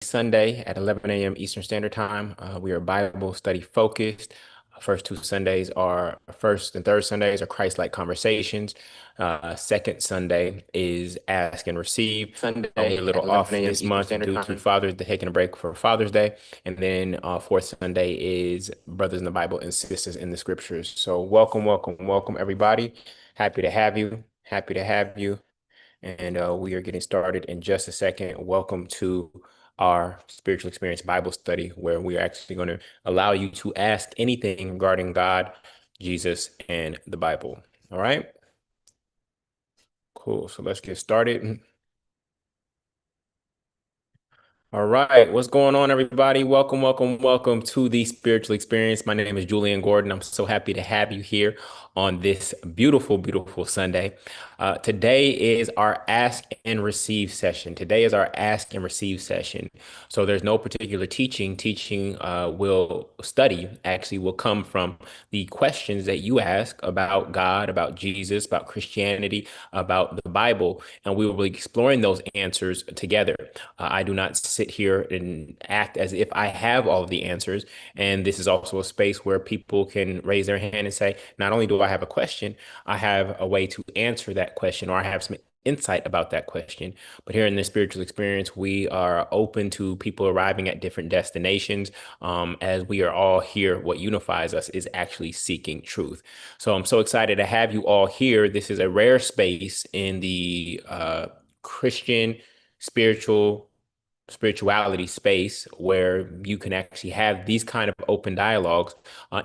Sunday at 11 a.m. Eastern Standard Time. We are Bible study focused. First two Sundays are first and third Sundays are Christlike Conversations. Second Sunday is Ask and Receive. We're a Sunday at little 11 off a.m. this Eastern month Standard due to Time. Father's Day, taking a break for Father's Day. And then fourth Sunday is Brothers in the Bible and Sisters in the Scriptures. So welcome, welcome, welcome, everybody. Happy to have you. Happy to have you. And we are getting started in just a second. Welcome to our spiritual experience Bible study, where we are actually going to allow you to ask anything regarding God, Jesus, and the Bible. All right, cool. So let's get started. All right, what's going on, everybody? Welcome, welcome, welcome to the spiritual experience. My name is Julian Gordon. I'm so happy to have you here on this beautiful, beautiful Sunday. Today is our ask and receive session. Today is our ask and receive session. So there's no particular teaching. Teaching will study actually will come from the questions that you ask about God, about Jesus, about Christianity, about the Bible, and we will be exploring those answers together. I do not sit here and act as if I have all of the answers. And this is also a space where people can raise their hand and say, not only do I have a question, I have a way to answer that question, or I have some insight about that question. But here in this spiritual experience, we are open to people arriving at different destinations, as we are all here. What unifies us is actually seeking truth. So I'm so excited to have you all here. This is a rare space in the Christian spiritual spirituality space where you can actually have these kind of open dialogues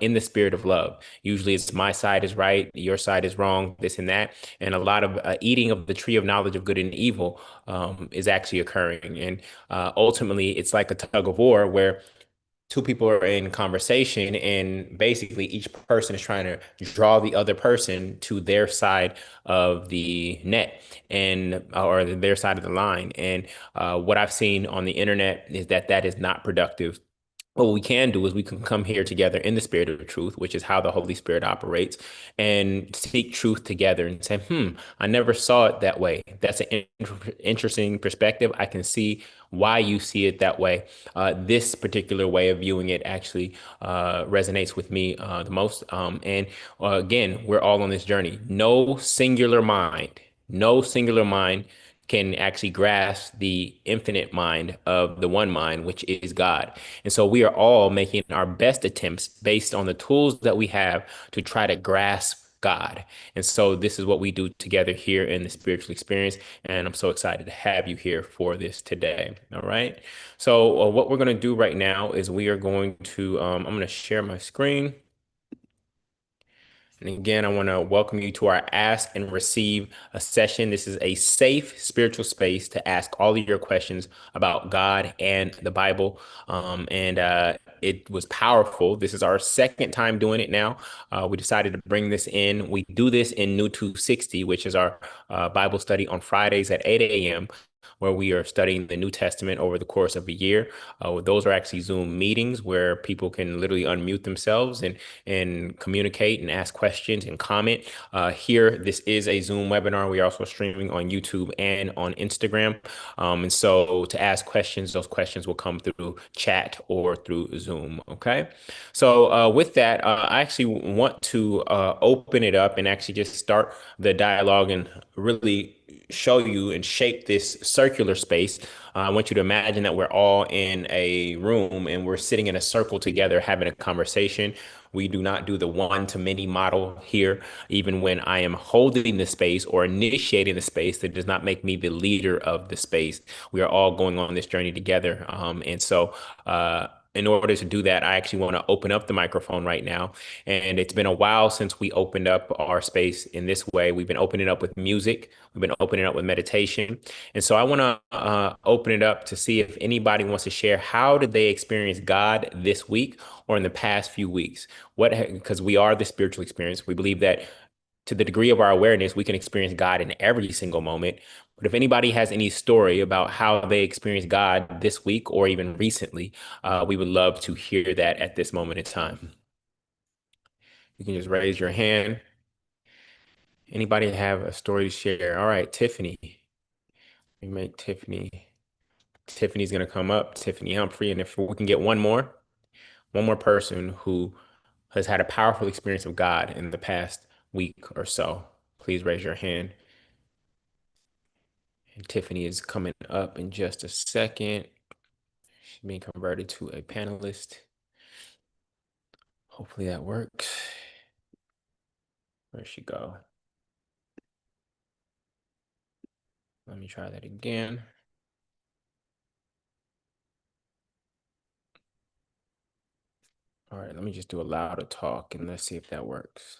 in the spirit of love. Usually it's my side is right, your side is wrong, this and that. And a lot of eating of the tree of knowledge of good and evil is actually occurring. And ultimately, it's like a tug of war where two people are in conversation and basically each person is trying to draw the other person to their side of the net and or their side of the line. And what I've seen on the internet is that that is not productive. What we can do is we can come here together in the spirit of truth, which is how the Holy Spirit operates, and seek truth together and say, I never saw it that way. That's an interesting perspective. I can see why you see it that way. This particular way of viewing it actually resonates with me the most. And again, we're all on this journey. No singular mind can actually grasp the infinite mind of the one mind, which is God. And so we are all making our best attempts based on the tools that we have to try to grasp God. And so this is what we do together here in the spiritual experience. And I'm so excited to have you here for this today. All right. So what we're going to do right now is we are going to, I'm going to share my screen. And again, I want to welcome you to our Ask and Receive a session. This is a safe spiritual space to ask all of your questions about God and the Bible. It was powerful. This is our second time doing it now. We decided to bring this in. We do this in New 260, which is our Bible study on Fridays at 8 a.m., where we are studying the New Testament over the course of a year. Those are actually Zoom meetings where people can literally unmute themselves and communicate and ask questions and comment. Here, this is a Zoom webinar. We are also streaming on YouTube and on Instagram. And so to ask questions, those questions will come through chat or through Zoom. Okay. So with that, I actually want to open it up and actually just start the dialogue and really show you and shape this circular space. I want you to imagine that we're all in a room and we're sitting in a circle together having a conversation. We do not do the one to many model here. Even when I am holding the space or initiating the space, that does not make me the leader of the space. We are all going on this journey together. In order to do that, I actually want to open up the microphone right now. And it's been a while since we opened up our space in this way. We've been opening up with music, we've been opening up with meditation. And so I want to open it up to see if anybody wants to share how did they experience God this week or in the past few weeks? Because we are the spiritual experience. We believe that to the degree of our awareness, we can experience God in every single moment. But if anybody has any story about how they experienced God this week or even recently, we would love to hear that at this moment in time. You can just raise your hand. Anybody have a story to share? All right, Tiffany. We make Tiffany. Tiffany's gonna come up, Tiffany Humphrey, and if we can get one more person who has had a powerful experience of God in the past week or so, please raise your hand. And Tiffany is coming up in just a second. She's being converted to a panelist. Hopefully that works. Where'd she go? Let me try that again. All right, let me just do allow to talk and let's see if that works.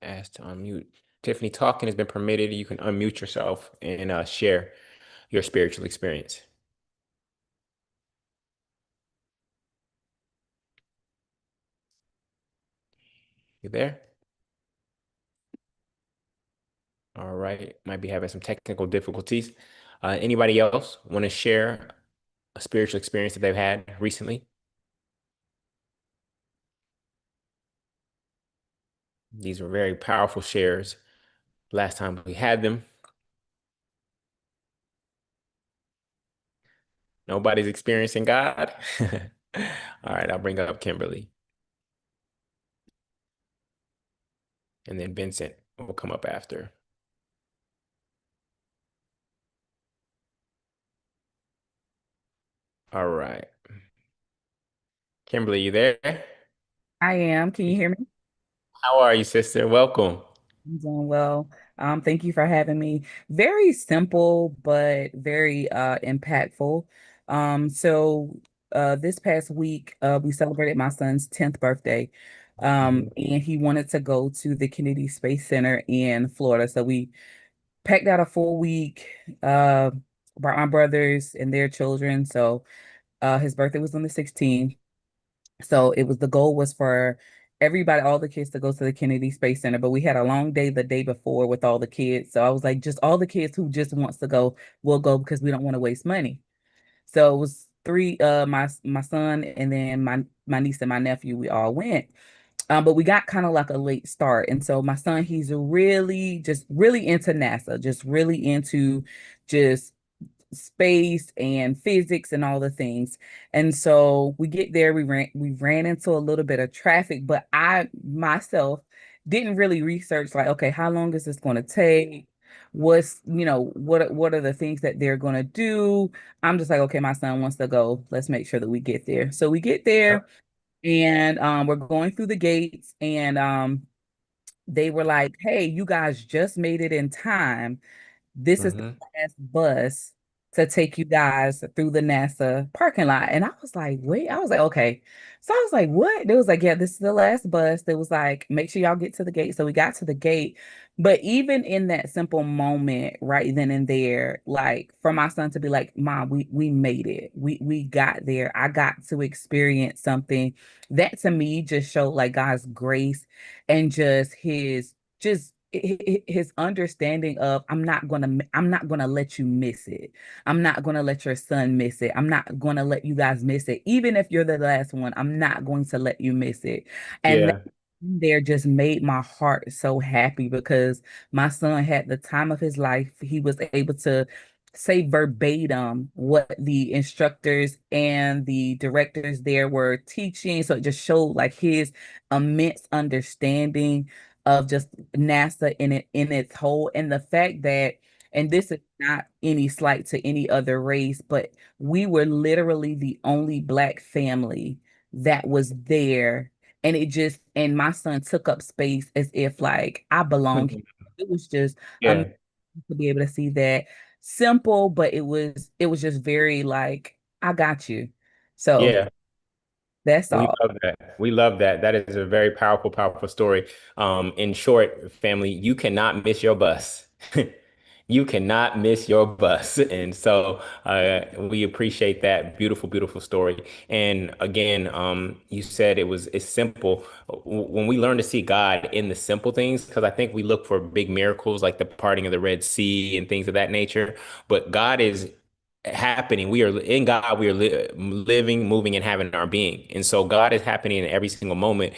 Ask to unmute. Tiffany, talking has been permitted. You can unmute yourself and share your spiritual experience. You there? All right. Might be having some technical difficulties. Anybody else want to share a spiritual experience that they've had recently? These were very powerful shares last time we had them. Nobody's experiencing God. All right, I'll bring up Kimberly. And then Vincent will come up after. All right. Kimberly, you there? I am. Can you hear me? How are you, sister? Welcome. I'm doing well. Thank you for having me. Very simple, but very impactful. This past week, we celebrated my son's 10th birthday. Mhm. And he wanted to go to the Kennedy Space Center in Florida. So we packed out a full week, brought my brothers and their children. So his birthday was on the 16th. So the goal was for everybody, all the kids to go to the Kennedy Space Center, but we had a long day the day before with all the kids. So I was like, just all the kids who just wants to go will go because we don't want to waste money. So it was three, my son and then my niece and my nephew, we all went. But we got kind of like a late start. And so my son, he's really into NASA, just really into just space and physics and all the things. And so we get there, we ran into a little bit of traffic, but I myself didn't really research like, okay, how long is this going to take? What are the things that they're going to do? I'm just like, okay, my son wants to go. Let's make sure that we get there. So we get there and we're going through the gates and they were like, hey, you guys just made it in time. This is the Mhm. last bus to take you guys through the NASA parking lot. And I was like, wait, I was like, okay. So I was like, what? They was like, yeah, this is the last bus. They was like, make sure y'all get to the gate. So we got to the gate. But even in that simple moment, right then and there, like for my son to be like, Mom, we made it. We got there. I got to experience something that to me just showed like God's grace and just his understanding of I'm not gonna let you miss it. I'm not gonna let your son miss it. I'm not gonna let you guys miss it. Even if you're the last one, I'm not going to let you miss it. And that Yeah. there just made my heart so happy because my son had the time of his life. He was able to say verbatim what the instructors and the directors there were teaching. So it just showed like his immense understanding of just NASA in its whole, and the fact that, and this is not any slight to any other race, but we were literally the only Black family that was there. And and my son took up space as if like I belong here. It was just Yeah. to be able to see that simple, but it was just very like, I got you. So Yeah. that's We all. love that. We love that. That is a very powerful, powerful story. In short, family, you cannot miss your bus. You cannot miss your bus. And so we appreciate that beautiful, beautiful story. And again, you said it's simple. When we learn to see God in the simple things, because I think we look for big miracles like the parting of the Red Sea and things of that nature, but God is happening. We are in God. We are living, moving, and having our being. And so God is happening in every single moment.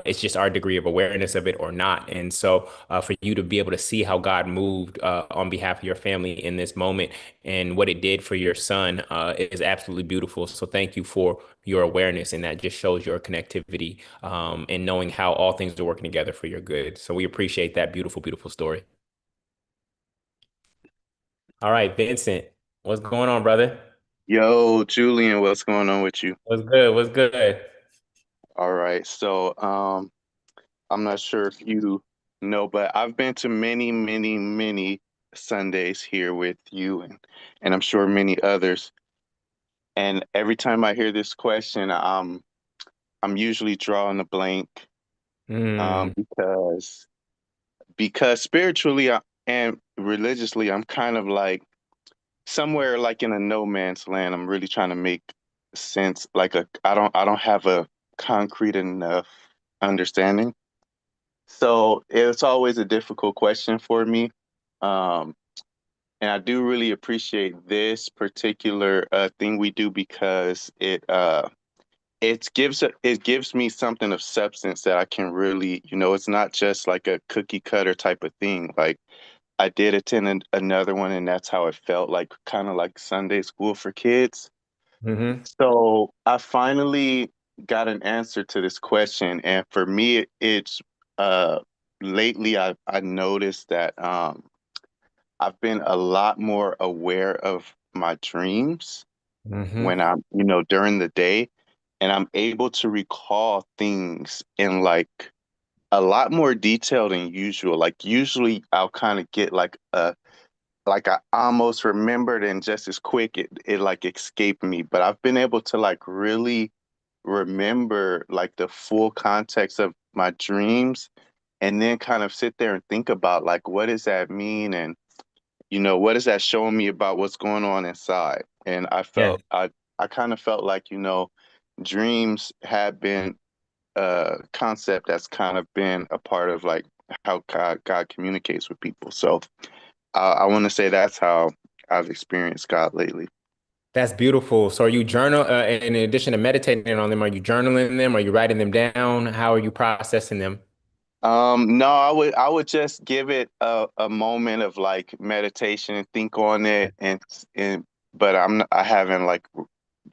It's just our degree of awareness of it or not. And so for you to be able to see how God moved on behalf of your family in this moment and what it did for your son is absolutely beautiful. So thank you for your awareness. And that just shows your connectivity and knowing how all things are working together for your good. So we appreciate that beautiful, beautiful story. All right, Vincent, what's going on, brother? Yo, Julian, what's going on with you? What's good? What's good? All right. I'm not sure if you know, but I've been to many, many, many Sundays here with you and I'm sure many others. And every time I hear this question, I'm usually drawing a blank Mm, because spiritually and religiously, I'm kind of like somewhere like in a no man's land. I'm really trying to make sense. I don't have a concrete enough understanding. So it's always a difficult question for me. Um, and I do really appreciate this particular thing we do because it gives me something of substance that I can really, it's not just like a cookie cutter type of thing. Like I did attend another one, and that's how it felt like, kind of like Sunday school for kids. hmm So I finally got an answer to this question, and for me, it's uh, lately I noticed that I've been a lot more aware of my dreams hmm when I'm, during the day, and I'm able to recall things in like a lot more detail than usual. Like usually I'll kind of get like I almost remembered and just as quick it like escaped me. But I've been able to like really remember like the full context of my dreams and then kind of sit there and think about like what does that mean and what is that showing me about what's going on inside. And Yes. I kind of felt like dreams had been a concept that's kind of been a part of like how God communicates with people. So I want to say that's how I've experienced God lately. That's beautiful. So are you journal, in addition to meditating on them, are you journaling them? Are you writing them down? How are you processing them? No, I would just give it a moment of like meditation and think on it and but I haven't like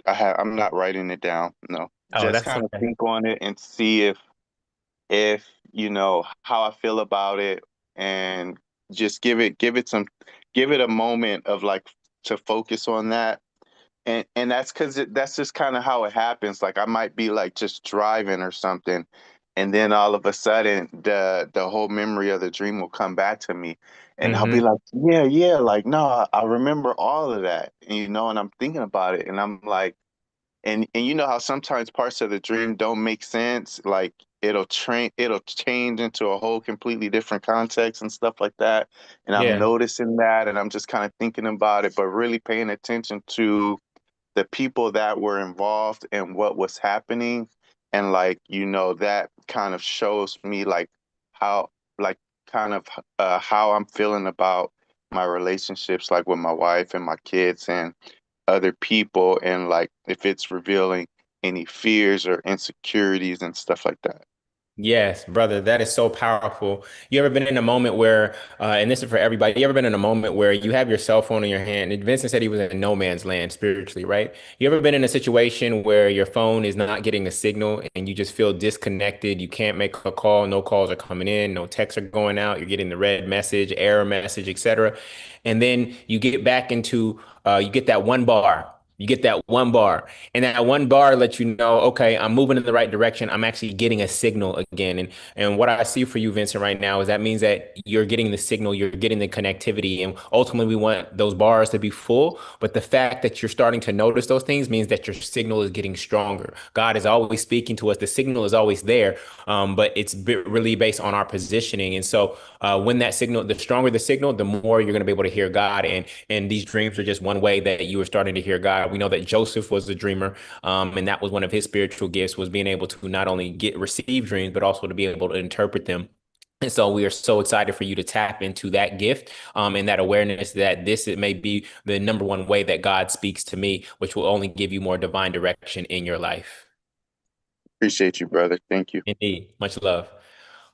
I'm not writing it down. No. Oh, Just that's kind of okay. think on it and see if how I feel about it and just give it a moment of like to focus on that. And that's because that's just kind of how it happens. Like I might be like just driving or something, and then all of a sudden the whole memory of the dream will come back to me, and I'll be hmm like, yeah, yeah, like no, I remember all of that, and I'm thinking about it, and I'm like, and you know how sometimes parts of the dream don't make sense, like it'll change into a whole completely different context and stuff like that, and I'm Yeah. noticing that, and I'm just kind of thinking about it, but really paying attention to the people that were involved and what was happening. And like, that kind of shows me like how, like, kind of how I'm feeling about my relationships, like with my wife and my kids and other people, and like if it's revealing any fears or insecurities and stuff like that. Yes, brother, that is so powerful. You ever been in a moment where, and this is for everybody, you ever been in a moment where you have your cell phone in your hand? And Vincent said he was in no man's land spiritually, right? You ever been in a situation where your phone is not getting a signal and you just feel disconnected? You can't make a call, no calls are coming in, no texts are going out, you're getting the red message, error message, etc. And then you get back into, you get that one bar. You get that one bar, and that one bar lets you know, okay, I'm moving in the right direction. I'm actually getting a signal again. And what I see for you, Vincent, right now is that means that you're getting the signal, you're getting the connectivity, and ultimately we want those bars to be full. But the fact that you're starting to notice those things means that your signal is getting stronger. God is always speaking to us. The signal is always there, but it's really based on our positioning. And so, when that signal, the stronger the signal, the more you're going to be able to hear God. And these dreams are just one way that you are starting to hear God. We know that Joseph was a dreamer, and that was one of his spiritual gifts was being able to not only get receive dreams, but also to be able to interpret them. And so we are so excited for you to tap into that gift, and that awareness that this it may be the number one way that God speaks to me, which will only give you more divine direction in your life. Appreciate you, brother. Thank you. Indeed. Much love.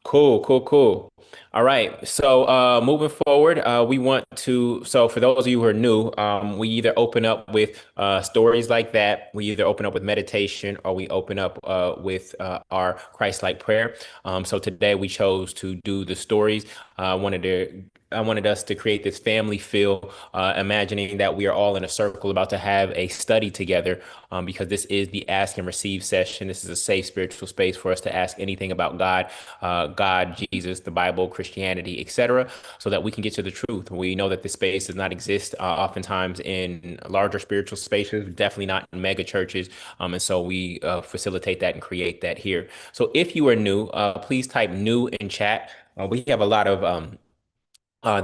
Cool, cool, cool. All right. So moving forward, we want to, so for those of you who are new, we either open up with stories like that, we either open up with meditation, or we open up with our Christ-like prayer. So today we chose to do the stories. I wanted us to create this family feel, imagining that we are all in a circle about to have a study together, because this is the ask and receive session. This is a safe spiritual space for us to ask anything about God, Jesus, the Bible, Christianity, etc., so that we can get to the truth. We know that this space does not exist oftentimes in larger spiritual spaces, definitely not in mega churches. And so we facilitate that and create that here. So if you are new, please type new in chat. We have a lot of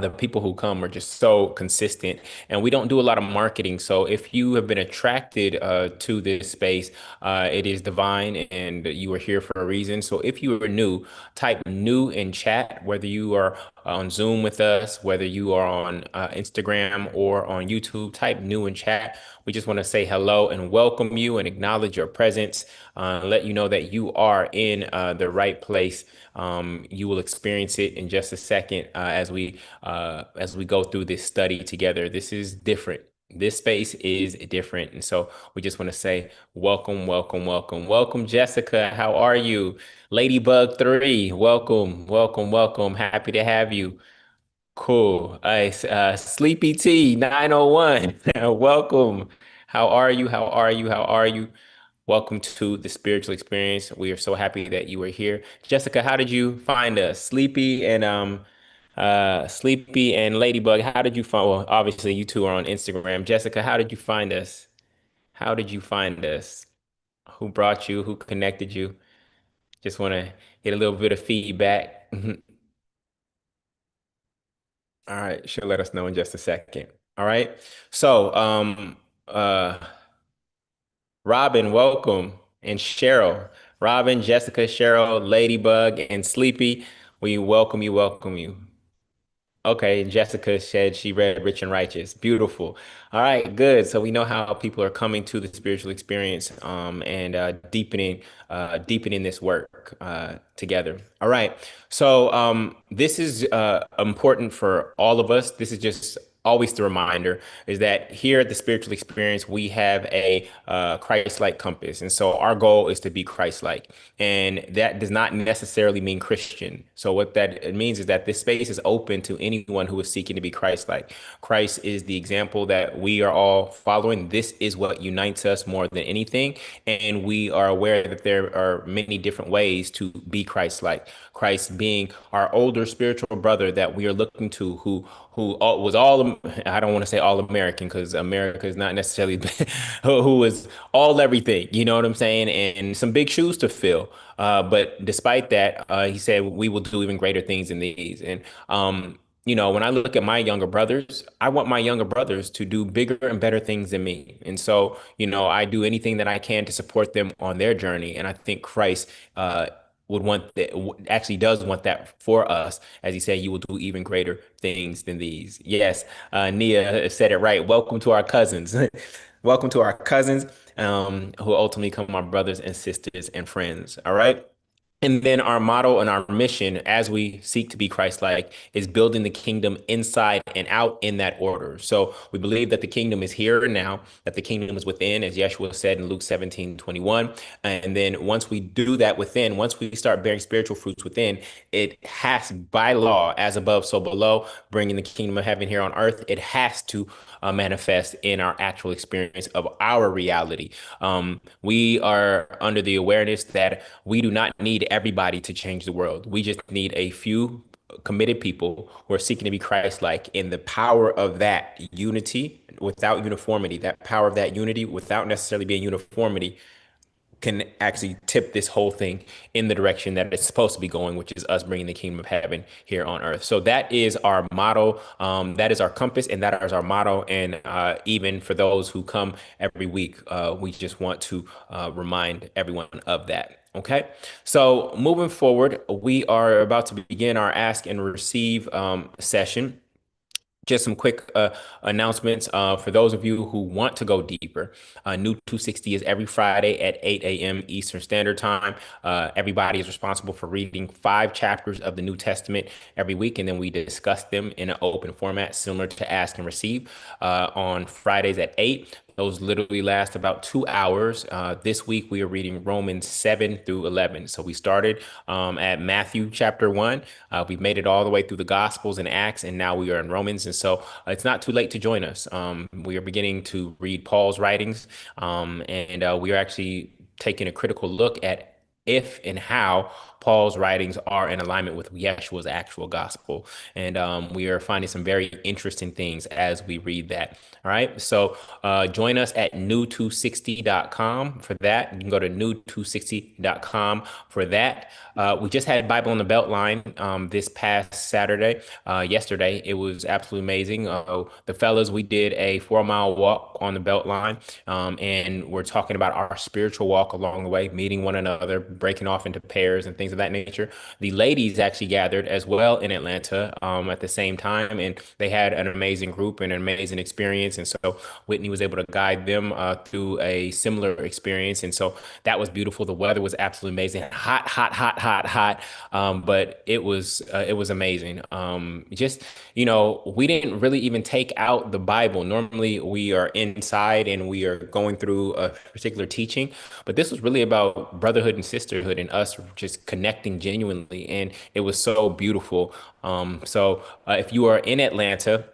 the people who come are just so consistent, and we don't do a lot of marketing. So if you have been attracted to this space, it is divine, and you are here for a reason. So if you are new, type new in chat, whether you are on Zoom with us, whether you are on Instagram or on YouTube, type new in chat. We just want to say hello and welcome you and acknowledge your presence, let you know that you are in the right place. You will experience it in just a second as we go through this study together. This is different. This space is different, and so we just want to say welcome, welcome, welcome, welcome, Jessica. How are you? Ladybug 3, welcome, welcome, welcome. Happy to have you. Cool. Sleepy T 901. Welcome. How are you? How are you? How are you? Welcome to the spiritual experience. We are so happy that you are here. Jessica, how did you find us? Sleepy and Ladybug, how did you find, well, obviously you two are on Instagram. Jessica, how did you find us? How did you find us? Who brought you? Who connected you? Just want to get a little bit of feedback. All right, she'll let us know in just a second. All right. So, uh, Robin, welcome, and Cheryl. Robin, Jessica, Cheryl, Ladybug, and Sleepy, we welcome you, welcome you. Okay, Jessica said she read Rich and Righteous. Beautiful. All right, good. So we know how people are coming to the spiritual experience, and deepening this work together. All right. So this is important for all of us. This is just always the reminder is that here at the spiritual experience we have a Christ-like compass, and so our goal is to be Christ-like, and that does not necessarily mean Christian. So what that it means is that this space is open to anyone who is seeking to be Christ-like. Christ is the example that we are all following. This is what unites us more than anything, and we are aware that there are many different ways to be Christ-like. Christ being our older spiritual brother that we are looking to, was all, I don't want to say all American because America is not necessarily who was all everything, you know what I'm saying? And some big shoes to fill. But despite that, he said we will do even greater things than these. And when I look at my younger brothers, I want my younger brothers to do bigger and better things than me. And so, I do anything that I can to support them on their journey. And I think Christ would want that, actually does want that for us, as he said, you will do even greater things than these. Yes, Nia said it right. Welcome to our cousins. Welcome to our cousins, who ultimately become our brothers and sisters and friends. All right. And then our motto and our mission as we seek to be Christ-like is building the kingdom inside and out in that order. So we believe that the kingdom is here and now, that the kingdom is within, as Yeshua said in Luke 17:21. And then once we do that within, once we start bearing spiritual fruits within, it has by law, as above, so below, bringing the kingdom of heaven here on earth, it has to manifest in our actual experience of our reality. We are under the awareness that we do not need everybody to change the world. We just need a few committed people who are seeking to be Christ-like, in the power of that unity without uniformity, that power of that unity without necessarily being uniformity can actually tip this whole thing in the direction that it's supposed to be going, which is us bringing the kingdom of heaven here on earth. So that is our motto. That is our compass, and that is our motto. And even for those who come every week, we just want to remind everyone of that. Okay, so moving forward, we are about to begin our ask and receive session. Just some quick announcements for those of you who want to go deeper. New 260 is every Friday at 8 a.m. Eastern Standard Time. Everybody is responsible for reading 5 chapters of the New Testament every week, and then we discuss them in an open format similar to Ask and Receive on Fridays at 8. Those literally last about 2 hours. This week we are reading Romans 7 through 11. So we started at Matthew chapter 1. We've made it all the way through the Gospels and Acts, and now we are in Romans. And so it's not too late to join us. We are beginning to read Paul's writings, and we are actually taking a critical look at if and how Paul's writings are in alignment with Yeshua's actual gospel. And we are finding some very interesting things as we read that. All right. So join us at new260.com for that. You can go to new260.com for that. We just had Bible on the Beltline this past Saturday. Yesterday, it was absolutely amazing. The fellas, we did a 4 mile walk on the Beltline, and we're talking about our spiritual walk along the way, meeting one another, breaking off into pairs and things of that nature. The ladies actually gathered as well in Atlanta at the same time, and they had an amazing group and an amazing experience. And so Whitney was able to guide them through a similar experience. And so that was beautiful. The weather was absolutely amazing. Hot, hot, hot, hot, hot. But it was amazing. Just, we didn't really even take out the Bible. Normally we are inside and we are going through a particular teaching, but this was really about brotherhood and sisterhood and us just connecting genuinely. And it was so beautiful. If you are in Atlanta,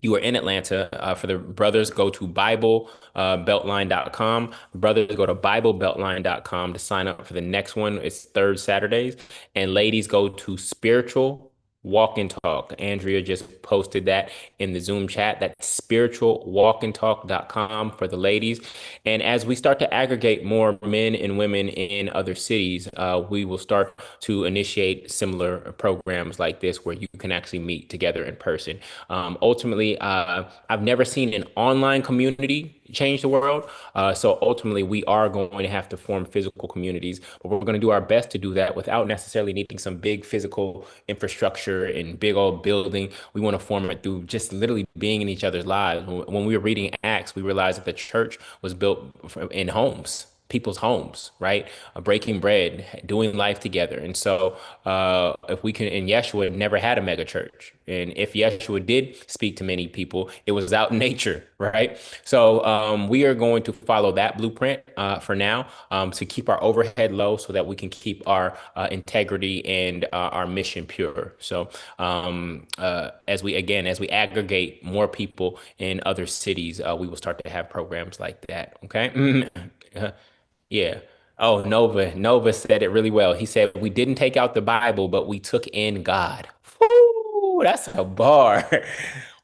for the brothers, go to BibleBeltline.com. Brothers, go to BibleBeltline.com to sign up for the next one. It's third Saturdays. And ladies, go to Spiritual Walk and Talk. Andrea just posted that in the Zoom chat. That's spiritualwalkandtalk.com for the ladies. And as we start to aggregate more men and women in other cities, we will start to initiate similar programs like this where you can actually meet together in person. Ultimately, I've never seen an online community change the world. So ultimately, we are going to have to form physical communities, but we're going to do our best to do that without necessarily needing some big physical infrastructure and big old building. We want to form it through just literally being in each other's lives. When we were reading Acts, we realized that the church was built in homes, people's homes, right? Breaking bread, doing life together. And so if we can, and Yeshua never had a mega church. And if Yeshua did speak to many people, it was out in nature, right? So we are going to follow that blueprint for now to keep our overhead low so that we can keep our integrity and our mission pure. So as we aggregate more people in other cities, we will start to have programs like that. Okay. Yeah. Oh, Nova said it really well. He said, "We didn't take out the Bible, but we took in God." Woo, that's a bar.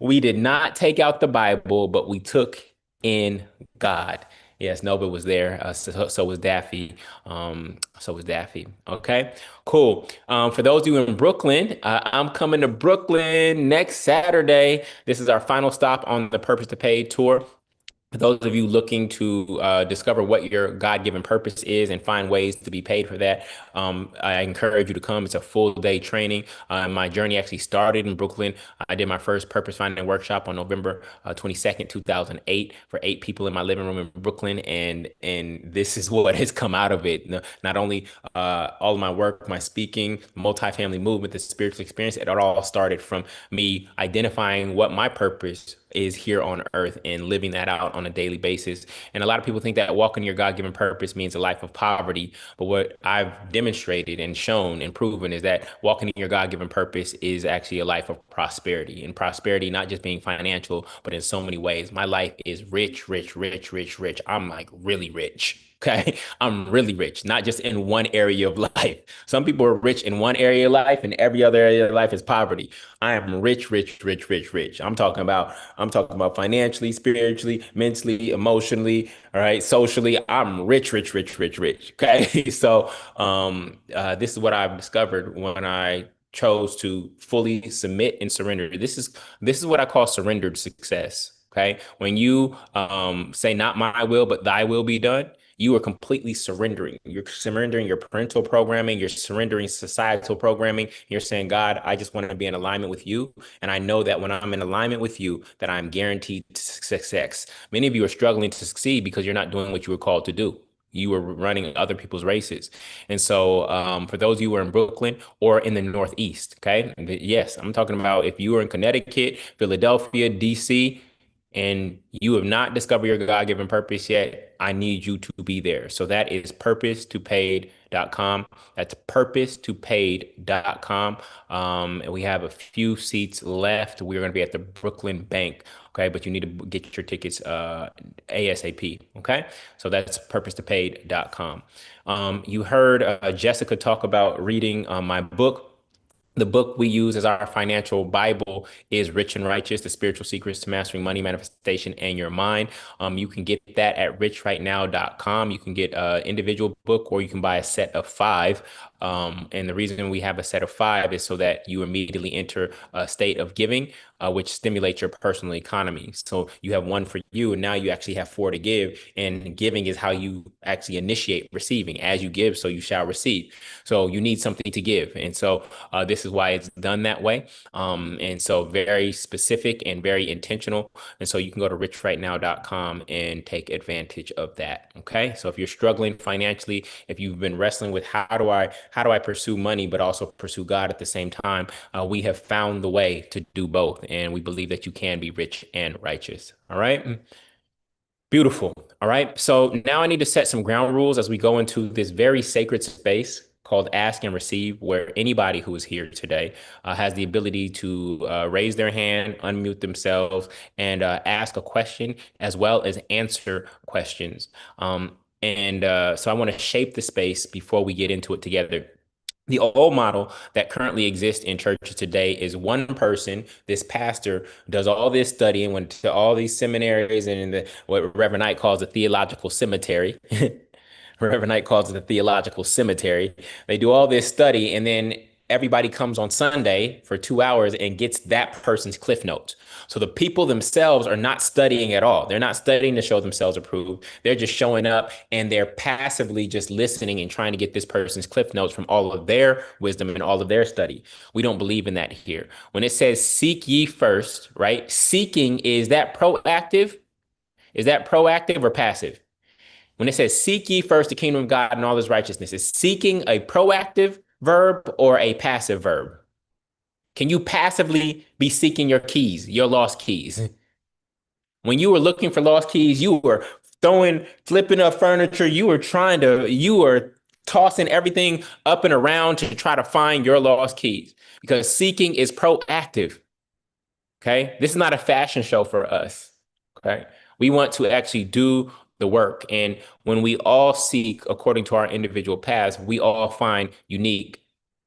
We did not take out the Bible, but we took in God. Yes, Nova was there. So was Daffy. So was Daffy. Okay, cool. For those of you in Brooklyn, I'm coming to Brooklyn next Saturday. This is our final stop on the Purpose to Pay tour. For those of you looking to discover what your God-given purpose is and find ways to be paid for that, I encourage you to come. It's a full day training. My journey actually started in Brooklyn. I did my first purpose finding workshop on November 22nd, 2008 for 8 people in my living room in Brooklyn. And this is what has come out of it. Not only all of my work, my speaking, multifamily movement, the spiritual experience, it all started from me identifying what my purpose is here on earth and living that out on a daily basis. And a lot of people think that walking your God-given purpose means a life of poverty. But what I've demonstrated and shown and proven is that walking in your God-given purpose is actually a life of prosperity. And prosperity, not just being financial, but in so many ways. My life is rich, rich, rich, rich, rich. I'm like really rich. Okay. I'm really rich, not just in one area of life. Some people are rich in one area of life and every other area of life is poverty. I am rich, rich, rich, rich, rich. I'm talking about financially, spiritually, mentally, emotionally, all right, socially. I'm rich, rich, rich, rich, rich. Okay. So this is what I've discovered when I chose to fully submit and surrender. This is what I call surrendered success. Okay. When you say not my will, but thy will be done, you are completely surrendering. You're surrendering your parental programming, you're surrendering societal programming. You're saying, God, I just want to be in alignment with you. And I know that when I'm in alignment with you, that I'm guaranteed success. Many of you are struggling to succeed because you're not doing what you were called to do. You were running other people's races. And so, for those of you who are in Brooklyn or in the Northeast, okay, yes, I'm talking about if you are in Connecticut, Philadelphia, DC, and you have not discovered your God-given purpose yet, I need you to be there. So that is purpose2paid.com. That's purpose2paid.com. And we have a few seats left. We're going to be at the Brooklyn Bank. Okay. But you need to get your tickets ASAP. Okay. So that's purpose2paid.com. You heard Jessica talk about reading my book. The book we use as our financial Bible is Rich and Righteous, The Spiritual Secrets to Mastering Money, Manifestation, and Your Mind. You can get that at richrightnow.com. You can get an individual book or you can buy a set of five. And the reason we have a set of five is so that you immediately enter a state of giving, which stimulates your personal economy. So you have one for you, and now you actually have four to give. And giving is how you actually initiate receiving. As you give, so you shall receive. So you need something to give. And so this is why it's done that way. And so very specific and very intentional. And so you can go to richrightnow.com and take advantage of that. Okay. So if you're struggling financially, if you've been wrestling with how do I pursue money, but also pursue God at the same time, we have found the way to do both. And we believe that you can be rich and righteous. All right. Beautiful. All right. So now I need to set some ground rules as we go into this very sacred space called Ask and Receive, where anybody who is here today has the ability to raise their hand, unmute themselves, and ask a question as well as answer questions. So I want to shape the space before we get into it together. The old model that currently exists in churches today is one person, this pastor, does all this studying, went to all these seminaries and in the what Reverend Knight calls a theological cemetery. Reverend Knight calls it a theological cemetery. They do all this study, and then everybody comes on Sunday for 2 hours and gets that person's cliff notes. So the people themselves are not studying at all. They're not studying to show themselves approved. They're just showing up and they're passively just listening and trying to get this person's cliff notes from all of their wisdom and all of their study. We don't believe in that here. When it says seek ye first, right? Seeking, is that proactive? Is that proactive or passive? When it says seek ye first the kingdom of God and all his righteousness, is seeking a proactive verb or a passive verb? Can you passively be seeking your keys, your lost keys? When you were looking for lost keys, you were flipping up furniture. You were tossing everything up and around to try to find your lost keys because seeking is proactive. Okay. This is not a fashion show for us. Okay. We want to actually do the work. And when we all seek according to our individual paths, we all find unique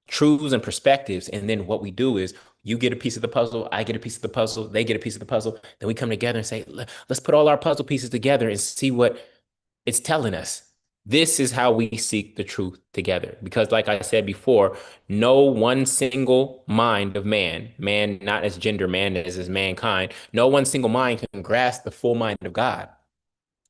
truths and perspectives. And then what we do is you get a piece of the puzzle, I get a piece of the puzzle, they get a piece of the puzzle. Then we come together and say, let's put all our puzzle pieces together and see what it's telling us. This is how we seek the truth together. Because, like I said before, no one single mind of man not as gender, man as mankind, no one single mind can grasp the full mind of God.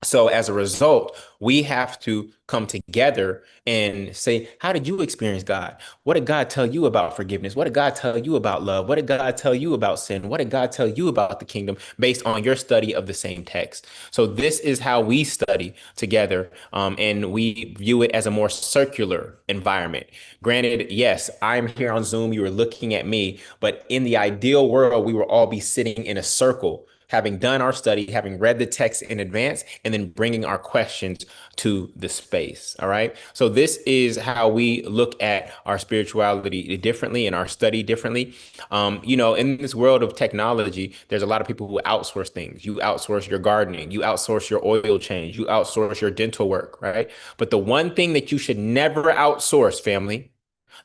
So as a result, we have to come together and say, how did you experience God? What did God tell you about forgiveness? What did God tell you about love? What did God tell you about sin? What did God tell you about the kingdom based on your study of the same text? So this is how we study together. And we view it as a more circular environment. Granted, yes, I'm here on Zoom. You are looking at me, but in the ideal world, we will all be sitting in a circle having done our study, having read the text in advance, and then bringing our questions to the space. All right. So this is how we look at our spirituality differently and our study differently. In this world of technology, there's a lot of people who outsource things. You outsource your gardening, you outsource your oil change, you outsource your dental work, right? But the one thing that you should never outsource, family,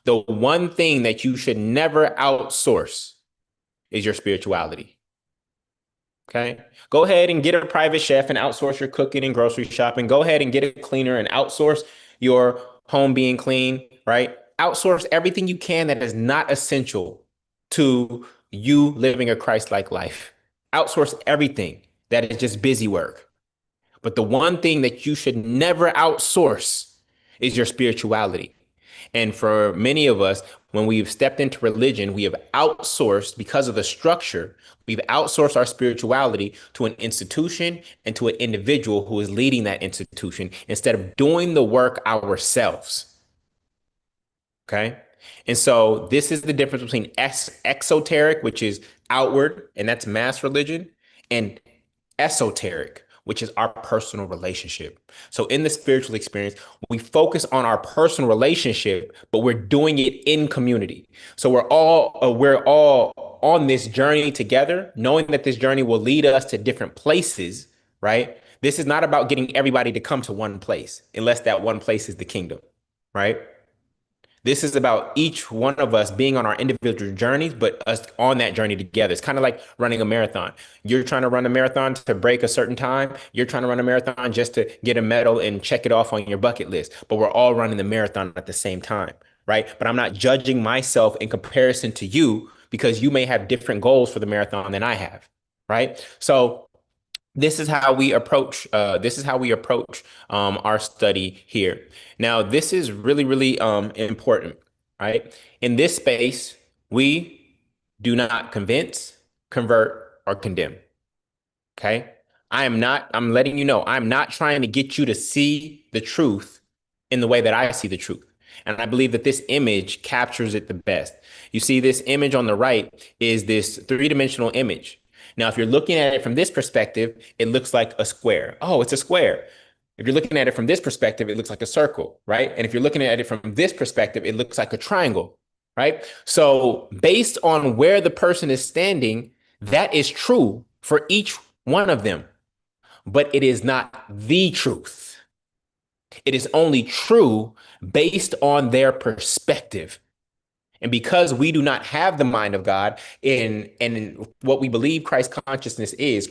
the one thing that you should never outsource is your spirituality. Okay. Go ahead and get a private chef and outsource your cooking and grocery shopping. Go ahead and get a cleaner and outsource your home being clean, right? Outsource everything you can that is not essential to you living a Christ-like life. Outsource everything that is just busy work. But the one thing that you should never outsource is your spirituality. And for many of us, when we've stepped into religion, we have outsourced, because of the structure, we've outsourced our spirituality to an institution and to an individual who is leading that institution instead of doing the work ourselves. Okay. And so this is the difference between exoteric, which is outward, and that's mass religion, and esoteric, which is our personal relationship. So in the spiritual experience, we focus on our personal relationship, but we're doing it in community. So we're all on this journey together, knowing that this journey will lead us to different places, right? This is not about getting everybody to come to one place, unless that one place is the kingdom, right? This is about each one of us being on our individual journeys, but us on that journey together. It's kind of like running a marathon. You're trying to run a marathon to break a certain time. You're trying to run a marathon just to get a medal and check it off on your bucket list. But we're all running the marathon at the same time, right? But I'm not judging myself in comparison to you because you may have different goals for the marathon than I have, right? So our study here. Now, this is really, really important, right? In this space, we do not convince, convert, or condemn. Okay. I'm letting you know, I'm not trying to get you to see the truth in the way that I see the truth. And I believe that this image captures it the best. You see, this image on the right is this three-dimensional image. Now, if you're looking at it from this perspective, it looks like a square. Oh, it's a square. If you're looking at it from this perspective, it looks like a circle, right? And if you're looking at it from this perspective, it looks like a triangle, right? So based on where the person is standing, that is true for each one of them, but it is not the truth. It is only true based on their perspective. And because we do not have the mind of God in what we believe Christ consciousness is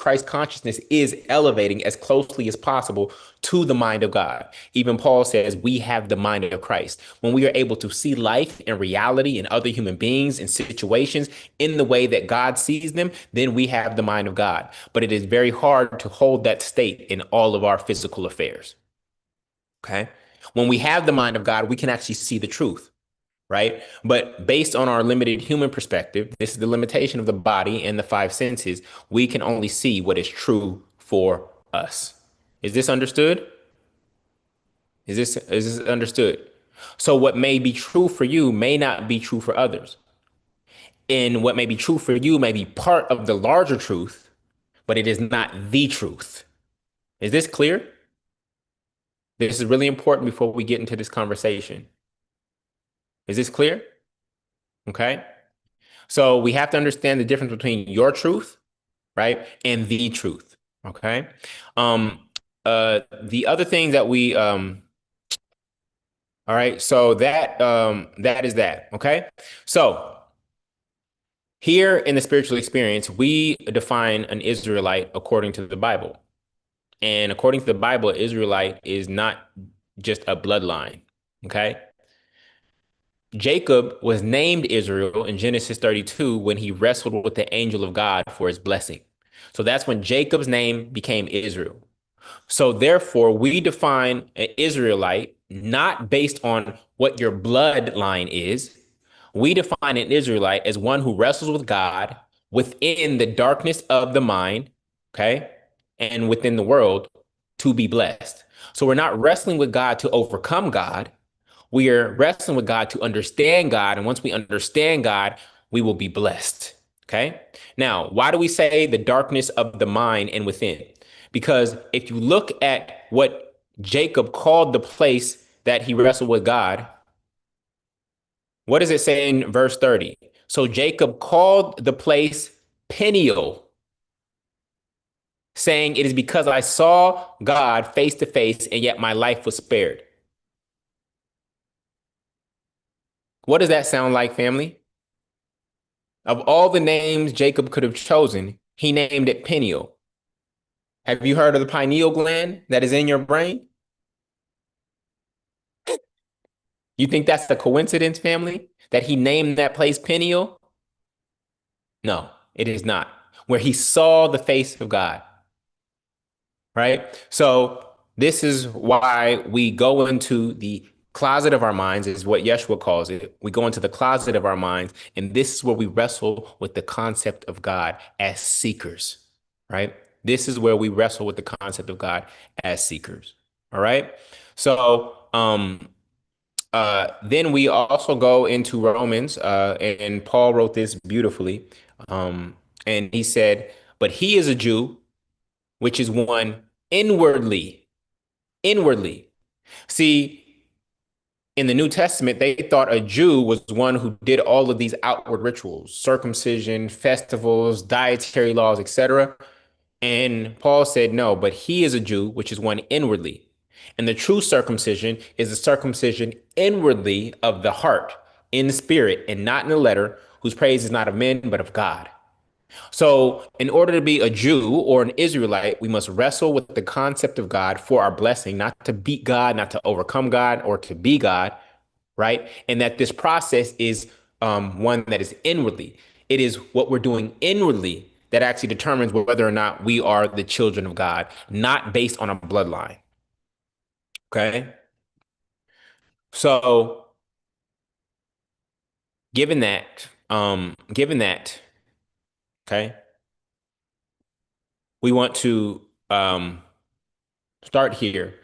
elevating as closely as possible to the mind of God. Even Paul says we have the mind of Christ. When we are able to see life and reality and other human beings and situations in the way that God sees them, then we have the mind of God. But it is very hard to hold that state in all of our physical affairs. Okay. When we have the mind of God, we can actually see the truth. Right. But based on our limited human perspective, this is the limitation of the body and the five senses. We can only see what is true for us. Is this understood? Is this understood? So what may be true for you may not be true for others. And what may be true for you may be part of the larger truth, but it is not the truth. Is this clear? This is really important before we get into this conversation. Is this clear? Okay. So we have to understand the difference between your truth, right, and the truth. Okay. The other thing that all right. So that is that. Okay. So here in the spiritual experience, we define an Israelite according to the Bible, and according to the Bible, Israelite is not just a bloodline. Okay. Jacob was named Israel in Genesis 32 when he wrestled with the angel of God for his blessing. So that's when Jacob's name became Israel. So therefore, we define an Israelite not based on what your bloodline is. We define an Israelite as one who wrestles with God within the darkness of the mind, okay, and within the world to be blessed. So we're not wrestling with God to overcome God. We are wrestling with God to understand God. And once we understand God, we will be blessed. Okay. Now, why do we say the darkness of the mind and within? Because if you look at what Jacob called the place that he wrestled with God, what does it say in verse 30? So Jacob called the place Peniel, saying, "It is because I saw God face to face, and yet my life was spared." What does that sound like, family? Of all the names Jacob could have chosen, he named it Peniel. Have you heard of the pineal gland that is in your brain? You think that's a coincidence, family? That he named that place Peniel? No, it is not. Where he saw the face of God, right? So this is why we go into the closet of our minds, is what Yeshua calls it. We go into the closet of our minds, and this is where we wrestle with the concept of God as seekers, right? This is where we wrestle with the concept of God as seekers. All right. So, then we also go into Romans, and Paul wrote this beautifully. Um, and he said, "But he is a Jew, which is one inwardly." Inwardly. See, in the New Testament, they thought a Jew was one who did all of these outward rituals, circumcision, festivals, dietary laws, etc. And Paul said, no, but he is a Jew, which is one inwardly. And the true circumcision is the circumcision inwardly of the heart, in the spirit, and not in the letter, whose praise is not of men, but of God. So, in order to be a Jew or an Israelite, we must wrestle with the concept of God for our blessing, not to beat God, not to overcome God, or to be God, right? And that this process is one that is inwardly. It is what we're doing inwardly that actually determines whether or not we are the children of God, not based on a bloodline. Okay. So, given that, okay, we want to start here,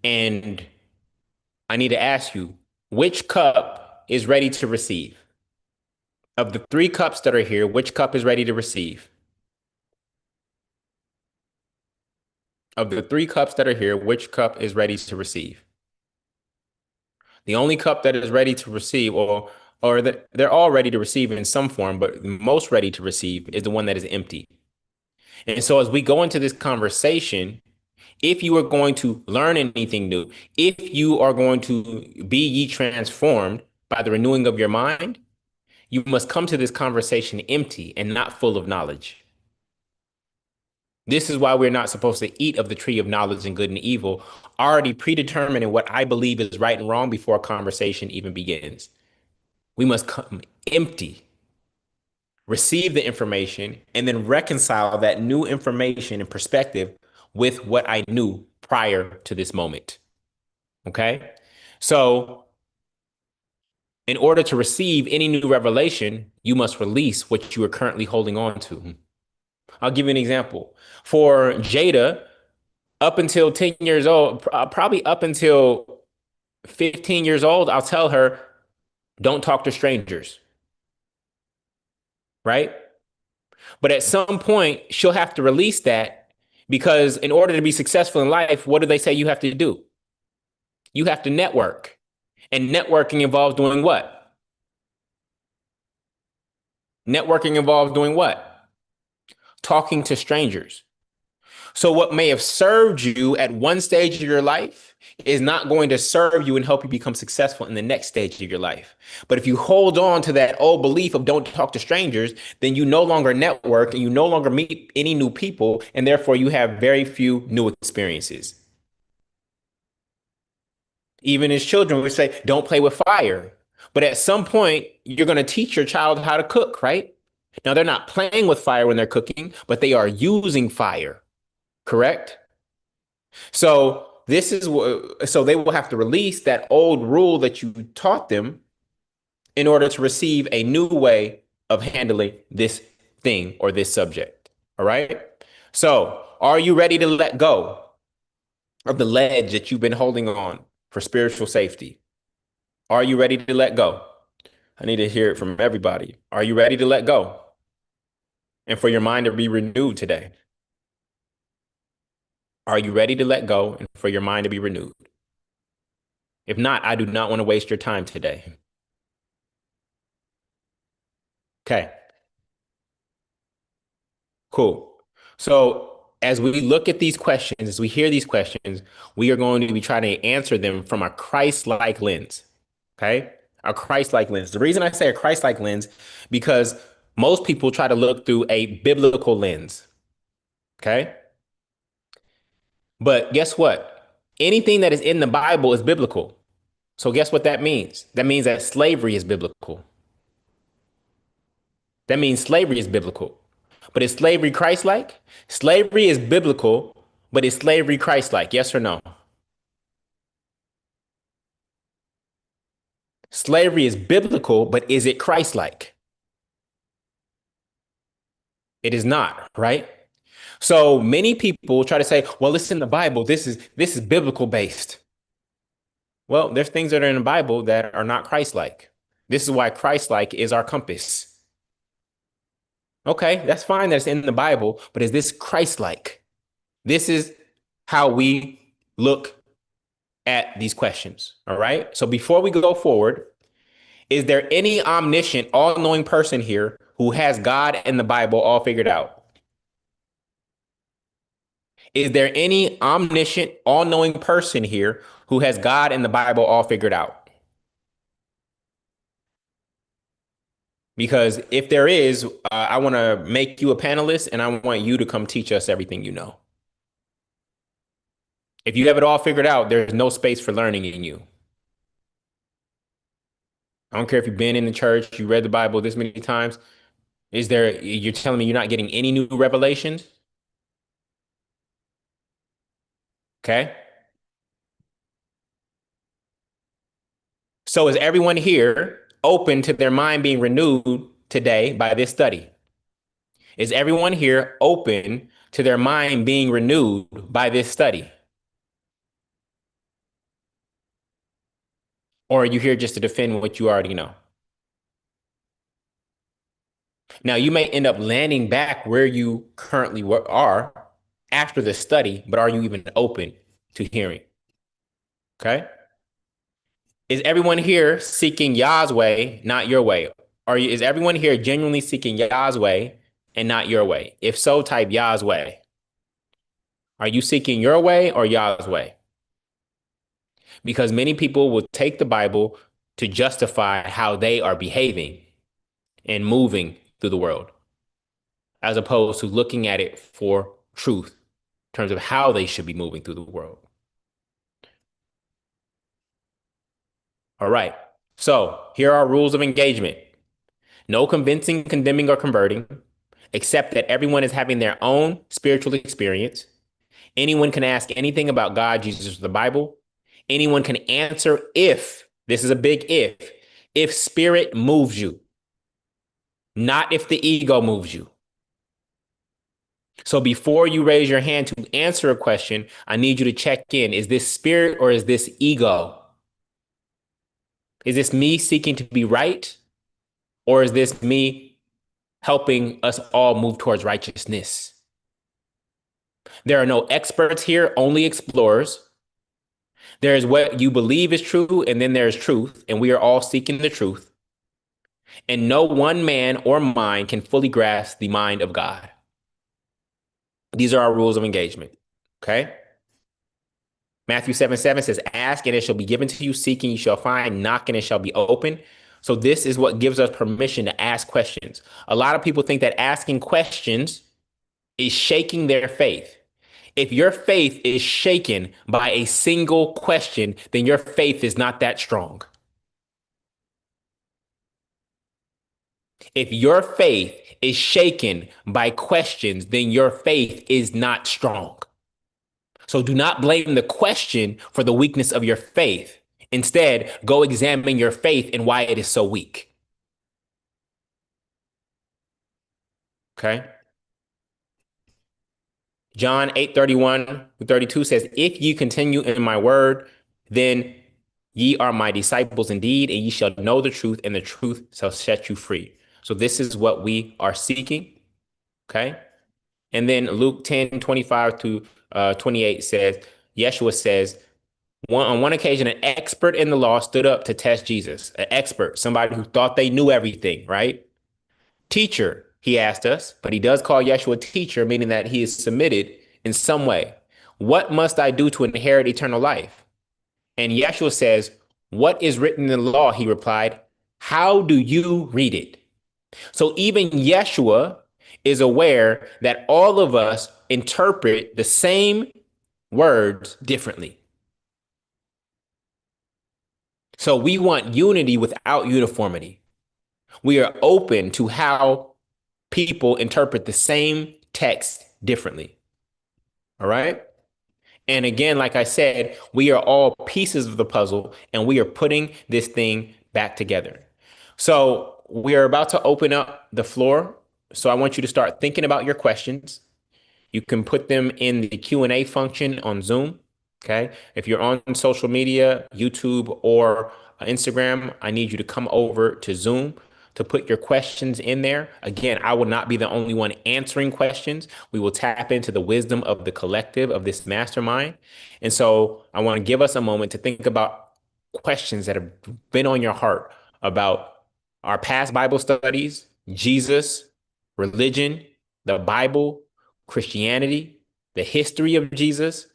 and I need to ask you, which cup is ready to receive? Of the three cups that are here, which cup is ready to receive? Of the three cups that are here, which cup is ready to receive? The only cup that is ready to receive, or that they're all ready to receive in some form, but the most ready to receive is the one that is empty. And so as we go into this conversation, if you are going to learn anything new, if you are going to be ye transformed by the renewing of your mind, you must come to this conversation empty and not full of knowledge. This is why we're not supposed to eat of the tree of knowledge and good and evil, already predetermining what I believe is right and wrong before a conversation even begins. We must come empty, receive the information, and then reconcile that new information and perspective with what I knew prior to this moment. Okay? So, in order to receive any new revelation, you must release what you are currently holding on to. I'll give you an example. For Jada, up until 10 years old, probably up until 15 years old, I'll tell her, don't talk to strangers, right? But at some point, she'll have to release that, because in order to be successful in life, what do they say you have to do? You have to network. And networking involves doing what? Networking involves doing what? Talking to strangers. So what may have served you at one stage of your life is not going to serve you and help you become successful in the next stage of your life. But if you hold on to that old belief of don't talk to strangers, then you no longer network and you no longer meet any new people, and therefore you have very few new experiences. Even as children, we say, don't play with fire. But at some point, you're going to teach your child how to cook, right? Now, they're not playing with fire when they're cooking, but they are using fire, correct? So so they will have to release that old rule that you taught them in order to receive a new way of handling this thing or this subject. All right. So are you ready to let go of the ledge that you've been holding on for spiritual safety? Are you ready to let go? I need to hear it from everybody. Are you ready to let go? and for your mind to be renewed today? Are you ready to let go and for your mind to be renewed? If not, I do not want to waste your time today. Okay, cool. So as we look at these questions, as we hear these questions, we are going to be trying to answer them from a Christ-like lens. Okay? A Christ-like lens. The reason I say a Christ-like lens, because most people try to look through a biblical lens. Okay? But guess what? Anything that is in the Bible is biblical. So guess what that means? That means that slavery is biblical. That means slavery is biblical. But is slavery Christ-like? Slavery is biblical, but is slavery Christ-like? Yes or no? Slavery is biblical, but is it Christ-like? It is not, right? So many people try to say, well, it's in the Bible. This is biblical based. Well, there's things that are in the Bible that are not Christ-like. This is why Christ-like is our compass. Okay, that's fine that it's in the Bible, but is this Christ-like? This is how we look at these questions. All right. So before we go forward, is there any omniscient, all knowing person here who has God and the Bible all figured out? Is there any omniscient, all knowing person here who has God and the Bible all figured out? Because if there is, I want to make you a panelist and I want you to come teach us everything you know. If you have it all figured out, there's no space for learning in you. I don't care if you've been in the church, you read the Bible this many times. You're telling me you're not getting any new revelations? Okay. So is everyone here open to their mind being renewed today by this study? Is everyone here open to their mind being renewed by this study? Or are you here just to defend what you already know? Now, you may end up landing back where you currently are after the study, but are you even open to hearing? Okay. Is everyone here seeking Yah's way, not your way? Is everyone here genuinely seeking Yah's way and not your way? If so, type Yah's way. Are you seeking your way or Yah's way? Because many people will take the Bible to justify how they are behaving and moving through the world, as opposed to looking at it for truth in terms of how they should be moving through the world. All right. So here are rules of engagement. No convincing, condemning, or converting, except that everyone is having their own spiritual experience. Anyone can ask anything about God, Jesus, or the Bible. Anyone can answer this is a big if spirit moves you, not if the ego moves you. So before you raise your hand to answer a question, I need you to check in. Is this spirit or is this ego? Is this me seeking to be right? Or is this me helping us all move towards righteousness? There are no experts here, only explorers. There is what you believe is true, and then there's truth, and we are all seeking the truth. And no one man or mind can fully grasp the mind of God. These are our rules of engagement. Okay? Matthew 7:7 says, ask and it shall be given to you, seek and you shall find, knock and it shall be open. So this is what gives us permission to ask questions. A lot of people think that asking questions is shaking their faith. If your faith is shaken by a single question, then your faith is not that strong. If your faith is shaken by questions, then your faith is not strong. So do not blame the question for the weakness of your faith. Instead, go examine your faith and why it is so weak. Okay? John 8:31-32 says, if ye continue in my word, then ye are my disciples indeed, and ye shall know the truth, and the truth shall set you free. So this is what we are seeking. Okay. And then Luke 10:25 to 28 says, Yeshua says, on one occasion, an expert in the law stood up to test Jesus. An expert, somebody who thought they knew everything, right? Teacher, he asked us, but he does call Yeshua teacher, meaning that he is submitted in some way. What must I do to inherit eternal life? And Yeshua says, what is written in the law? He replied, how do you read it? So even Yeshua is aware that all of us interpret the same words differently. So we want unity without uniformity. We are open to how people interpret the same text differently. All right. And again, like I said, we are all pieces of the puzzle and we are putting this thing back together. So we are about to open up the floor. So I want you to start thinking about your questions. You can put them in the Q&A function on Zoom. Okay. If you're on social media, YouTube or Instagram, I need you to come over to Zoom to put your questions in there. Again, I will not be the only one answering questions. We will tap into the wisdom of the collective of this mastermind. And so I want to give us a moment to think about questions that have been on your heart about our past Bible studies, Jesus, religion, the Bible, Christianity, the history of Jesus,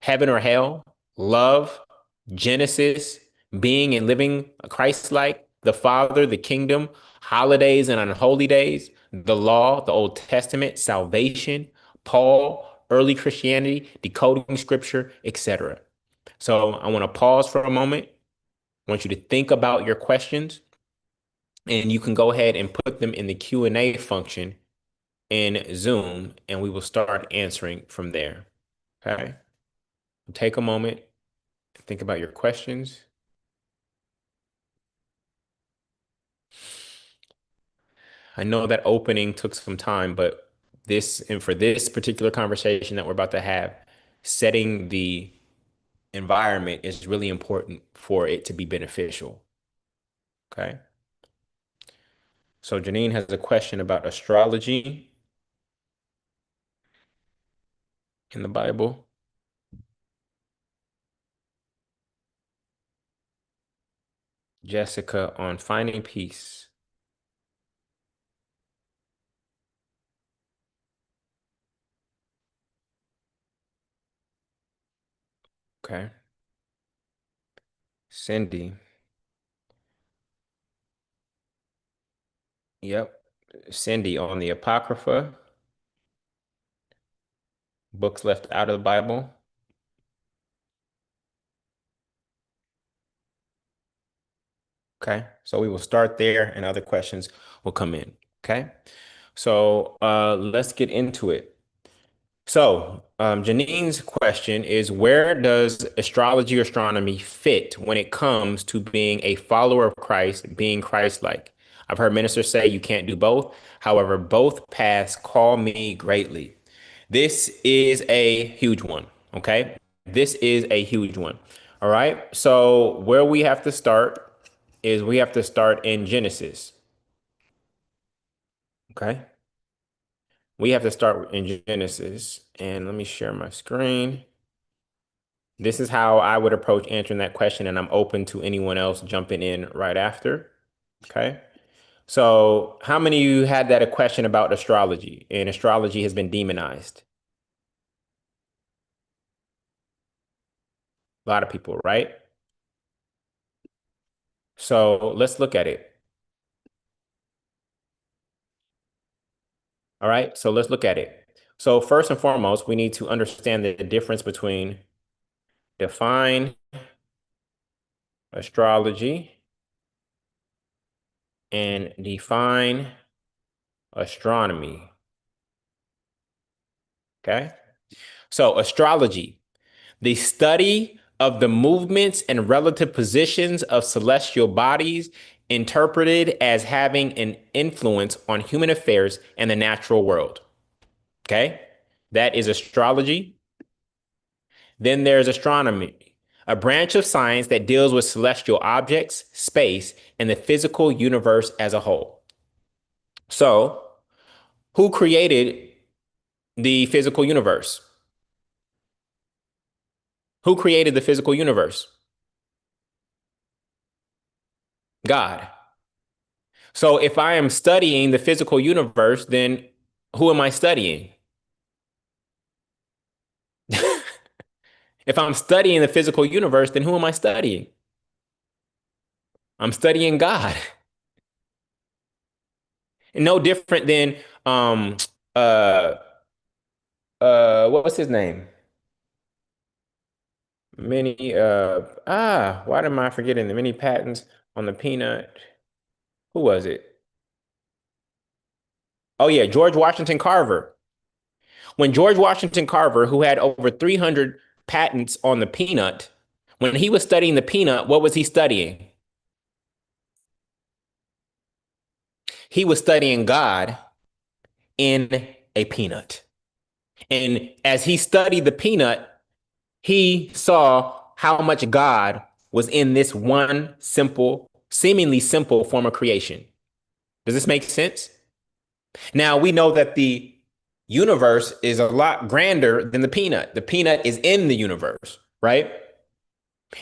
heaven or hell, love, Genesis, being and living Christ-like, the Father, the kingdom, holidays and unholy days, the law, the Old Testament, salvation, Paul, early Christianity, decoding scripture, etc. So I want to pause for a moment. I want you to think about your questions and you can go ahead and put them in the Q&A function in Zoom and we will start answering from there. Okay. Take a moment, think about your questions. I know that opening took some time, but for this particular conversation that we're about to have, setting the environment is really important for it to be beneficial. Okay. So Janine has a question about astrology in the Bible. Jessica on finding peace. Okay. Cindy. Yep. Cindy on the Apocrypha, books left out of the Bible. Okay. So we will start there and other questions will come in. Okay. So let's get into it. So Janine's question is, where does astrology or astronomy fit when it comes to being a follower of Christ, being Christ-like? I've heard ministers say you can't do both. However, both paths call me greatly. This is a huge one. Okay. This is a huge one. All right. So where we have to start is we have to start in Genesis. Okay. We have to start in Genesis. And let me share my screen. This is how I would approach answering that question, and I'm open to anyone else jumping in right after. Okay. So, how many of you had that a question about astrology and astrology has been demonized? A lot of people, right? So, let's look at it. All right. So, let's look at it. So, first and foremost, we need to understand the difference between define astrology and define astronomy. Okay. So, astrology, the study of the movements and relative positions of celestial bodies interpreted as having an influence on human affairs and the natural world. Okay. That is astrology. Then there's astronomy, a branch of science that deals with celestial objects, space, and the physical universe as a whole. So Who created the physical universe? Who created the physical universe? God. So if I am studying the physical universe, then who am I studying? If I'm studying the physical universe, then who am I studying? I'm studying God. No different than uh what's his name? Many why am I forgetting the many patents on the peanut? Who was it? Oh yeah, George Washington Carver. When George Washington Carver, who had over 300 patents on the peanut, when he was studying the peanut, what was he studying? He was studying God in a peanut. And as he studied the peanut, he saw how much God was in this one simple, seemingly simple form of creation. Does this make sense? Now we know that the universe is a lot grander than the peanut. The peanut is in the universe, right?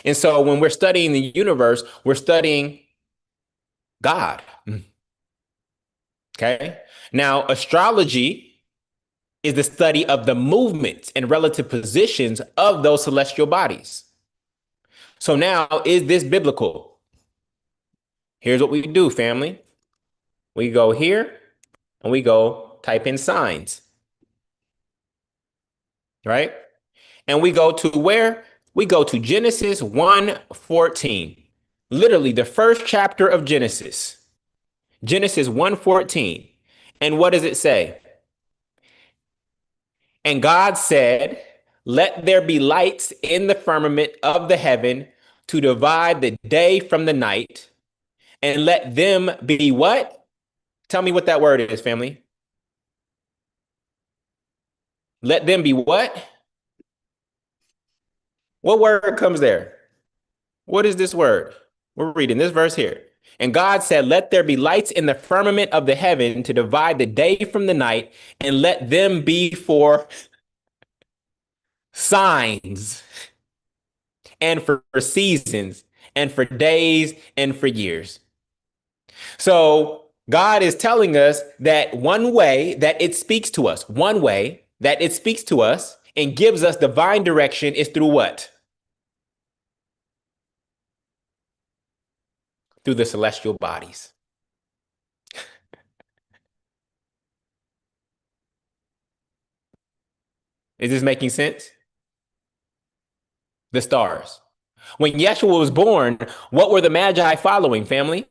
And so when we're studying the universe, we're studying God. Okay. Now, astrology is the study of the movements and relative positions of those celestial bodies. So now, is this biblical? Here's what we do, family. We go here and we go type in signs, right? And we go to where? We go to Genesis 1:14. Literally the first chapter of Genesis. Genesis 1:14. And what does it say? And God said, "Let there be lights in the firmament of the heaven to divide the day from the night, and let them be" what? Tell me what that word is, family. Let them be what? What word comes there? What is this word? We're reading this verse here. And God said, "Let there be lights in the firmament of the heaven to divide the day from the night, and let them be for signs and for seasons and for days and for years." So God is telling us that one way that it speaks to us, one way that it speaks to us and gives us divine direction is through what? Through the celestial bodies. Is this making sense? The stars. When Yeshua was born, what were the Magi following, family?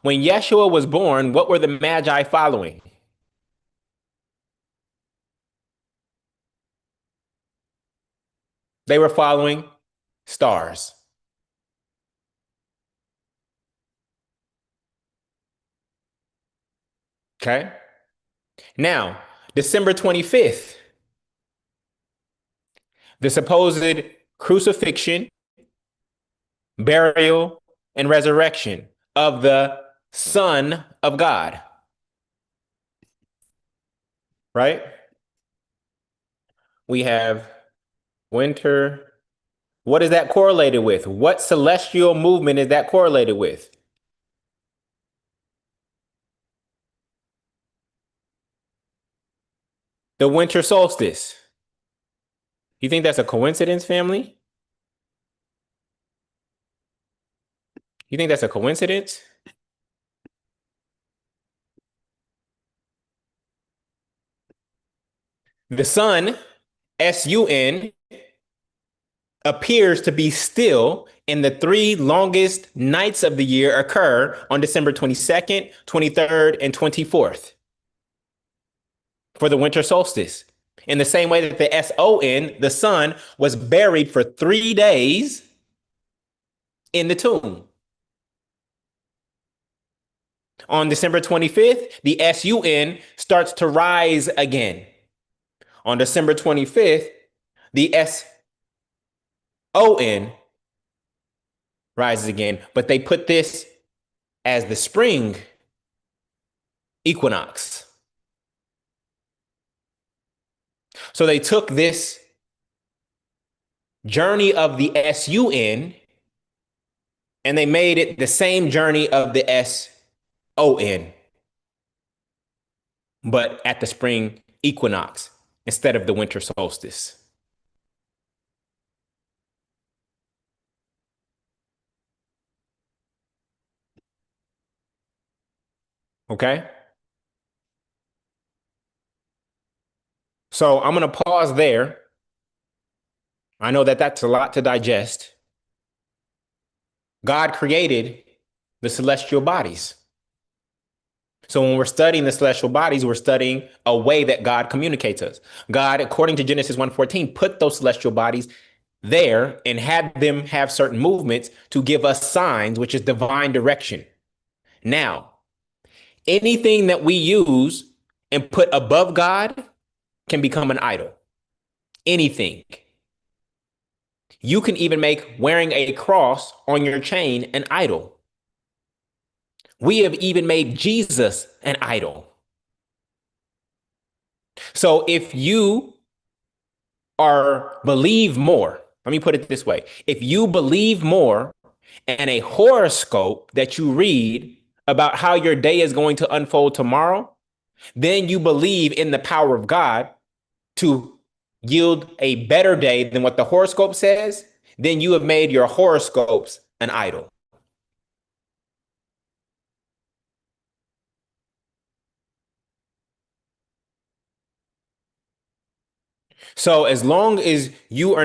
When Yeshua was born, what were the Magi following? They were following stars. Okay. Now, December 25th, the supposed crucifixion, burial, and resurrection of the Son of God, right? We have winter. What is that correlated with? What celestial movement is that correlated with? The winter solstice. You think that's a coincidence, family? You think that's a coincidence? The sun, sun, appears to be still, and the three longest nights of the year occur on December 22nd, 23rd, and 24th for the winter solstice. In the same way that the son, the sun, was buried for 3 days in the tomb. On December 25th, the sun starts to rise again. On December 25th, the son rises again, but they put this as the spring equinox. So they took this journey of the SUN and they made it the same journey of the SON, but at the spring equinox instead of the winter solstice. Okay? So I'm going to pause there. I know that that's a lot to digest. God created the celestial bodies. So when we're studying the celestial bodies, we're studying a way that God communicates us. God, according to Genesis 1:14, put those celestial bodies there and had them have certain movements to give us signs, which is divine direction. Now, anything that we use and put above God can become an idol. Anything. You can even make wearing a cross on your chain an idol. We have even made Jesus an idol. So if you are believe more, let me put it this way. If you believe more in a horoscope that you read about how your day is going to unfold tomorrow, then you believe in the power of God to yield a better day than what the horoscope says, then you have made your horoscopes an idol. So as long as you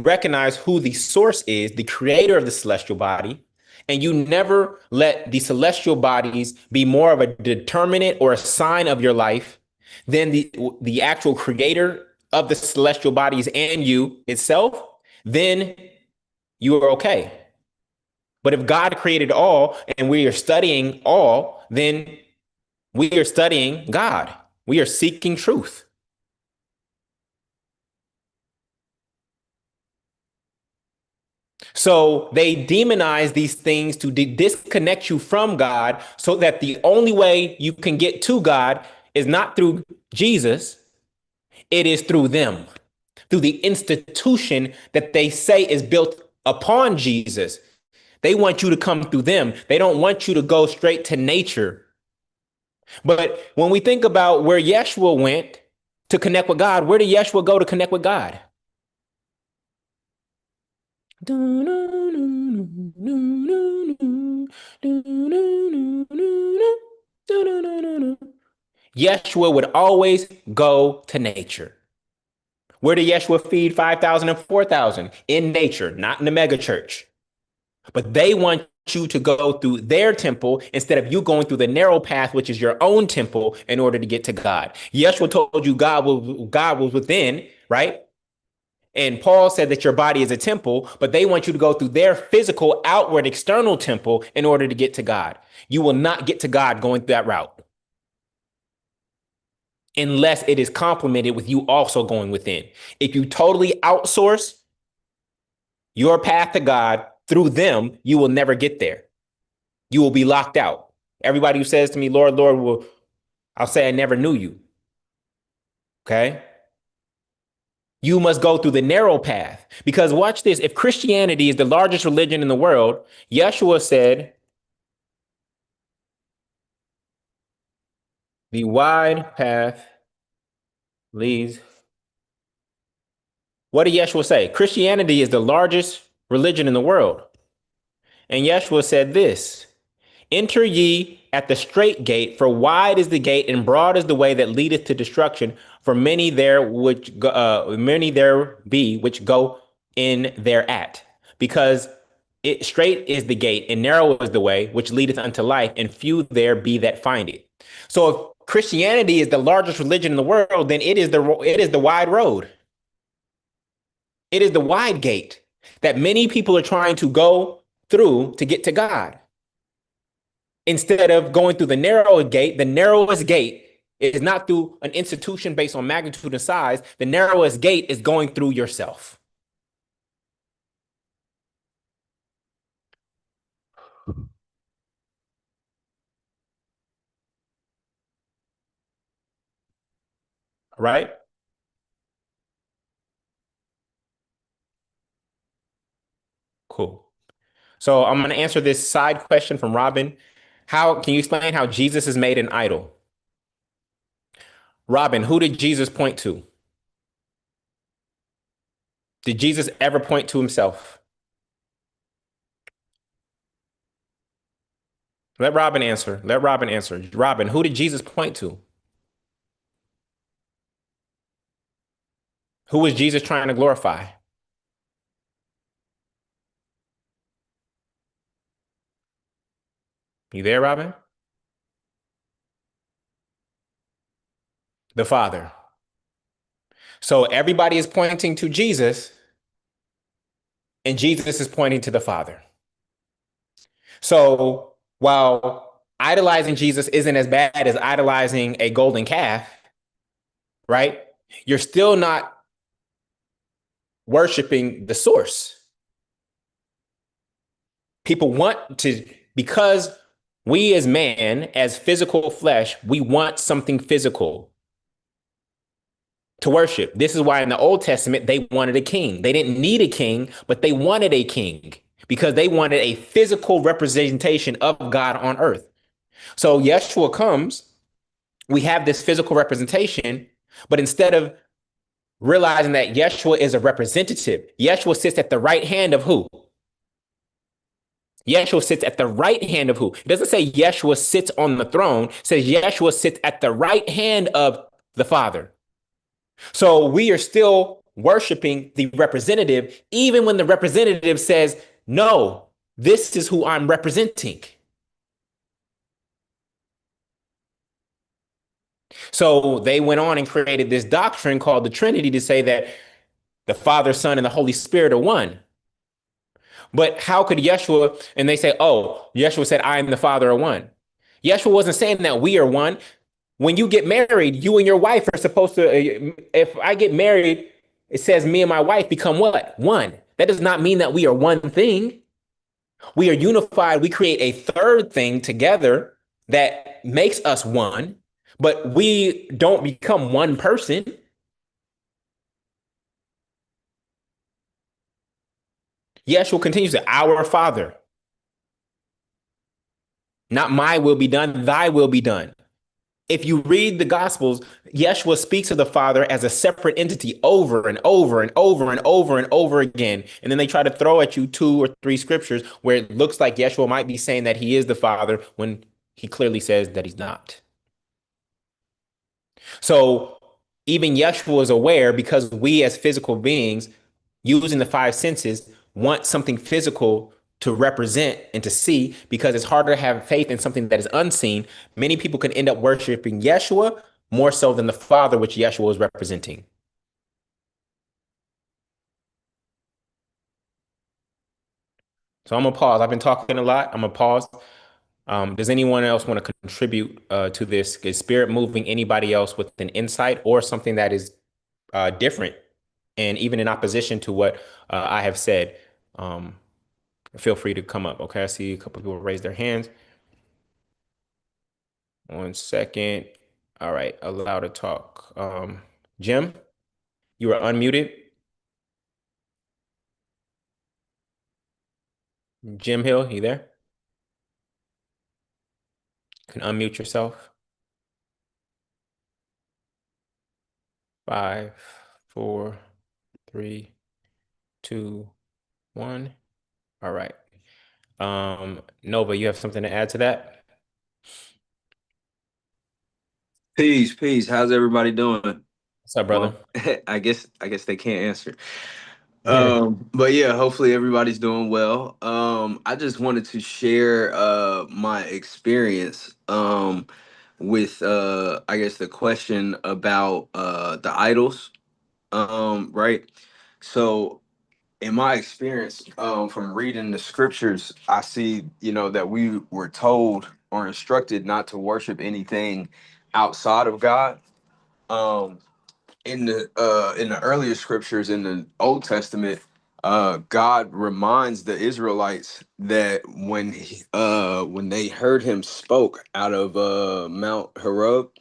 recognize who the source is, the creator of the celestial body, and you never let the celestial bodies be more of a determinant or a sign of your life than the actual creator of the celestial bodies and you itself, then you are okay. But if God created all and we are studying all, then we are studying God. We are seeking truth. So they demonize these things to disconnect you from God so that the only way you can get to God is not through Jesus, it is through them, through the institution that they say is built upon Jesus. They want you to come through them. They don't want you to go straight to nature. But when we think about where Yeshua went to connect with God, where did Yeshua go to connect with God? Yeshua would always go to nature. Where did Yeshua feed 5,000 and 4,000? In nature, not in the mega church. But they want you to go through their temple instead of you going through the narrow path, which is your own temple, in order to get to God. Yeshua told you God was within, right? And Paul said that your body is a temple, but they want you to go through their physical, outward, external temple in order to get to God. You will not get to God going that route unless it is complemented with you also going within. If you totally outsource your path to God through them, you will never get there. You will be locked out. Everybody who says to me, Lord, Lord, I'll say, I never knew you. Okay. You must go through the narrow path because watch this. If Christianity is the largest religion in the world, Yeshua said, the wide path leads. What did Yeshua say? Christianity is the largest religion in the world. And Yeshua said this: enter ye at the strait gate, for wide is the gate and broad is the way that leadeth to destruction. For many there be which go in thereat. Because it straight is the gate and narrow is the way which leadeth unto life, and few there be that find it. So if Christianity is the largest religion in the world, then it is the wide road. It is the wide gate that many people are trying to go through to get to God. Instead of going through the narrowest gate is not through an institution based on magnitude and size. The narrowest gate is going through yourself. right? Cool. So I'm going to answer this side question from Robin. How can you explain how Jesus is made an idol? Robin, who did Jesus point to? Did Jesus ever point to himself? Let Robin answer. Let Robin answer. Robin, who did Jesus point to? Who was Jesus trying to glorify? You there, Robin? The Father. So everybody is pointing to Jesus, and Jesus is pointing to the Father. So while idolizing Jesus isn't as bad as idolizing a golden calf, right? You're still not worshiping the source. People want to, because we as man, as physical flesh, we want something physical to worship. This is why in the Old Testament, they wanted a king. They didn't need a king, but they wanted a king because they wanted a physical representation of God on earth. So Yeshua comes, we have this physical representation, but instead of realizing that Yeshua is a representative, Yeshua sits at the right hand of who? Yeshua sits at the right hand of who? It doesn't say Yeshua sits on the throne. It says Yeshua sits at the right hand of the Father. So we are still worshiping the representative, even when the representative says, no, this is who I'm representing. So they went on and created this doctrine called the Trinity to say that the Father, Son, and the Holy Spirit are one. But how could Yeshua, and they say, oh, Yeshua said, I am the Father are one. Yeshua wasn't saying that we are one. When you get married, you and your wife are supposed to, if I get married, it says me and my wife become what? One. That does not mean that we are one thing. We are unified. We create a third thing together that makes us one, but we don't become one person. Yeshua continues to, our Father, not my will be done, thy will be done. If you read the Gospels, Yeshua speaks of the Father as a separate entity over and over and over and over and over again. And then they try to throw at you 2 or 3 scriptures where it looks like Yeshua might be saying that he is the Father when he clearly says that he's not. So even Yeshua is aware because we as physical beings using the 5 senses want something physical to represent and to see because it's harder to have faith in something that is unseen. Many people can end up worshiping Yeshua more so than the Father, which Yeshua is representing. So I'm gonna pause. I've been talking a lot. I'm gonna pause. Does anyone else want to contribute to this? Is Spirit moving anybody else with an insight or something that is different and even in opposition to what I have said? Um, Feel free to come up. Okay, I see a couple of people raise their hands. 1 second. All right, allow to talk. Jim, you are unmuted. Jim Hill, you there? Can unmute yourself. 5, 4, 3, 2, 1. All right. Nova, you have something to add to that? Peace, peace. How's everybody doing? What's up, brother? Well, I guess they can't answer. But yeah, hopefully everybody's doing well. I just wanted to share my experience with I guess the question about the idols. Right. So in my experience, from reading the scriptures, I see, that we were told or instructed not to worship anything outside of God. Um, in the earlier scriptures in the Old Testament, God reminds the Israelites that when they heard him spoke out of Mount Horeb,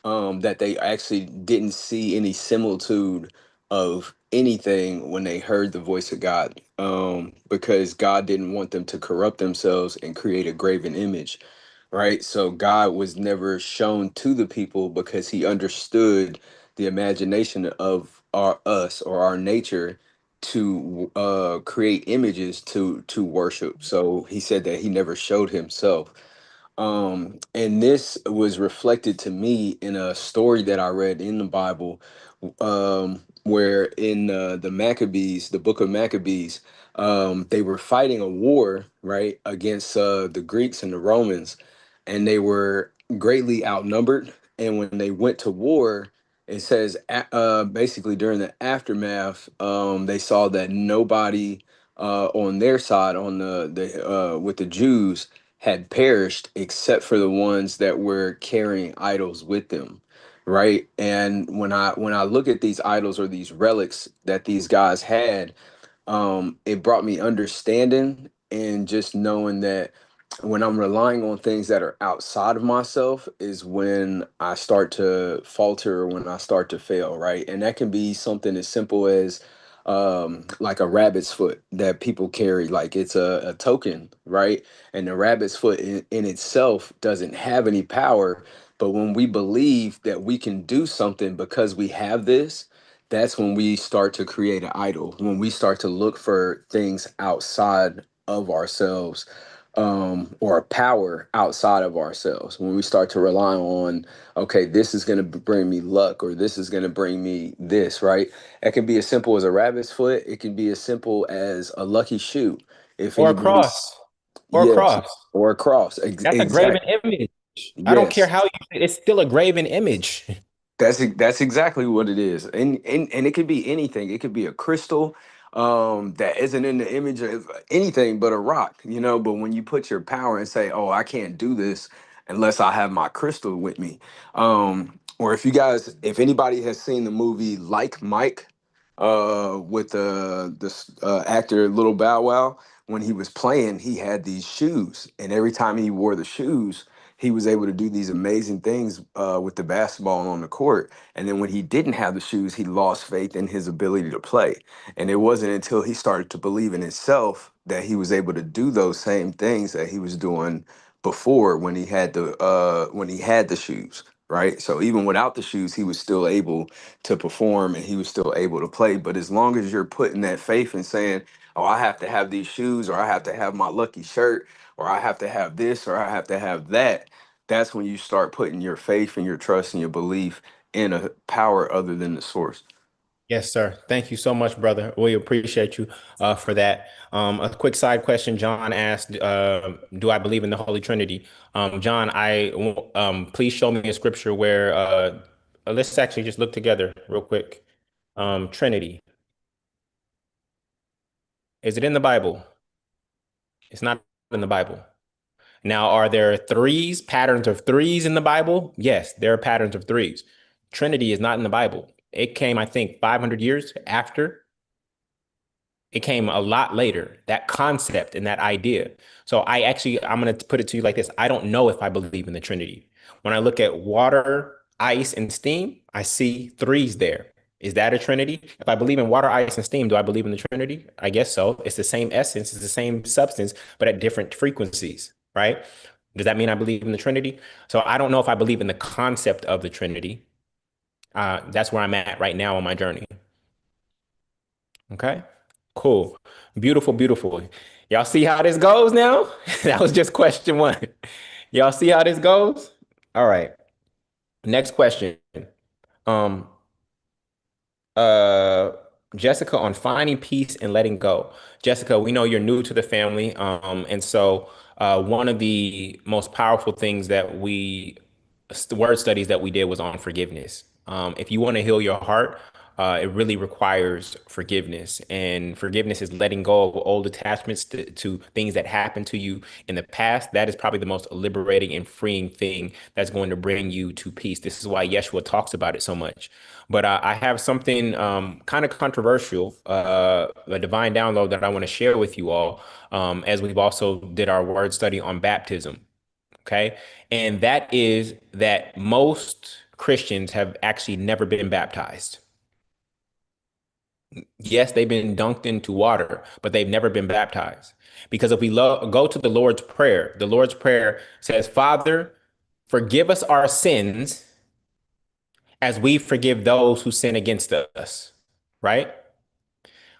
that they actually didn't see any similitude of anything when they heard the voice of God, because God didn't want them to corrupt themselves and create a graven image, right? So God was never shown to the people because he understood the imagination of us or our nature to create images to worship. So he said that he never showed himself. And this was reflected to me in a story that I read in the Bible, where in the Maccabees, the book of Maccabees, they were fighting a war, right, against the Greeks and the Romans, and they were greatly outnumbered. And when they went to war, it says basically during the aftermath, they saw that nobody on their side, on the with the Jews, had perished except for the ones that were carrying idols with them, right? And when I look at these idols or these relics that these guys had, it brought me understanding and just knowing that when I'm relying on things that are outside of myself is when I start to falter or when I start to fail, right? And that can be something as simple as like a rabbit's foot that people carry, like it's a token, right? And the rabbit's foot in itself doesn't have any power, but when we believe that we can do something because we have this, that's when we start to create an idol, when we start to look for things outside of ourselves, or a power outside of ourselves, when we start to rely on, okay, this is going to bring me luck, or this is going to bring me this, right? It can be as simple as a rabbit's foot. It can be as simple as a lucky shoe. If Or a anybody's, cross. Or a yes, cross. or a cross. That's a graven Exactly. image. I don't care Yes. how you, it's still a graven image. That's exactly what it is, and it could be anything. It could be a crystal, that isn't in the image of anything but a rock, you know. But when you put your power and say, "Oh, I can't do this unless I have my crystal with me," or if anybody has seen the movie Like Mike, with this actor Little Bow Wow, when he was playing, he had these shoes, and every time he wore the shoes, he was able to do these amazing things with the basketball on the court. And then when he didn't have the shoes, he lost faith in his ability to play. And it wasn't until he started to believe in himself that he was able to do those same things that he was doing before when he had the shoes. Right. So even without the shoes, he was still able to perform and he was still able to play. But as long as you're putting that faith and saying, oh, I have to have these shoes, or I have to have my lucky shirt, or I have to have this, or I have to have that, that's when you start putting your faith and your trust and your belief in a power other than the source. Yes, sir. Thank you so much, brother. We appreciate you for that. A quick side question. John asked, "Do I believe in the Holy Trinity?" John, please show me a scripture where. Let's actually just look together real quick. Trinity. Is it in the Bible? It's not in the Bible. Now, are there threes, patterns of threes in the Bible? Yes, there are patterns of threes. Trinity is not in the Bible. It came, I think, 500 years after. It came a lot later, that concept and that idea. So I'm going to put it to you like this. I don't know if I believe in the Trinity. When I look at water, ice, and steam, I see threes there. Is that a Trinity? If I believe in water, ice, and steam, do I believe in the Trinity? I guess so. It's the same essence, it's the same substance, but at different frequencies, right? Does that mean I believe in the Trinity? So I don't know if I believe in the concept of the Trinity. That's where I'm at right now on my journey. Okay, cool. Beautiful, beautiful. Y'all see how this goes now? That was just question one. Y'all see how this goes? All right. Next question. Um, uh, Jessica, on finding peace and letting go. Jessica, we know you're new to the family. And so one of the most powerful things that word studies that we did was on forgiveness. If you want to heal your heart, it really requires forgiveness. And forgiveness is letting go of old attachments to things that happened to you in the past. That is probably the most liberating and freeing thing that's going to bring you to peace. This is why Yeshua talks about it so much. But I have something kind of controversial, a divine download that I want to share with you all, as we've also did our word study on baptism. Okay. And that is that most Christians have actually never been baptized. Yes, they've been dunked into water, but they've never been baptized. Because if we go to the Lord's Prayer says, Father, forgive us our sins as we forgive those who sin against us, right?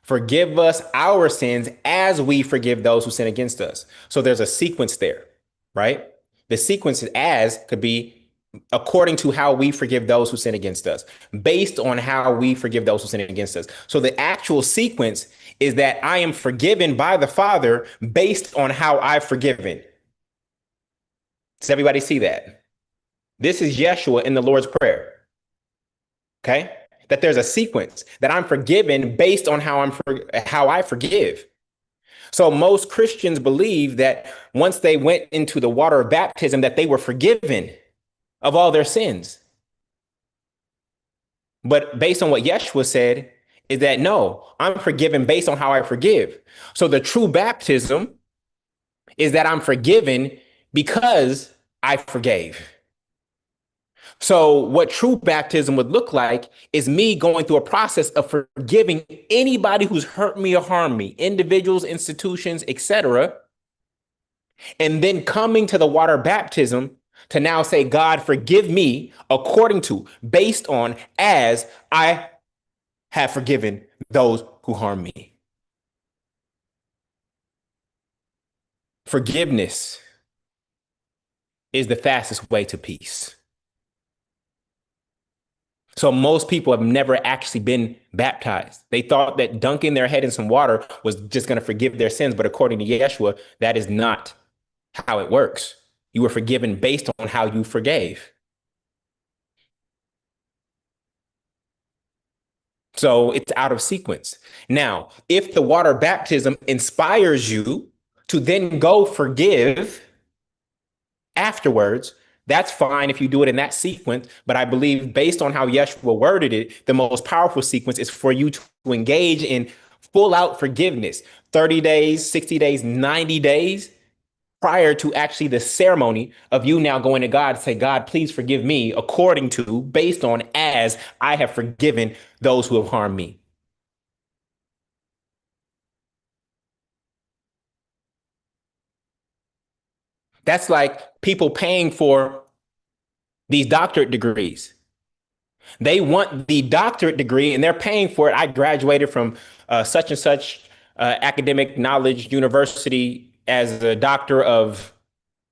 Forgive us our sins as we forgive those who sin against us. So there's a sequence there, right? The sequence as could be according to how we forgive those who sin against us, based on how we forgive those who sin against us. So the actual sequence is that I am forgiven by the Father based on how I've forgiven. Does everybody see that? This is Yeshua in the Lord's Prayer. Okay? That there's a sequence that I'm forgiven based on how I forgive. So most Christians believe that once they went into the water of baptism, that they were forgiven of all their sins. But based on what Yeshua said, is that no, I'm forgiven based on how I forgive. So the true baptism is that I'm forgiven because I forgave. So what true baptism would look like is me going through a process of forgiving anybody who's hurt me or harmed me, individuals, institutions, etc., and then coming to the water baptism to now say, God, forgive me according to, based on, as I have forgiven those who harm me. Forgiveness is the fastest way to peace. So most people have never actually been baptized. They thought that dunking their head in some water was just going to forgive their sins. But according to Yeshua, that is not how it works. You were forgiven based on how you forgave. So it's out of sequence. Now, if the water baptism inspires you to then go forgive afterwards, that's fine if you do it in that sequence. But I believe based on how Yeshua worded it, the most powerful sequence is for you to engage in full out forgiveness, 30 days, 60 days, 90 days prior to actually the ceremony of you now going to God to say, God, please forgive me according to, based on, as I have forgiven those who have harmed me. That's like people paying for these doctorate degrees. They want the doctorate degree and they're paying for it. I graduated from such and such academic knowledge university as a doctor of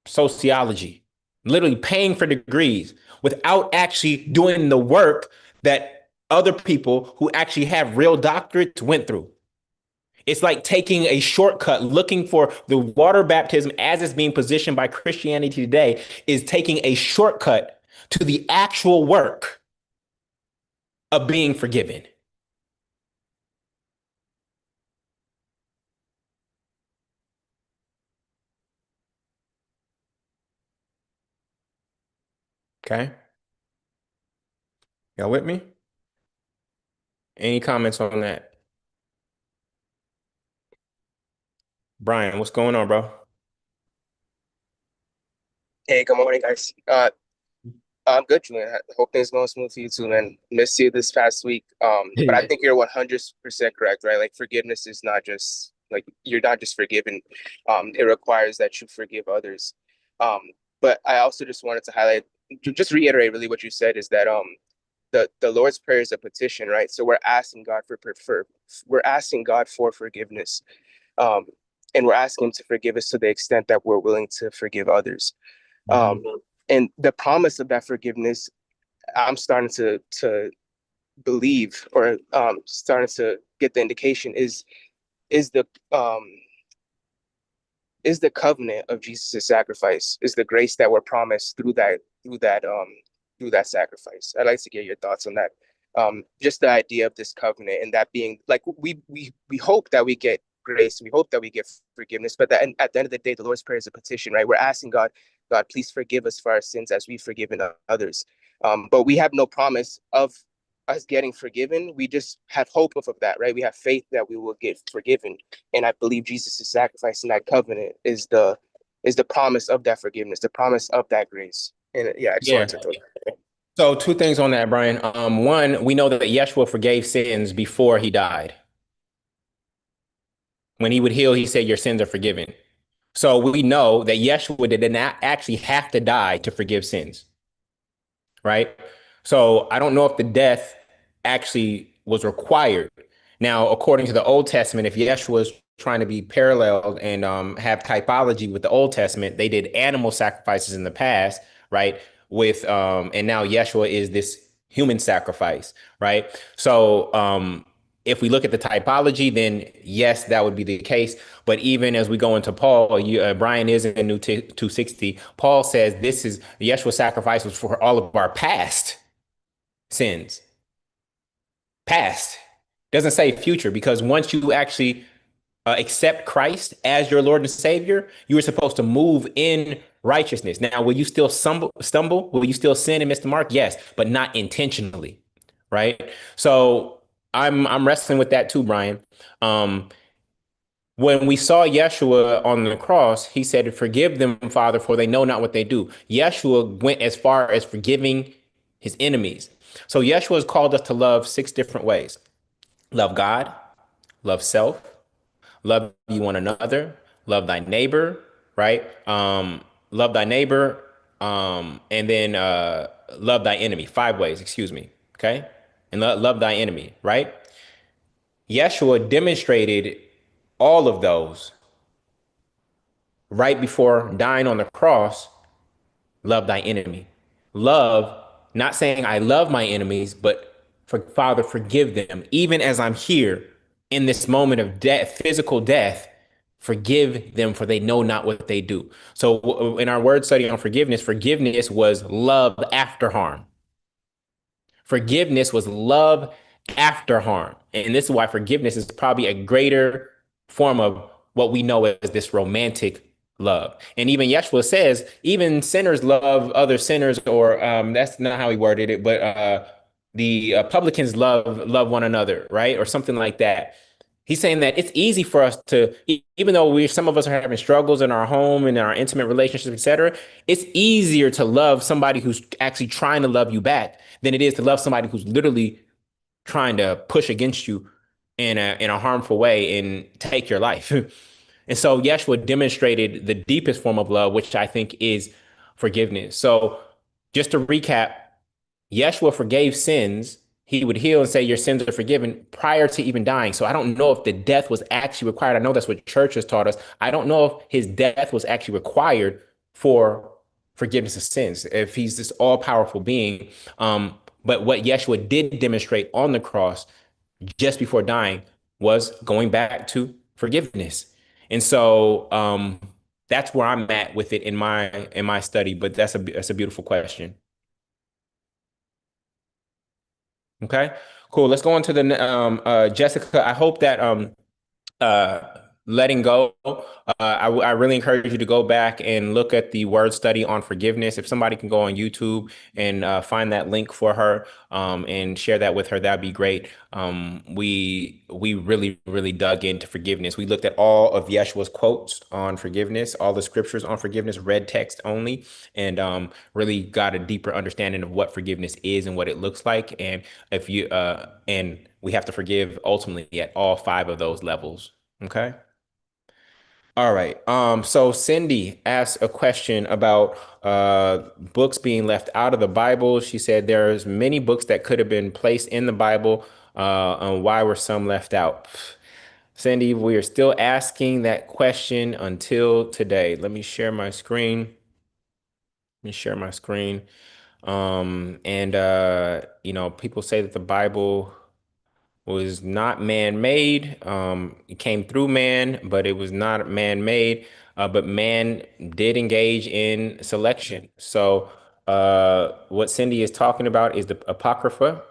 sociology, literally paying for degrees without actually doing the work that other people who actually have real doctorates went through. It's like taking a shortcut, looking for the water baptism as it's being positioned by Christianity today, is taking a shortcut to the actual work of being forgiven. Okay. Y'all with me? Any comments on that? Brian, what's going on, bro? Hey, good morning, guys. I'm good, Julian. I hope things going smooth for you too, man. Missed you this past week. But I think you're 100% correct, right? Like forgiveness is not just like you're not just forgiven. It requires that you forgive others. Um, but I also just wanted to highlight, just reiterate really what you said is that the Lord's Prayer is a petition, right? So we're asking God we're asking God for forgiveness. Um, and we're asking him to forgive us to the extent that we're willing to forgive others. Um, and the promise of that forgiveness, I'm starting to believe, or starting to get the indication is the um, is the covenant of Jesus' sacrifice, is the grace that we're promised through that sacrifice. I'd like to get your thoughts on that. Just the idea of this covenant and that being like we hope that we get grace, we hope that we get forgiveness, but that at the end of the day, the Lord's Prayer is a petition, right? We're asking God, God, please forgive us for our sins as we've forgiven others. But we have no promise of us getting forgiven. We just have hope of that, right? We have faith that we will get forgiven. And I believe Jesus' sacrifice in that covenant is the promise of that forgiveness, the promise of that grace. And yeah, I just Yeah. wanted to throw that. So two things on that, Brian. One, we know that Yeshua forgave sins before he died. When he would heal, he said, "Your sins are forgiven." So we know that Yeshua did not actually have to die to forgive sins, right? So I don't know if the death actually was required. Now, according to the Old Testament, if Yeshua was trying to be paralleled and have typology with the Old Testament, they did animal sacrifices in the past, right? With and now Yeshua is this human sacrifice, right? So if we look at the typology, then yes, that would be the case. But even as we go into Paul, Brian is in New 260. Paul says this is Yeshua's sacrifice was for all of our past sins. Past doesn't say future because once you actually accept Christ as your Lord and Savior, you were supposed to move in righteousness. Now, will you still stumble? Will you still sin and miss the mark? Yes, but not intentionally, right? So I'm wrestling with that too, Brian. Um, when we saw Yeshua on the cross, he said, "Forgive them, Father, for they know not what they do." Yeshua went as far as forgiving his enemies. So Yeshua has called us to love six different ways: love God, love self, love you one another, love thy neighbor, right? Love thy neighbor, and then love thy enemy. Five ways, excuse me. Okay, and love thy enemy, right? Yeshua demonstrated all of those right before dying on the cross. Love thy enemy. Love, not saying I love my enemies, but for Father, forgive them. Even as I'm here in this moment of death, physical death, forgive them for they know not what they do. So in our word study on forgiveness, forgiveness was love after harm. Forgiveness was love after harm. And this is why forgiveness is probably a greater form of what we know as this romantic love. And even Yeshua says, even sinners love other sinners, or that's not how he worded it, but the publicans love one another, right? Or something like that. He's saying that it's easy for us to, even though some of us are having struggles in our home and in our intimate relationships, etc. It's easier to love somebody who's actually trying to love you back than it is to love somebody who's literally trying to push against you in a harmful way and take your life. And so Yeshua demonstrated the deepest form of love, which I think is forgiveness. So just to recap, Yeshua forgave sins. He would heal and say, "Your sins are forgiven," prior to even dying. So I don't know if the death was actually required. I know that's what church has taught us. I don't know if his death was actually required for forgiveness of sins, if he's this all powerful being. But what Yeshua did demonstrate on the cross just before dying was going back to forgiveness. And so that's where I'm at with it in my study. But that's a beautiful question. Okay, cool. Let's go on to the Jessica. I hope that uh, letting go. I really encourage you to go back and look at the word study on forgiveness. If somebody can go on YouTube and find that link for her and share that with her, that'd be great. We really dug into forgiveness. We looked at all of Yeshua's quotes on forgiveness, all the scriptures on forgiveness, read text only, and really got a deeper understanding of what forgiveness is and what it looks like. And if you and we have to forgive ultimately at all five of those levels. Okay. All right. So Cindy asked a question about books being left out of the Bible. She said there's many books that could have been placed in the Bible, and why were some left out? Cindy, we are still asking that question until today. Let me share my screen. Let me share my screen. And people say that the Bible was not man-made. It came through man, but it was not man-made. But man did engage in selection. So what Cindy is talking about is the Apocrypha.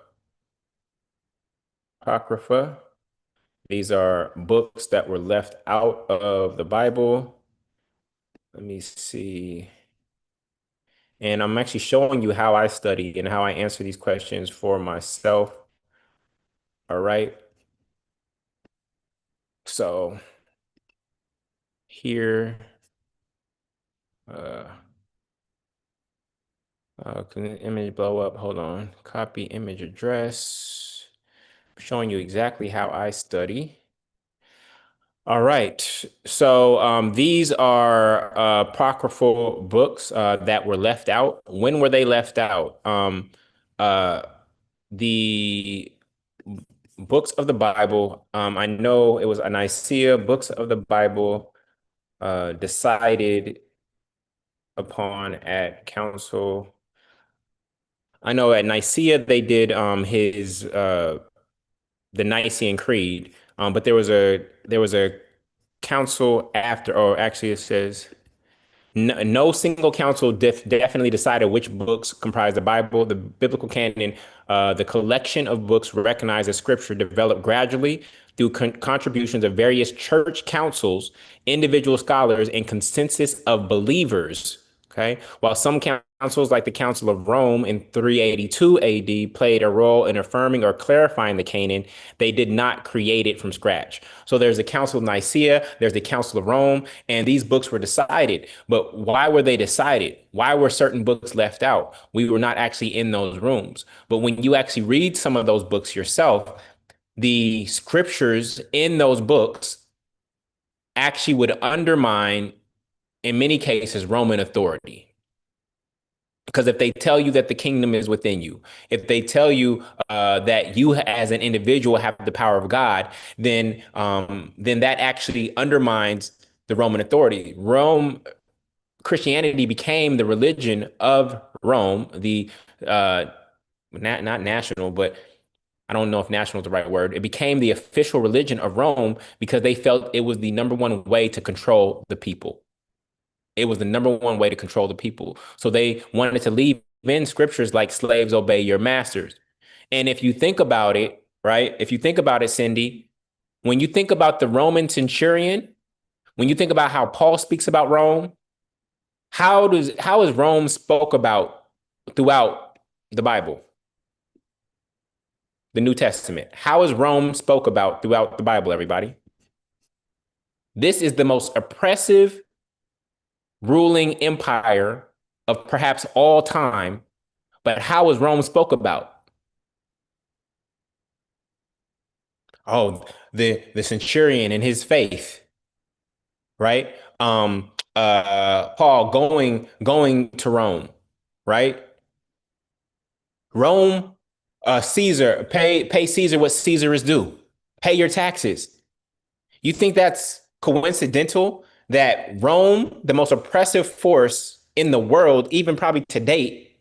Apocrypha. These are books that were left out of the Bible. Let me see. And I'm actually showing you how I study and how I answer these questions for myself. All right. So here, uh, Can the image blow up? Hold on. Copy image address. Showing you exactly how I study. All right. So these are apocryphal books that were left out. When were they left out? Uh, the books of the Bible. I know it was a Nicaea books of the Bible decided upon at council. I know at Nicaea they did his the Nicene Creed, but there was a council after, or actually it says no single council definitely decided which books comprise the Bible. The biblical canon, the collection of books recognized as scripture, developed gradually through contributions of various church councils, individual scholars, and consensus of believers. Okay, while some councils, like the Council of Rome in 382 AD, played a role in affirming or clarifying the canon, they did not create it from scratch. So there's the Council of Nicaea, there's the Council of Rome, and these books were decided. But why were they decided? Why were certain books left out? We were not actually in those rooms. But when you actually read some of those books yourself, the scriptures in those books actually would undermine, in many cases, Roman authority. Because if they tell you that the kingdom is within you, if they tell you that you as an individual have the power of God, then that actually undermines the Roman authority. Christianity became the religion of Rome, the not national, but I don't know if national is the right word. It became the official religion of Rome because they felt it was the number one way to control the people. It was the number one way to control the people. So they wanted to leave in scriptures like slaves obey your masters. And if you think about it, right? If you think about it, Cindy, when you think about the Roman centurion, when you think about how Paul speaks about Rome, how is Rome spoke about throughout the Bible, the New Testament? How is Rome spoke about throughout the Bible, everybody? This is the most oppressive ruling empire of perhaps all time, but how is Rome spoke about? Oh, the centurion and his faith, right? Paul going to Rome, right? Rome, Caesar, pay Caesar what Caesar is due. Pay your taxes. You think that's coincidental that Rome, the most oppressive force in the world, even probably to date,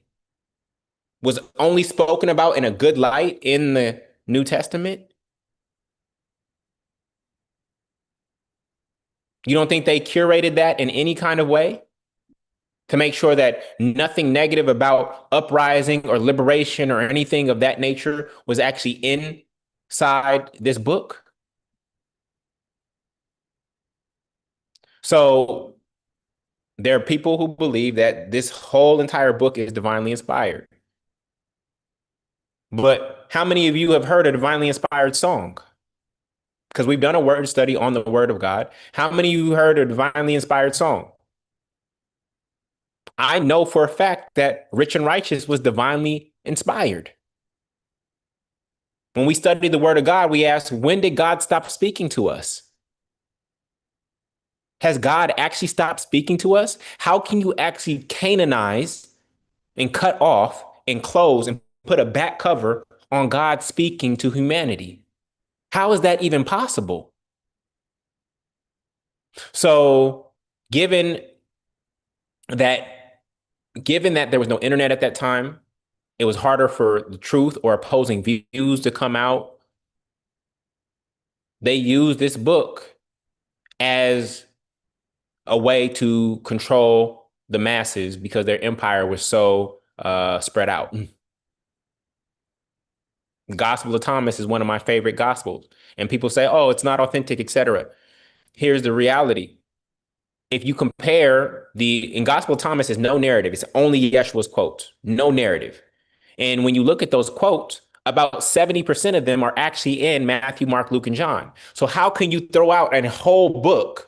was only spoken about in a good light in the New Testament? You don't think they curated that in any kind of way to make sure that nothing negative about uprising or liberation or anything of that nature was actually inside this book? So there are people who believe that this whole entire book is divinely inspired. But how many of you have heard a divinely inspired song? Because we've done a word study on the word of God. How many of you heard a divinely inspired song? I know for a fact that Rich and Righteous was divinely inspired. When we study the word of God, we ask, when did God stop speaking to us? Has God actually stopped speaking to us? How can you actually canonize and cut off and close and put a back cover on God speaking to humanity? How is that even possible? So, given that there was no internet at that time, it was harder for the truth or opposing views to come out. They used this book as a way to control the masses because their empire was so spread out. The Gospel of Thomas is one of my favorite gospels. And people say, oh, it's not authentic, etc. Here's the reality. If you compare in Gospel of Thomas is no narrative. It's only Yeshua's quotes, no narrative. And when you look at those quotes, about 70% of them are actually in Matthew, Mark, Luke, and John. So how can you throw out a whole book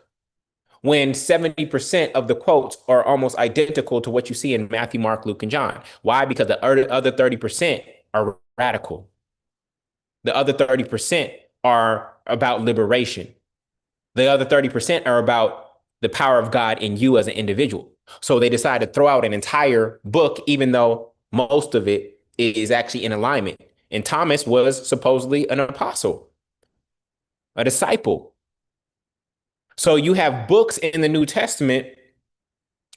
when 70% of the quotes are almost identical to what you see in Matthew, Mark, Luke, and John? Why? Because the other 30% are radical. The other 30% are about liberation. The other 30% are about the power of God in you as an individual. So they decide to throw out an entire book, even though most of it is actually in alignment. And Thomas was supposedly an apostle, a disciple. So you have books in the New Testament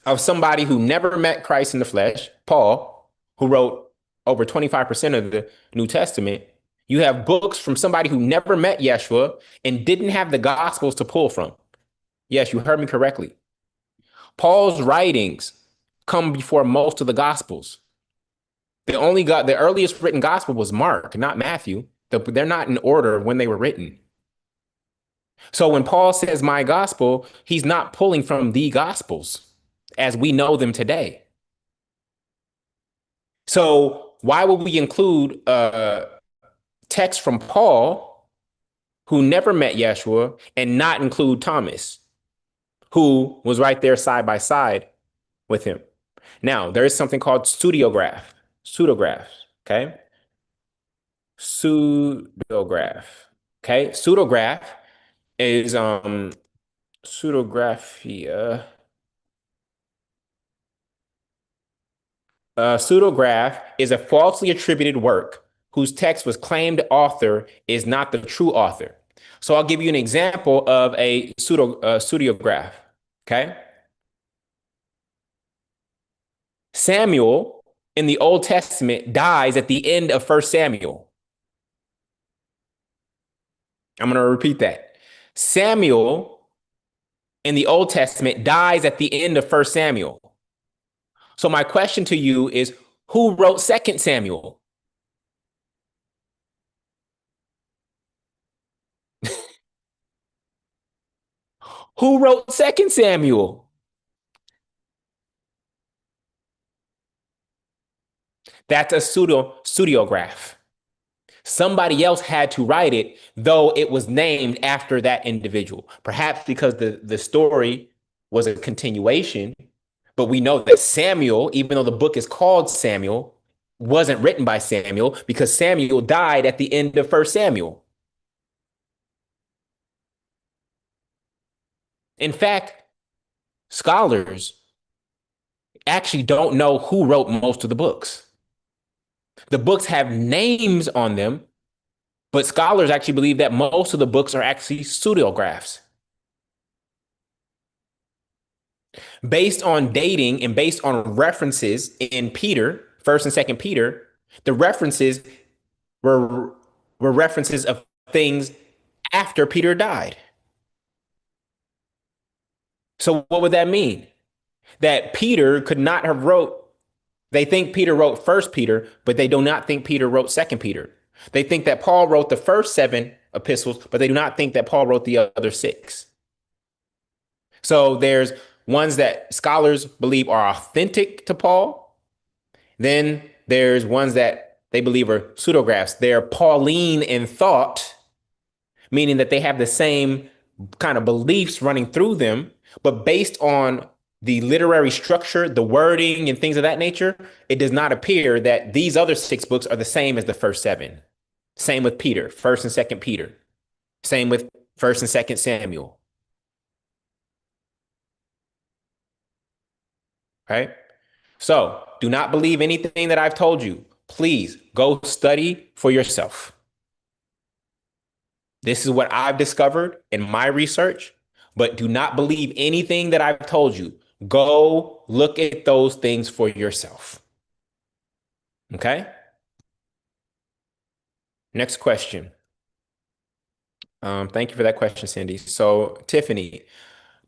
of somebody who never met Christ in the flesh, Paul, who wrote over 25% of the New Testament. You have books from somebody who never met Yeshua and didn't have the Gospels to pull from. Yes, you heard me correctly. Paul's writings come before most of the Gospels. The earliest written Gospel was Mark, not Matthew. They're not in order when they were written. So when Paul says my gospel, he's not pulling from the Gospels as we know them today. So why would we include text from Paul, who never met Yeshua, and not include Thomas, who was right there side by side with him? Now, there is something called pseudograph, okay? Pseudograph, okay? Pseudograph is pseudographia. Pseudograph is a falsely attributed work whose text was claimed author is not the true author. So I'll give you an example of a pseudograph. Okay. Samuel in the Old Testament dies at the end of First Samuel. I'm going to repeat that. Samuel in the Old Testament dies at the end of First Samuel. So my question to you is, who wrote Second Samuel? Who wrote Second Samuel? That's a pseudograph. Somebody else had to write it, though it was named after that individual. Perhaps because the story was a continuation, but we know that Samuel, even though the book is called Samuel, wasn't written by Samuel because Samuel died at the end of First Samuel. In fact, scholars actually don't know who wrote most of the books. The books have names on them, but scholars actually believe that most of the books are actually pseudographs. Based on dating and based on references in Peter, First and Second Peter, the references were references of things after Peter died. So what would that mean? That Peter could not have wrote. They think Peter wrote First Peter, but they do not think Peter wrote Second Peter. They think that Paul wrote the first 7 epistles, but they do not think that Paul wrote the other 6. So there's ones that scholars believe are authentic to Paul. Then there's ones that they believe are pseudographs. They're Pauline in thought, meaning that they have the same kind of beliefs running through them, but based on the literary structure, the wording, and things of that nature, it does not appear that these other 6 books are the same as the first 7. Same with Peter, First and Second Peter. Same with First and Second Samuel. Right? So do not believe anything that I've told you. Please go study for yourself. This is what I've discovered in my research, but do not believe anything that I've told you. Go look at those things for yourself. Okay? Next question. Thank you for that question, Cindy. So, Tiffany,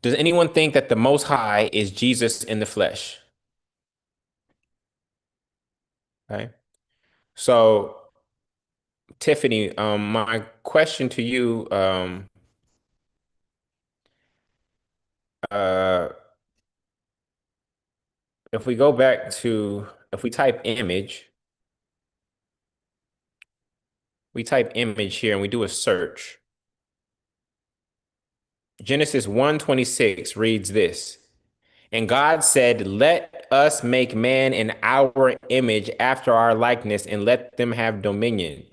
does anyone think that the Most High is Jesus in the flesh? Okay. So, Tiffany, my question to you, uh, if we go back to, if we type image here and we do a search, Genesis 1:26 reads this. And God said, let us make man in our image after our likeness, and let them have dominion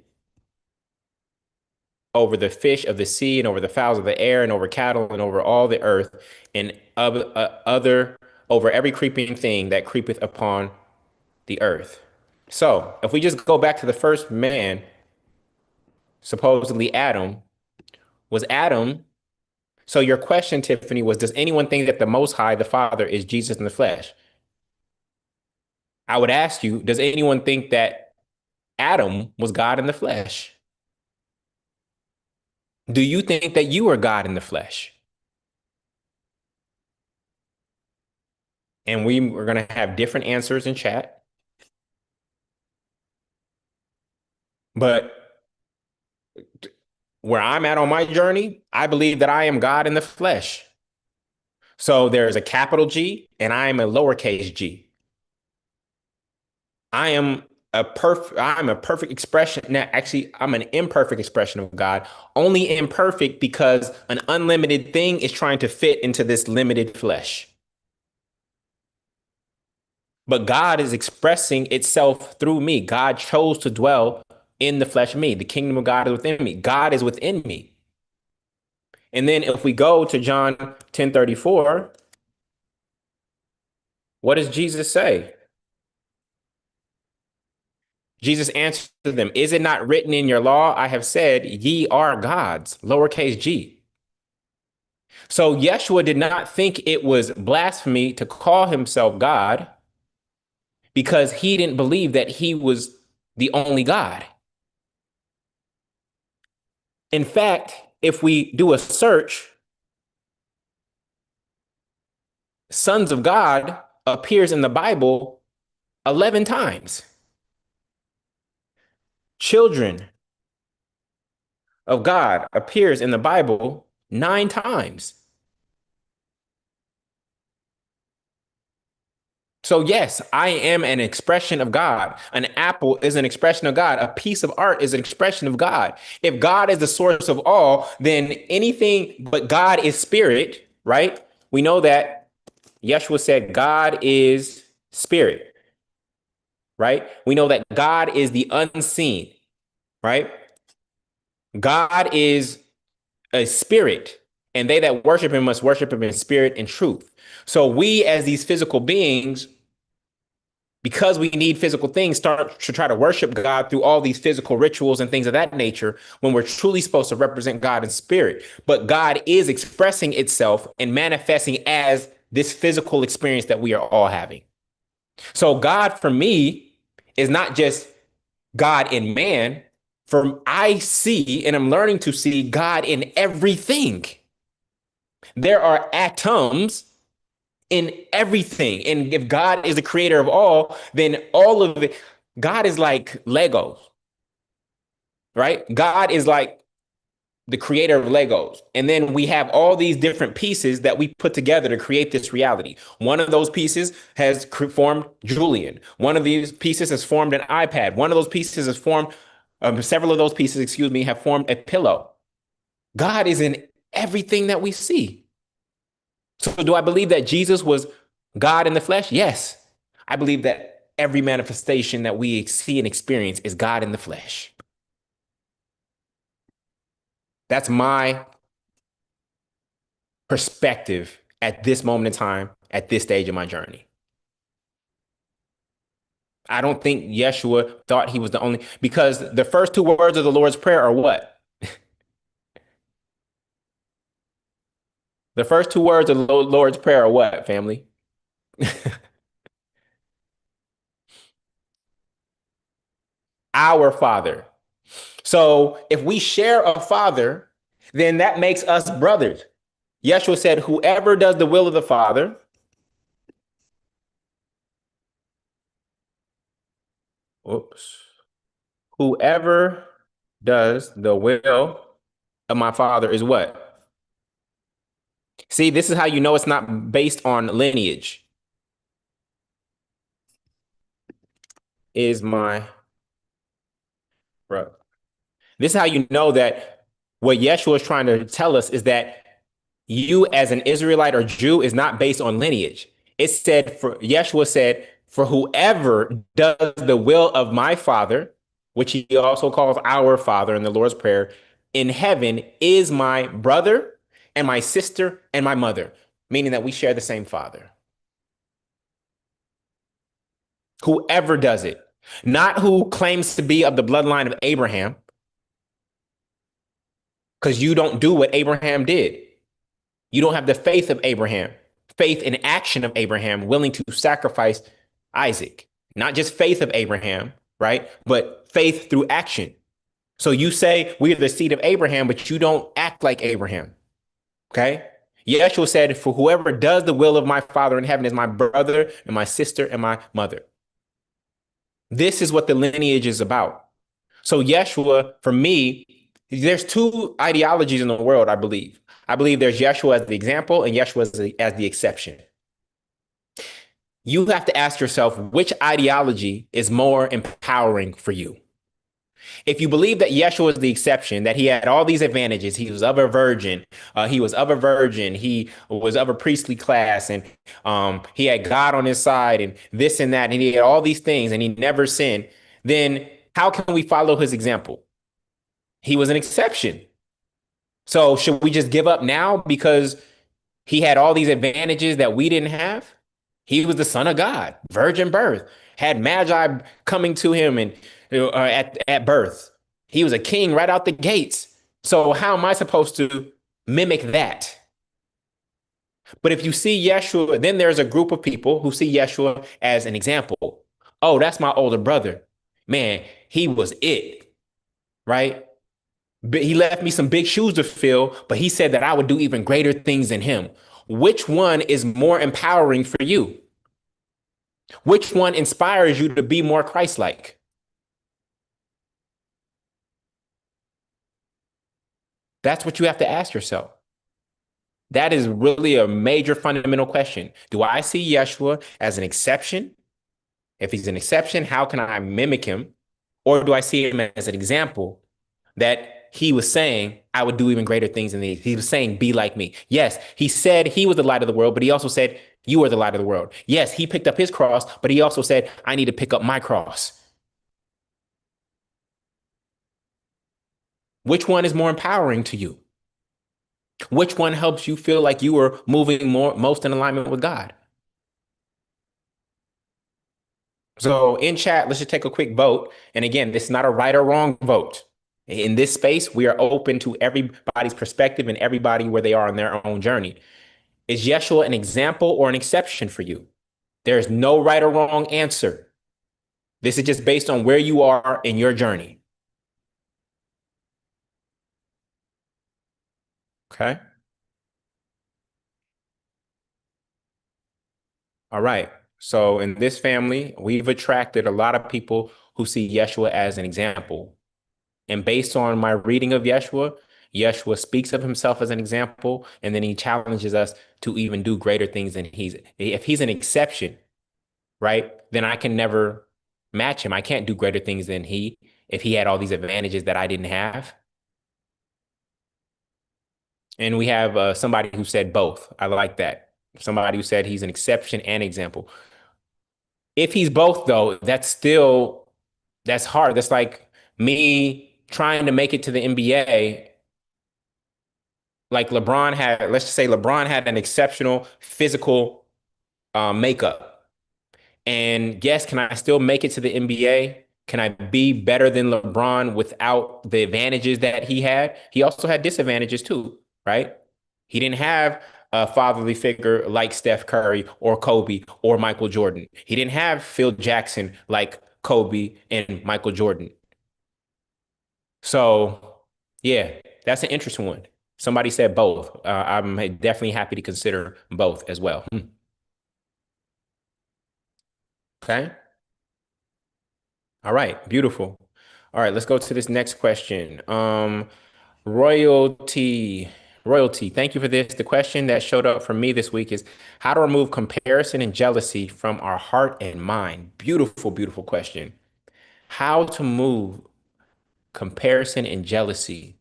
over the fish of the sea, and over the fowls of the air, and over cattle, and over all the earth, and over every creeping thing that creepeth upon the earth. So if we just go back to the first man, supposedly Adam, was Adam. So your question, Tiffany, was, does anyone think that the Most High, the Father, is Jesus in the flesh? I would ask you, does anyone think that Adam was God in the flesh? Do you think that you are God in the flesh? And we are going to have different answers in chat. But where I'm at on my journey, I believe that I am God in the flesh. So there's a capital G and I am a lowercase g. I'm a perfect expression. Now, actually, I'm an imperfect expression of God, only imperfect because an unlimited thing is trying to fit into this limited flesh. But God is expressing itself through me. God chose to dwell in the flesh of me. The kingdom of God is within me. God is within me. And then if we go to John 10:34, what does Jesus say? Jesus answered them, is it not written in your law? I have said, ye are gods, lowercase g. So Yeshua did not think it was blasphemy to call himself God because he didn't believe that he was the only God. In fact, if we do a search, sons of God appears in the Bible 11 times. Children of God appears in the Bible 9 times. So yes, I am an expression of God. An apple is an expression of God. A piece of art is an expression of God. If God is the source of all, then anything but God is spirit, right? We know that Yeshua said God is spirit, right? We know that God is the unseen, right? God is a spirit, and they that worship him must worship him in spirit and truth. So we, as these physical beings, because we need physical things, start to try to worship God through all these physical rituals and things of that nature when we're truly supposed to represent God in spirit. But God is expressing itself and manifesting as this physical experience that we are all having. So God for me is not just God in man. For I see and I'm learning to see God in everything. There are atoms in everything. And if God is the creator of all, then all of it, God is like Legos, right? God is like the creator of Legos. And then we have all these different pieces that we put together to create this reality. One of those pieces has formed Julian. One of these pieces has formed an iPad. One of those pieces has formed, several of those pieces, excuse me, have formed a pillow. God is in everything that we see. So do I believe that Jesus was God in the flesh? Yes. I believe that every manifestation that we see and experience is God in the flesh. That's my perspective at this moment in time, at this stage of my journey. I don't think Yeshua thought he was the only, because the first 2 words of the Lord's Prayer are what? The first 2 words of the Lord's Prayer are what, family? Our Father. So if we share a father, then that makes us brothers. Yeshua said, whoever does the will of the Father, oops, whoever does the will of my Father is what? See, this is how you know it's not based on lineage. Is my brother. This is how you know that what Yeshua is trying to tell us is that You as an Israelite or Jew is not based on lineage. It said for Yeshua said, for whoever does the will of my Father, which he also calls our Father in the Lord's Prayer, in heaven is my brother and my sister and my mother, meaning that we share the same Father. Whoever does it, not who claims to be of the bloodline of Abraham, because you don't do what Abraham did. You don't have the faith of Abraham, faith in action of Abraham, willing to sacrifice Isaac. Not just faith of Abraham, right? But faith through action. So you say we're the seed of Abraham, but you don't act like Abraham. Okay? Yeshua said, for whoever does the will of my Father in heaven is my brother and my sister and my mother. This is what the lineage is about. So Yeshua, for me, there's two ideologies in the world, I believe. I believe there's Yeshua as the example and Yeshua as the exception. You have to ask yourself which ideology is more empowering for you. If you believe that Yeshua is the exception, that he had all these advantages, he was of a virgin, he was of a virgin, he was of a priestly class, and he had God on his side, and this and that, and he had all these things, and he never sinned, then how can we follow his example? He was an exception. So should we just give up now because he had all these advantages that we didn't have? He was the son of God, virgin birth, had magi coming to him and at birth. He was a king right out the gates. So how am I supposed to mimic that? But if you see Yeshua, then there's a group of people who see Yeshua as an example. Oh, that's my older brother. Man, he was it, right? He left me some big shoes to fill, but he said that I would do even greater things than him. Which one is more empowering for you? Which one inspires you to be more Christ-like? That's what you have to ask yourself. That is really a major fundamental question. Do I see Yeshua as an exception? If he's an exception, how can I mimic him? Or do I see him as an example that he was saying, I would do even greater things than these? He was saying, be like me. Yes, he said he was the light of the world, but he also said, you are the light of the world. Yes, he picked up his cross, but he also said, I need to pick up my cross. Which one is more empowering to you? Which one helps you feel like you are moving most in alignment with God? So in chat, let's just take a quick vote. And again, this is not a right or wrong vote. In this space, we are open to everybody's perspective and everybody where they are on their own journey. Is Yeshua an example or an exception for you? There is no right or wrong answer. This is just based on where you are in your journey. Okay. All right. So in this family, we've attracted a lot of people who see Yeshua as an example. And based on my reading of Yeshua, Yeshua speaks of himself as an example, and then he challenges us to even do greater things than if he's an exception, right? Then I can never match him. I can't do greater things than he if he had all these advantages that I didn't have. And we have somebody who said both. I like that. Somebody who said he's an exception and example. If he's both, though, that's hard. That's like me trying to make it to the NBA. Like let's just say LeBron had an exceptional physical makeup. And yes, can I still make it to the NBA? Can I be better than LeBron without the advantages that he had? He also had disadvantages too, right? He didn't have a fatherly figure like Steph Curry or Kobe or Michael Jordan. He didn't have Phil Jackson like Kobe and Michael Jordan. So, yeah, that's an interesting one. Somebody said both. I'm definitely happy to consider both as well. Okay. All right. Beautiful. All right. Let's go to this next question. Royalty. Royalty. Thank you for this. The question that showed up for me this week is how to remove comparison and jealousy from our heart and mind. Beautiful, beautiful question. How to move comparison and jealousy.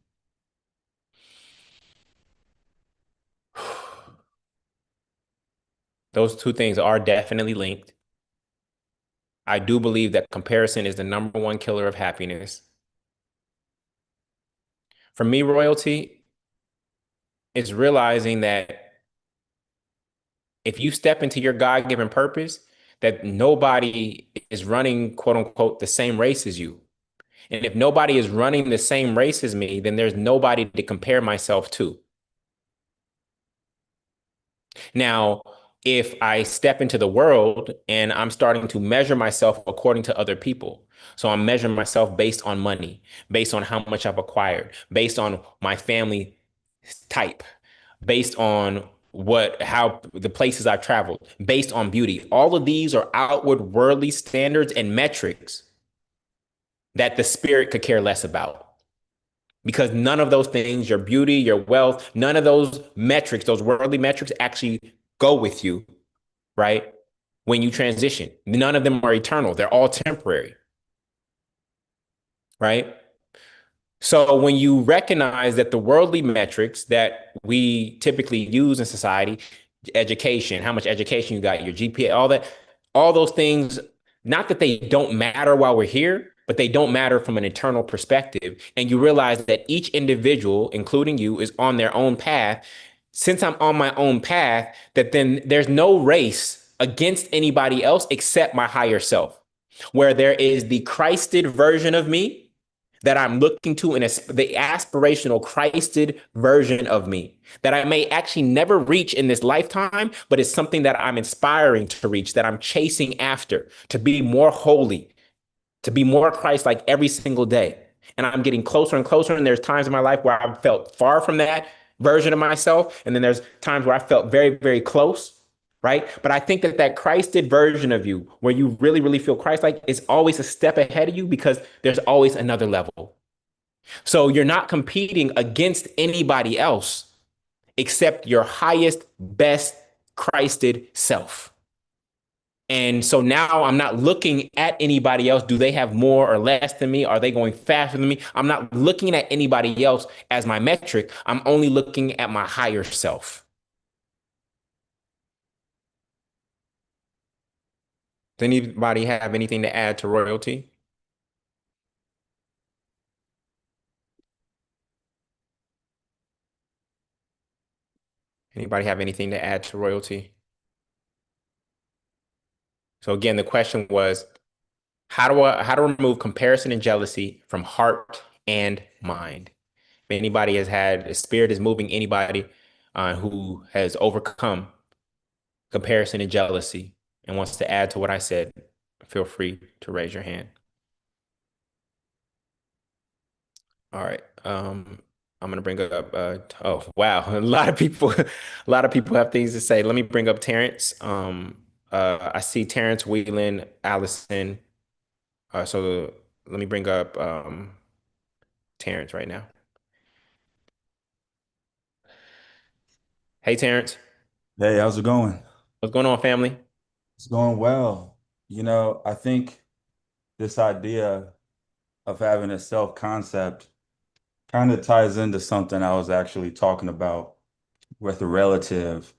Those two things are definitely linked. I do believe that comparison is the number one killer of happiness. For me, royalty is realizing that if you step into your God-given purpose, that nobody is running, quote unquote, the same race as you. And if nobody is running the same race as me, then there's nobody to compare myself to. Now, if I step into the world and I'm starting to measure myself according to other people, so I'm measuring myself based on money, based on how much I've acquired, based on my family type, based on how the places I've traveled, based on beauty. All of these are outward worldly standards and metrics that the spirit could care less about. Because none of those things, your beauty, your wealth, none of those metrics, those worldly metrics actually go with you, right? When you transition, none of them are eternal. They're all temporary, right? So when you recognize that the worldly metrics that we typically use in society, education, how much education you got, your GPA, all that, all those things, not that they don't matter while we're here, but they don't matter from an eternal perspective. And you realize that each individual, including you, is on their own path. Since I'm on my own path, that then there's no race against anybody else except my higher self, where there is the Christed version of me that I'm looking to in the aspirational Christed version of me that I may actually never reach in this lifetime, but it's something that I'm inspiring to reach, that I'm chasing after, to be more holy, to be more Christ like every single day. And I'm getting closer and closer. And there's times in my life where I've felt far from that version of myself. And then there's times where I felt very, very close. Right. But I think that that Christed version of you, where you really, really feel Christ like, is always a step ahead of you because there's always another level. So you're not competing against anybody else except your highest, best Christed self. And so now I'm not looking at anybody else. Do they have more or less than me? Are they going faster than me? I'm not looking at anybody else as my metric. I'm only looking at my higher self. Does anybody have anything to add to royalty? Anybody have anything to add to royalty? So again, the question was, how to remove comparison and jealousy from heart and mind? If anybody has had a spirit is moving anybody who has overcome comparison and jealousy and wants to add to what I said, feel free to raise your hand. All right. I'm gonna bring up oh wow, a lot of people a lot of people have things to say. Let me bring up Terrence. I see Terrence, Whelan, Allison. So let me bring up Terrence right now. Hey Terrence, Hey, how's it going? what's going on, family? It's going well. I think this idea of having a self-concept kind of ties into something I was actually talking about with a relative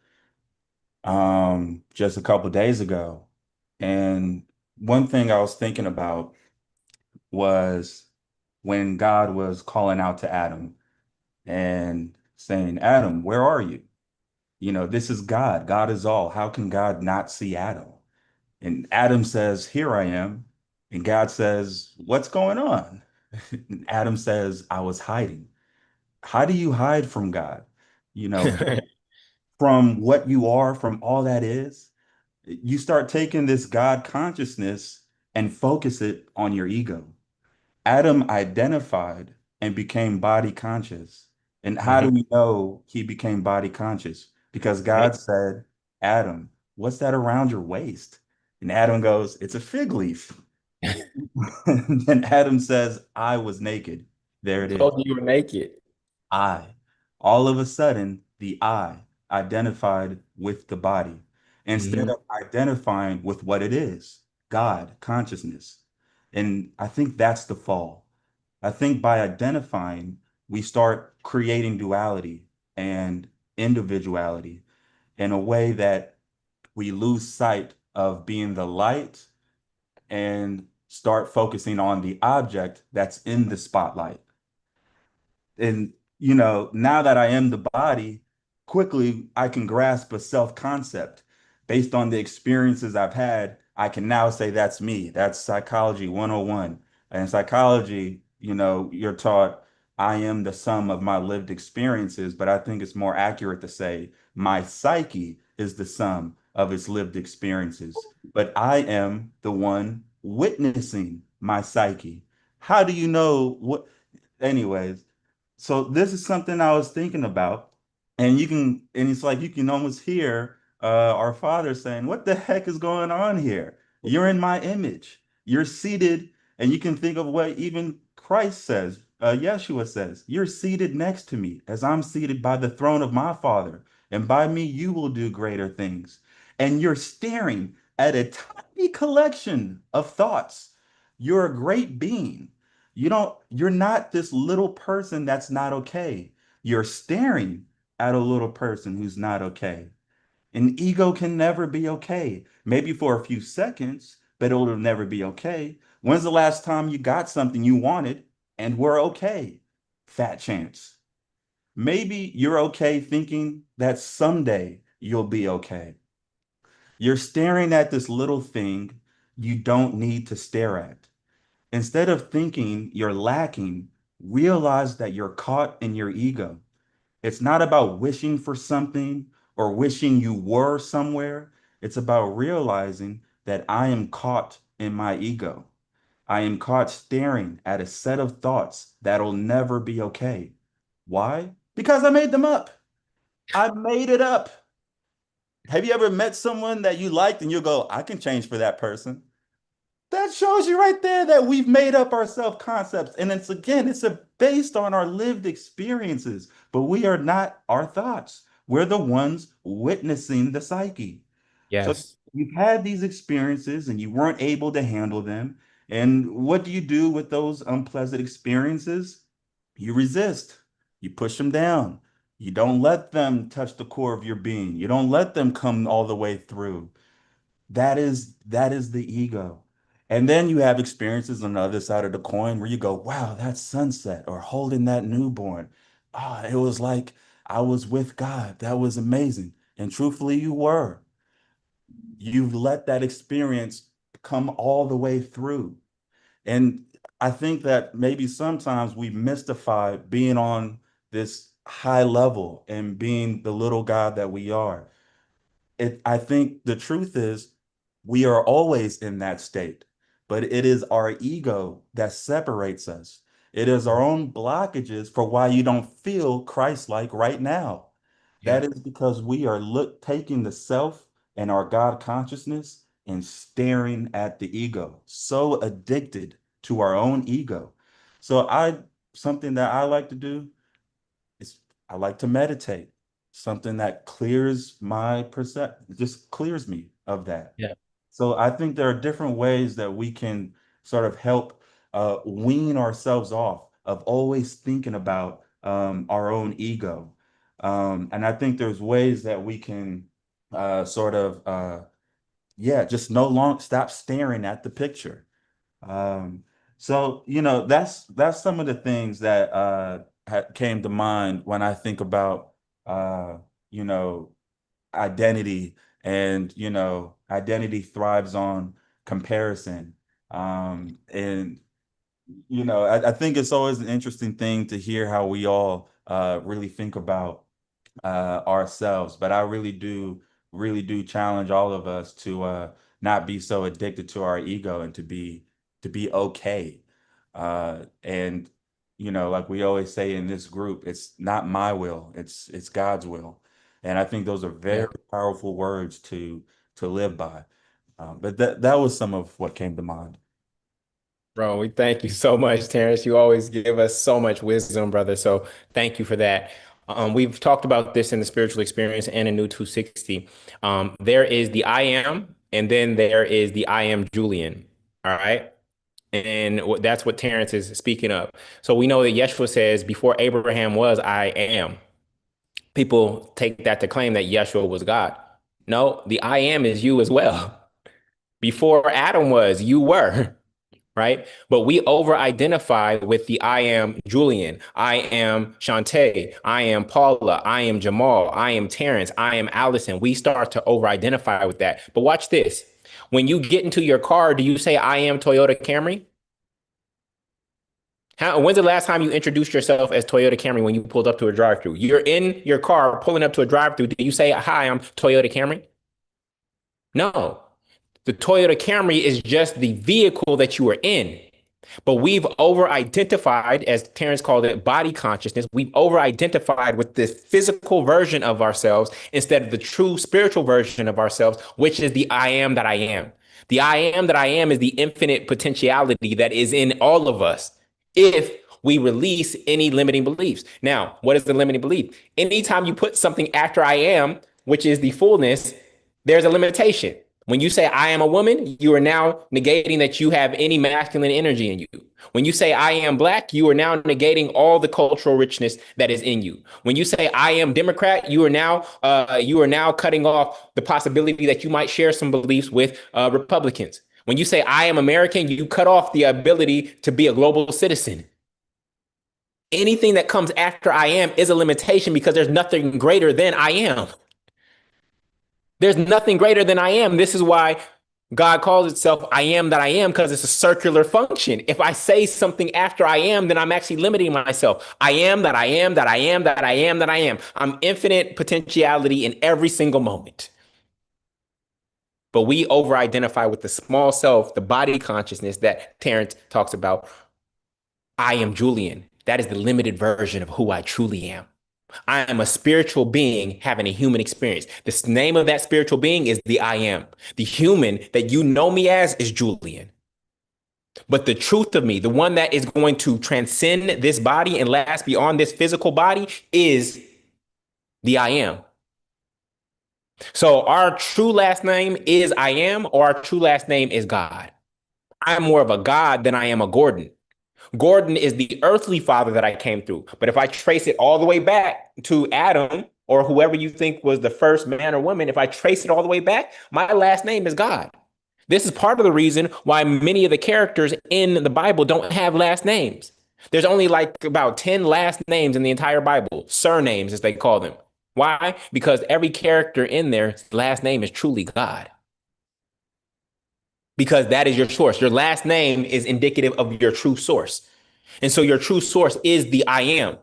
just a couple days ago. And one thing I was thinking about was when God was calling out to Adam and saying, Adam, where are you? This is God. God is all. How can God not see Adam? And Adam says, here I am. And God says, what's going on? And Adam says, I was hiding. How do you hide from God? You know, from what you are, from all that is, you start taking this God consciousness and focus it on your ego. Adam identified and became body conscious. And how do Mhm. we know he became body conscious? Because Right. God said, Adam, what's that around your waist? And Adam goes, it's a fig leaf. And then Adam says, I was naked. There it is. Told you were naked. I. All of a sudden, the I identified with the body instead Mhm. of identifying with what it is, God, consciousness. And I think that's the fall. I think by identifying, we start creating duality and individuality in a way that we lose sight of being the light and start focusing on the object that's in the spotlight. And now that I am the body, quickly I can grasp a self-concept based on the experiences I've had. I can now say that's me. That's psychology 101. And psychology, you're taught I am the sum of my lived experiences, but I think it's more accurate to say my psyche is the sum of its lived experiences. But I am the one witnessing my psyche. How do you know what? Anyways, so this is something I was thinking about, and it's like you can almost hear our Father saying, "What the heck is going on here? You're in my image. You're seated," and you can think of what even Christ says, Yeshua says, "You're seated next to me, as I'm seated by the throne of my Father, and by me you will do greater things." And you're staring at a tiny collection of thoughts. You're a great being. You're not this little person that's not okay. You're staring at a little person who's not okay. An ego can never be okay. Maybe for a few seconds, but it'll never be okay. When's the last time you got something you wanted and were okay? Fat chance. Maybe you're okay thinking that someday you'll be okay. You're staring at this little thing you don't need to stare at. Instead of thinking you're lacking, realize that you're caught in your ego. It's not about wishing for something or wishing you were somewhere. It's about realizing that I am caught in my ego. I am caught staring at a set of thoughts that'll never be okay. Why? Because I made them up. I made it up. Have you ever met someone that you liked and you go, I can change for that person? That shows you right there that we've made up our self concepts. And it's based on our lived experiences, but we are not our thoughts. We're the ones witnessing the psyche. So Yes. you've had these experiences and you weren't able to handle them. And what do you do with those unpleasant experiences? You resist, you push them down. You don't let them touch the core of your being. You don't let them come all the way through. That is the ego. And then you have experiences on the other side of the coin where you go, wow, that sunset or holding that newborn. Ah, it was like I was with God. That was amazing. And truthfully, you were. You've let that experience come all the way through. And I think that maybe sometimes we mystify being on this high level and being the little God that we are. I think the truth is we are always in that state, but it is our ego that separates us. It is our own blockages for why you don't feel Christ-like right now. Yeah. That is because we are taking the self and our God consciousness and staring at the ego, so addicted to our own ego. So something that I like to do it's I like to meditate, something that clears my perception, just clears me of that. Yeah. So I think there are different ways that we can sort of help wean ourselves off of always thinking about our own ego. And I think there's ways that we can sort of, yeah, just no long stop staring at the picture. um, so that's some of the things that came to mind when I think about uh, you know identity, and identity thrives on comparison. And I think it's always an interesting thing to hear how we all really think about ourselves. But I really do challenge all of us to not be so addicted to our ego and to be okay. And like we always say in this group, it's not my will, it's God's will. And I think those are Yeah. very powerful words to live by. But that was some of what came to mind. Bro, we thank you so much, Terrence. You always give us so much wisdom, brother. So thank you for that. We've talked about this in the spiritual experience and in New 260. There is the I am, and then there is the I am Julian. All right. And that's what Terrence is speaking of. So we know that Yeshua says, before Abraham was, I am. People take that to claim that Yeshua was God. No, the I am is you as well. Before Adam was, you were, right? But we over identify with the I am Julian, I am Shantae, I am Paula, I am Jamal, I am Terrence, I am Allison. We start to over identify with that. But watch this. When you get into your car, do you say I am Toyota Camry? When's the last time you introduced yourself as Toyota Camry when you pulled up to a drive-thru? You're in your car pulling up to a drive-thru. Do you say, hi, I'm Toyota Camry? No. The Toyota Camry is just the vehicle that you are in. But we've over identified, as Terrence called it, body consciousness. We've over identified with this physical version of ourselves instead of the true spiritual version of ourselves, which is the I am that I am. The I am that I am is the infinite potentiality that is in all of us if we release any limiting beliefs. Now, what is the limiting belief? Anytime you put something after I am, which is the fullness, there's a limitation. When you say I am a woman, you are now negating that you have any masculine energy in you. When you say I am black, you are now negating all the cultural richness that is in you. When you say I am Democrat, you are now cutting off the possibility that you might share some beliefs with Republicans. When you say I am American, you cut off the ability to be a global citizen. Anything that comes after I am is a limitation because there's nothing greater than I am. There's nothing greater than I am. This is why God calls itself I am that I am, because it's a circular function. If I say something after I am, then I'm actually limiting myself. I am that I am that I am that I am that I am. I'm infinite potentiality in every single moment. But we over identify with the small self, the body consciousness that Terrence talks about. I am Julian. That is the limited version of who I truly am. I am a spiritual being having a human experience. The name of that spiritual being is the I am. The human that you know me as is Julian. But the truth of me, the one that is going to transcend this body and last beyond this physical body, is the I am. So our true last name is I am, or our true last name is God. I'm more of a God than I am a Gordon. Gordon is the earthly father that I came through. But if I trace it all the way back to Adam or whoever you think was the first man or woman, if I trace it all the way back, my last name is God. This is part of the reason why many of the characters in the Bible don't have last names. There's only like about 10 last names in the entire Bible, surnames as they call them. Why? Because every character in their last name is truly God. Because that is your source. Your last name is indicative of your true source. And so your true source is the I am.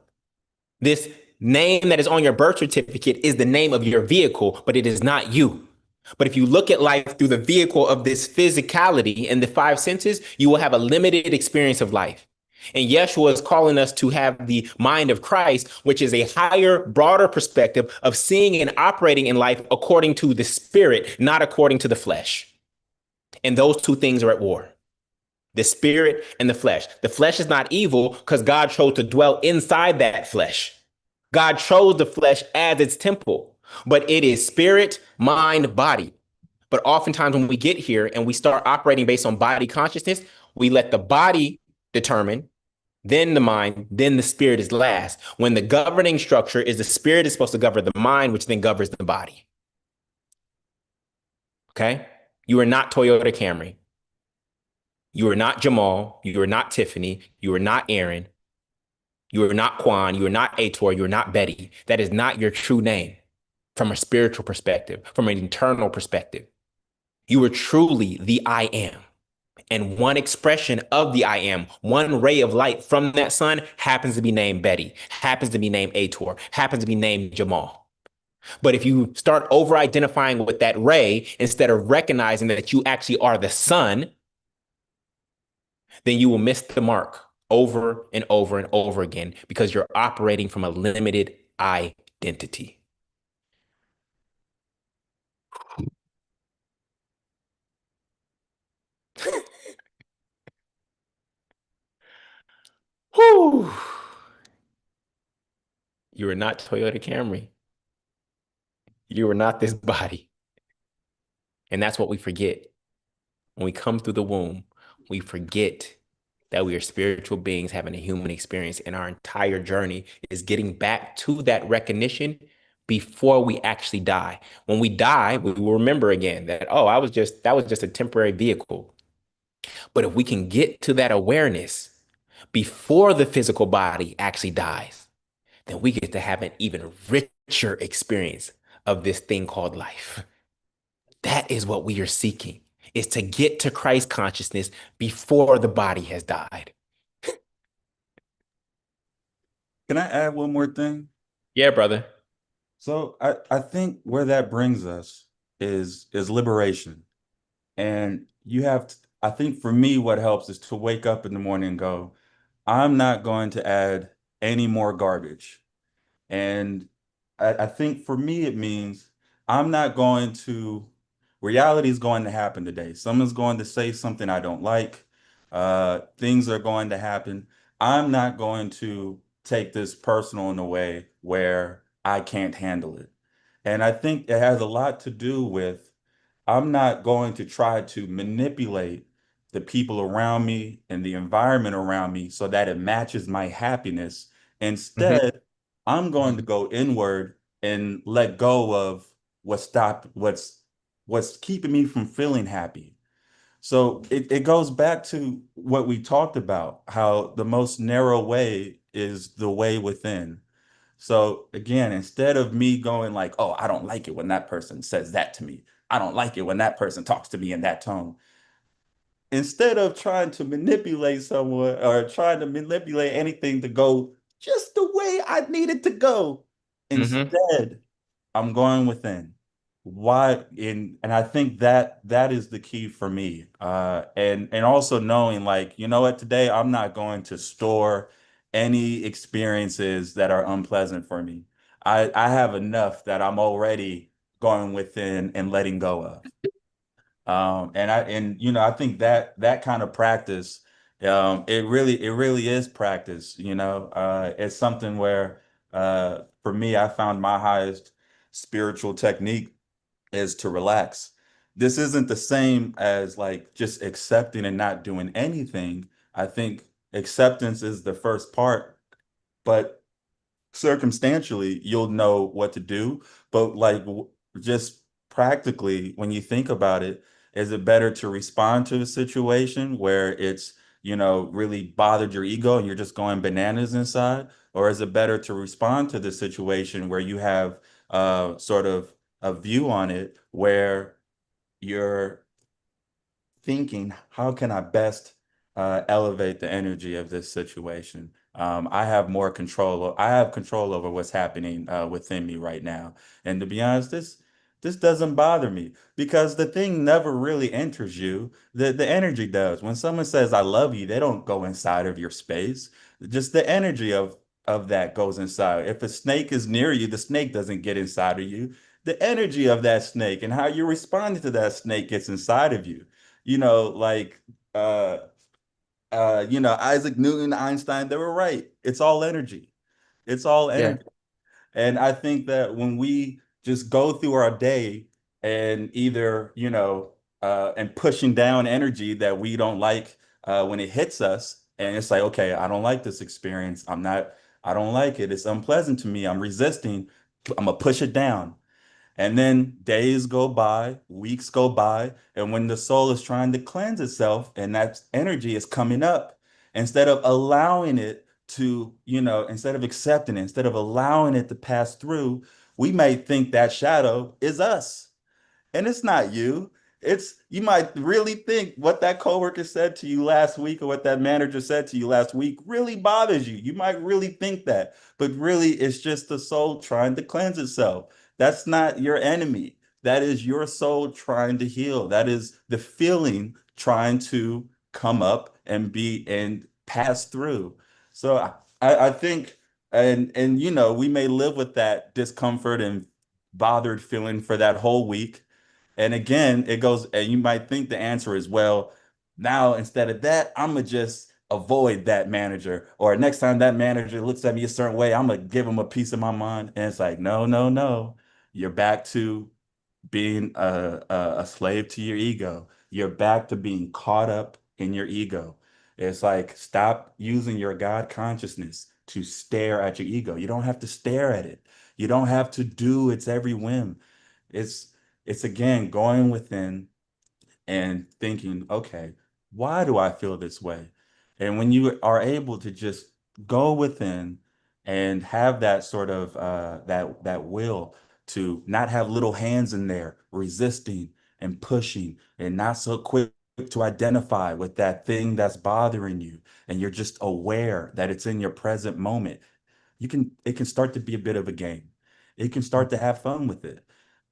This name that is on your birth certificate is the name of your vehicle, but it is not you. But if you look at life through the vehicle of this physicality and the five senses, you will have a limited experience of life. And Yeshua is calling us to have the mind of Christ, which is a higher, broader perspective of seeing and operating in life according to the spirit, not according to the flesh. And those two things are at war. The spirit and the flesh. The flesh is not evil because God chose to dwell inside that flesh. God chose the flesh as its temple, but it is spirit, mind, body. But oftentimes when we get here and we start operating based on body consciousness, we let the body determine, then the mind, then the spirit is last. When the governing structure is the spirit is supposed to govern the mind, which then governs the body. Okay? You are not Toyota Camry. You are not Jamal. You are not Tiffany. You are not Aaron. You are not Quan. You are not Ator. You are not Betty. That is not your true name from a spiritual perspective, from an internal perspective. You are truly the I am. And one expression of the I am, one ray of light from that sun happens to be named Betty, happens to be named Ator, happens to be named Jamal. But if you start over identifying with that ray instead of recognizing that you actually are the sun, then you will miss the mark over and over and over again because you're operating from a limited identity. Whew. You are not Toyota Camry. You are not this body. And that's what we forget. When we come through the womb, we forget that we are spiritual beings having a human experience, and our entire journey is getting back to that recognition before we actually die. When we die, we will remember again that, oh, that was just a temporary vehicle. But if we can get to that awareness before the physical body actually dies, then we get to have an even richer experience of this thing called life. That is what we are seeking, is to get to Christ consciousness before the body has died. Can I add one more thing? Yeah, brother. So I think where that brings us is liberation. And you have to, I think for me, what helps is to wake up in the morning and go, I'm not going to add any more garbage. And I think for me, it means I'm not going to, reality is going to happen today. Someone's going to say something I don't like. Things are going to happen. I'm not going to take this personal in a way where I can't handle it. And I think it has a lot to do with I'm not going to try to manipulate the people around me and the environment around me so that it matches my happiness. Mhm. Instead, I'm going to go inward and let go of what's keeping me from feeling happy. So it goes back to what we talked about, how the most narrow way is the way within. So again, instead of me going like, oh, I don't like it when that person says that to me. I don't like it when that person talks to me in that tone. Instead of trying to manipulate someone or trying to manipulate anything to go just the way I need it to go, Mhm. instead, I'm going within. Why and I think that is the key for me. And also knowing like, you know what, today I'm not going to store any experiences that are unpleasant for me. I have enough that I'm already going within and letting go of. And you know, I think that kind of practice, it really is practice, you know. It's something where for me, I found my highest spiritual technique is to relax. This isn't the same as like just accepting and not doing anything. I think acceptance is the first part, but circumstantially you'll know what to do, but like just practically when you think about it, is it better to respond to a situation where it's, you know, really bothered your ego and you're just going bananas inside, or is it better to respond to the situation where you have sort of a view on it where you're thinking, how can I best elevate the energy of this situation? I have more control. I have control over what's happening within me right now. And to be honest, this doesn't bother me because the thing never really enters you. The energy does. When someone says I love you, they don't go inside of your space. Just the energy of that goes inside. If a snake is near you, the snake doesn't get inside of you. The energy of that snake and how you respond to that snake gets inside of you. You know, like uh you know, Isaac Newton, Einstein, they were right. It's all energy. It's all Yeah. energy. And I think that when we just go through our day and either, you know, and pushing down energy that we don't like when it hits us, and it's like, okay, I don't like this experience. I don't like it. It's unpleasant to me. I'm resisting. I'm gonna push it down. And then days go by, weeks go by, and when the soul is trying to cleanse itself and that energy is coming up, instead of allowing it to, you know, instead of accepting it, instead of allowing it to pass through, we may think that shadow is us. And it's not you. It's you might really think what that coworker said to you last week or what that manager said to you last week really bothers you. You might really think that, but really it's just the soul trying to cleanse itself. That's not your enemy. That is your soul trying to heal. That is the feeling trying to come up and be and pass through. So I think and you know, we may live with that discomfort and bothered feeling for that whole week. And again, it goes, and you might think the answer is, well, now instead of that, I'm gonna just avoid that manager. Or next time that manager looks at me a certain way, I'm gonna give him a piece of my mind. And it's like, no, no, no. You're back to being a slave to your ego. You're back to being caught up in your ego. It's like, stop using your God consciousness to stare at your ego. You don't have to stare at it. You don't have to do its every whim. It's it's again going within and thinking, okay, why do I feel this way? And when you are able to just go within and have that sort of that will to not have little hands in there resisting and pushing and not so quick to identify with that thing that's bothering you, and you're just aware that it's in your present moment, it can start to be a bit of a game. It can start to have fun with it.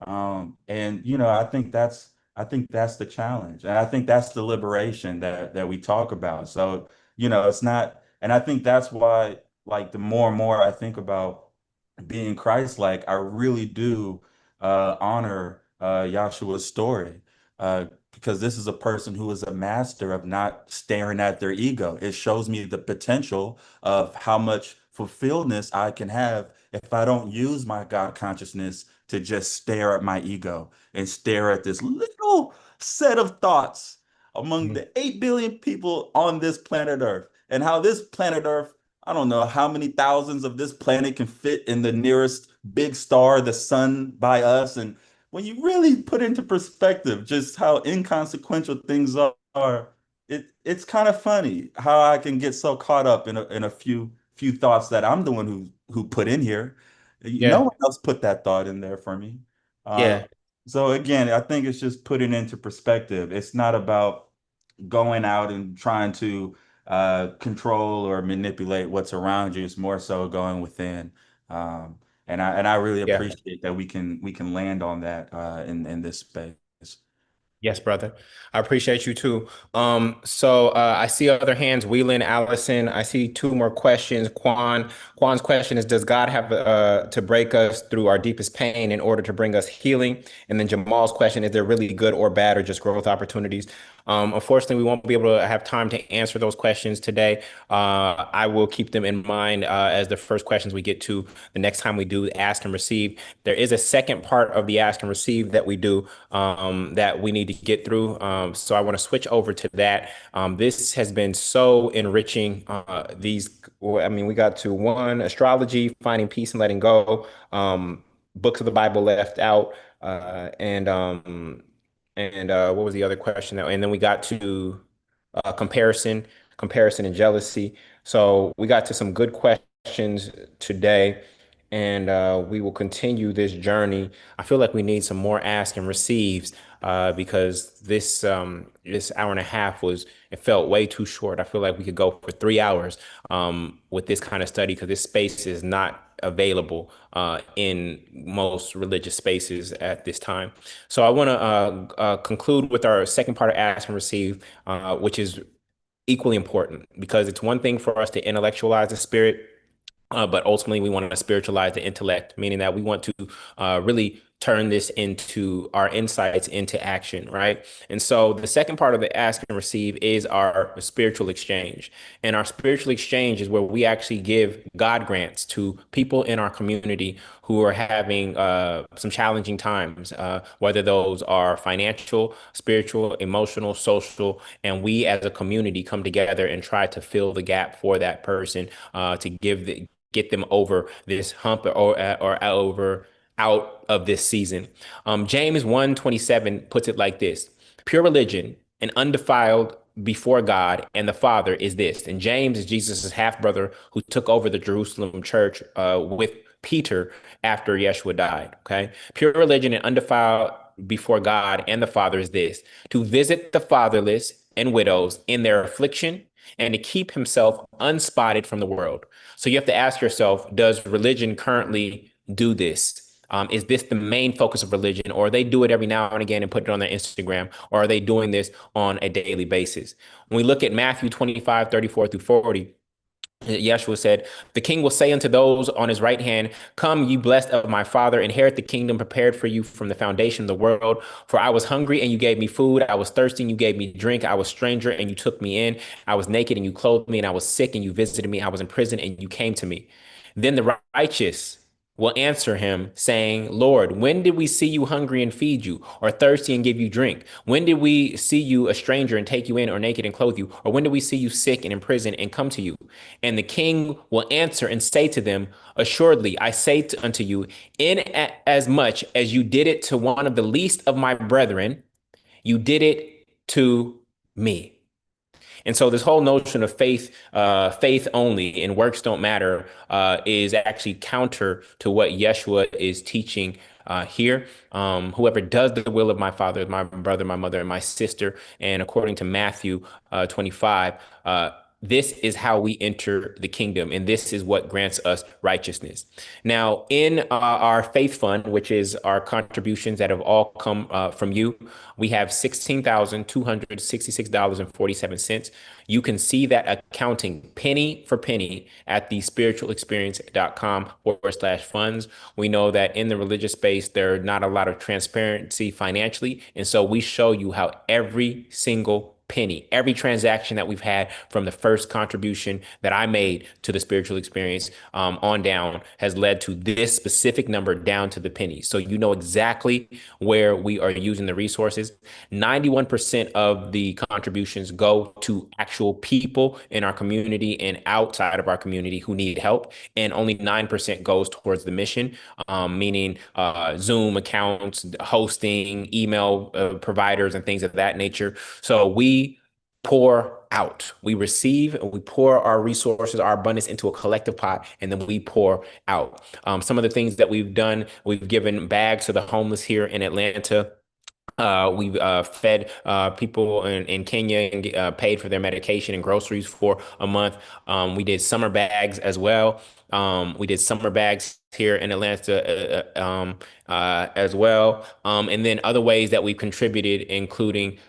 And I think that's the challenge. And I think that's the liberation that we talk about. So, it's not, and I think that's why, like, the more and more I think about being Christ-like, I really do honor Yahshua's story. Because this is a person who is a master of not staring at their ego. It shows me the potential of how much fulfilledness I can have if I don't use my God consciousness to just stare at my ego and stare at this little set of thoughts among the 8 billion people on this planet Earth, and how this planet Earth, I don't know how many thousands of this planet can fit in the nearest big star, the sun, by us. And when you really put into perspective just how inconsequential things are, it's kind of funny how I can get so caught up in a few thoughts that I'm the one who put in here. No Yeah. one else put that thought in there for me. Uh, Yeah. so again, I think it's just putting into perspective. It's not about going out and trying to control or manipulate what's around you. It's more so going within. And I really Yeah. appreciate that we can land on that in this space. Yes, brother. I appreciate you too. I see other hands, Wheelan, Allison. I see two more questions. Quan's question is, does God have to break us through our deepest pain in order to bring us healing? And then Jamal's question, is there really good or bad or just growth opportunities? Unfortunately, we won't be able to have time to answer those questions today. I will keep them in mind as the first questions we get to the next time we do Ask and Receive. There is a second part of the Ask and Receive that we do that we need to get through. So I want to switch over to that. This has been so enriching. I mean, we got to one, astrology, finding peace and letting go, books of the Bible left out, and what was the other question? And then we got to comparison and jealousy. So we got to some good questions today, and we will continue this journey. I feel like we need some more ask and receives because this hour and a half it felt way too short. I feel like we could go for 3 hours with this kind of study because this space is not available in most religious spaces at this time. So I want to conclude with our second part of ask and receive, which is equally important because it's one thing for us to intellectualize the spirit, but ultimately we want to spiritualize the intellect, meaning that we want to really turn this into our insights into action, right? And so the second part of the ask and receive is our spiritual exchange. And our spiritual exchange is where we actually give God grants to people in our community who are having some challenging times, whether those are financial, spiritual, emotional, social, and we as a community come together and try to fill the gap for that person to get them over this hump or over out of this season. James 1:27 puts it like this: pure religion and undefiled before God and the Father is this. And James is Jesus' half brother who took over the Jerusalem church with Peter after Yeshua died. Okay. Pure religion and undefiled before God and the Father is this: to visit the fatherless and widows in their affliction and to keep himself unspotted from the world. So you have to ask yourself, does religion currently do this? Is this the main focus of religion, or they do it every now and again and put it on their Instagram, or are they doing this on a daily basis? When we look at Matthew 25:34-40, Yeshua said, the king will say unto those on his right hand, come, ye blessed of my father, inherit the kingdom prepared for you from the foundation of the world. For I was hungry and you gave me food. I was thirsty and you gave me drink. I was stranger and you took me in. I was naked and you clothed me, and I was sick and you visited me. I was in prison and you came to me. Then the righteous will answer him, saying, Lord, when did we see you hungry and feed you, or thirsty and give you drink? When did we see you a stranger and take you in, or naked and clothe you? Or when did we see you sick and in prison and come to you? And the king will answer and say to them, Assuredly, I say unto you, in as much as you did it to one of the least of my brethren, you did it to me. And so this whole notion of faith only and works don't matter, is actually counter to what Yeshua is teaching here. Whoever does the will of my Father, my brother, my mother, and my sister, and according to Matthew 25, this is how we enter the kingdom, and this is what grants us righteousness. Now, in our faith fund, which is our contributions that have all come from you, we have $16,266.47. You can see that accounting penny for penny at the spiritualexperience.com/funds. We know that in the religious space, there's not a lot of transparency financially. And so we show you how every single penny, every transaction that we've had from the first contribution that I made to the spiritual experience on down has led to this specific number down to the penny. So you know exactly where we are using the resources. 91% of the contributions go to actual people in our community and outside of our community who need help. And only 9% goes towards the mission, meaning Zoom accounts, hosting, email providers, and things of that nature. So we pour out. We receive and we pour our resources, our abundance into a collective pot, and then we pour out. Some of the things that we've done, we've given bags to the homeless here in Atlanta. We've fed people in Kenya and paid for their medication and groceries for a month. We did summer bags as well. We did summer bags here in Atlanta as well. And then other ways that we've contributed, including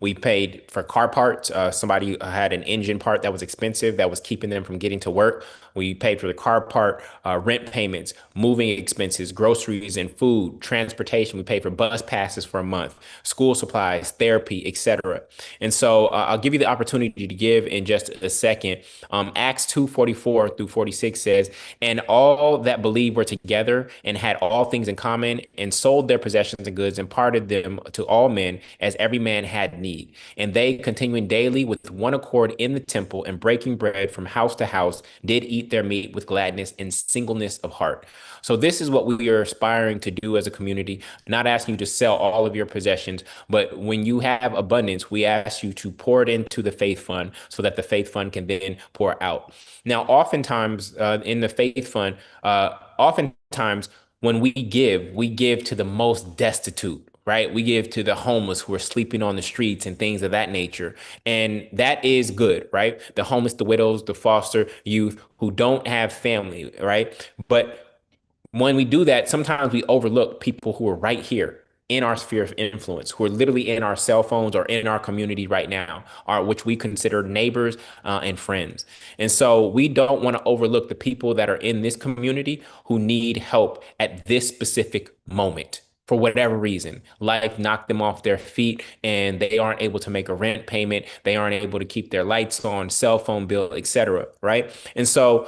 we paid for car parts. Somebody had an engine part that was expensive that was keeping them from getting to work. We paid for the car part, rent payments, moving expenses, groceries and food, transportation. We paid for bus passes for a month, school supplies, therapy, etc. And so I'll give you the opportunity to give in just a second. Acts 2:44-46 says, and all that believed were together and had all things in common and sold their possessions and goods and parted them to all men as every man had need. And they, continuing daily with one accord in the temple and breaking bread from house to house, did eat their meat with gladness and singleness of heart. So this is what we are aspiring to do as a community, not asking you to sell all of your possessions, but when you have abundance, we ask you to pour it into the faith fund so that the faith fund can then pour out. Now, oftentimes in the faith fund, oftentimes when we give to the most destitute, right? We give to the homeless who are sleeping on the streets and things of that nature. And that is good, right? The homeless, the widows, the foster youth who don't have family, right? But when we do that, sometimes we overlook people who are right here in our sphere of influence, who are literally in our cell phones or in our community right now, which we consider neighbors and friends. And so we don't want to overlook the people that are in this community who need help at this specific moment. For whatever reason, life knocked them off their feet and they aren't able to make a rent payment. They aren't able to keep their lights on, cell phone bill, etc. Right. And so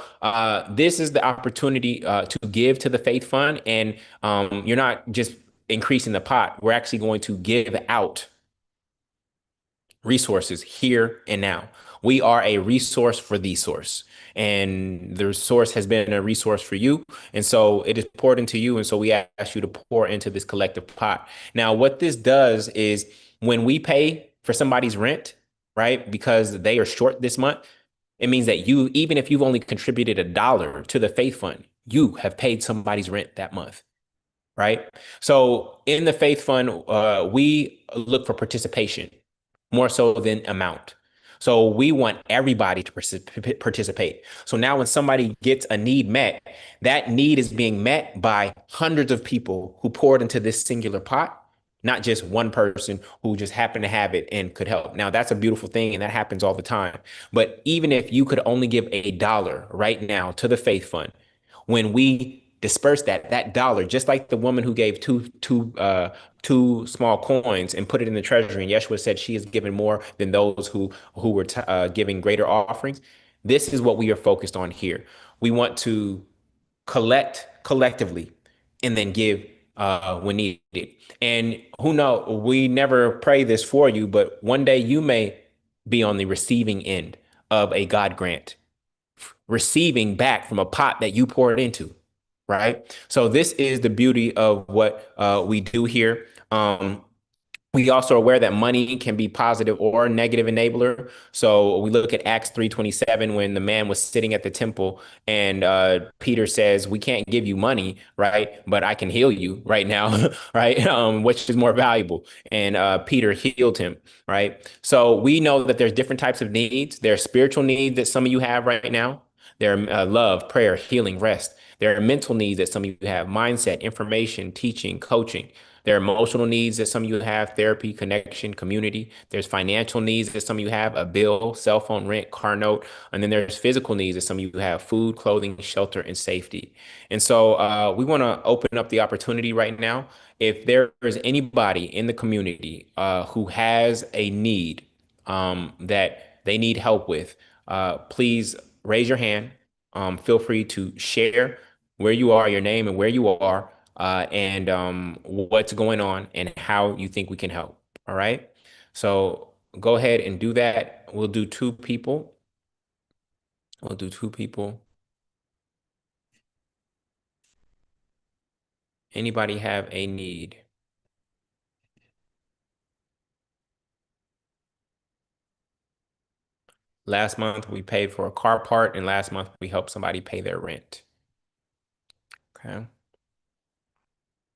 this is the opportunity to give to the faith fund. And you're not just increasing the pot. We're actually going to give out resources here and now. We are a resource for the source, and the source has been a resource for you. And so it is poured into you. And so we ask you to pour into this collective pot. Now, what this does is when we pay for somebody's rent, right, because they are short this month, it means that you, even if you've only contributed $1 to the faith fund, you have paid somebody's rent that month. Right. So in the faith fund, we look for participation more so than amount. So we want everybody to participate. So now when somebody gets a need met, that need is being met by hundreds of people who poured into this singular pot, not just one person who just happened to have it and could help. Now that's a beautiful thing and that happens all the time. But even if you could only give $1 right now to the faith fund, when we disperse that dollar, just like the woman who gave two small coins and put it in the treasury, and Yeshua said she is given more than those who were giving greater offerings. This is what we are focused on here. We want to collect collectively and then give when needed. And who knows, we never pray this for you, but one day you may be on the receiving end of a God grant, receiving back from a pot that you poured into, right? So this is the beauty of what we do here. We also are aware that money can be positive or negative enabler. So we look at Acts 3:27 when the man was sitting at the temple and Peter says, "We can't give you money, right? But I can heal you right now, right? Which is more valuable?" And Peter healed him, right? So we know that there's different types of needs. There are spiritual needs that some of you have right now. There are love, prayer, healing, rest. There are mental needs that some of you have: mindset, information, teaching, coaching. There are emotional needs that some of you have: therapy, connection, community. There's financial needs that some of you have: a bill, cell phone, rent, car note. And then there's physical needs that some of you have: food, clothing, shelter, and safety. And so we want to open up the opportunity right now. If there is anybody in the community who has a need that they need help with, please raise your hand. Feel free to share where you are, your name, and where you are, and what's going on and how you think we can help. All right. So go ahead and do that. We'll do two people. We'll do two people. Anybody have a need? Last month we paid for a car part, and last month we helped somebody pay their rent. Okay.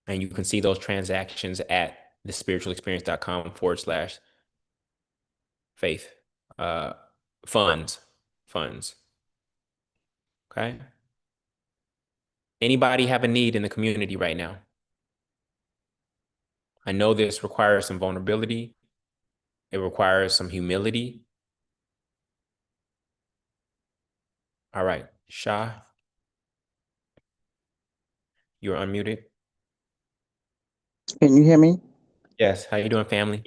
And you can see those transactions at thespiritualexperience.com/faith uh, funds. Okay. Anybody have a need in the community right now? I know this requires some vulnerability. It requires some humility. All right, Shah, you're unmuted. Can you hear me? Yes, how you doing, family?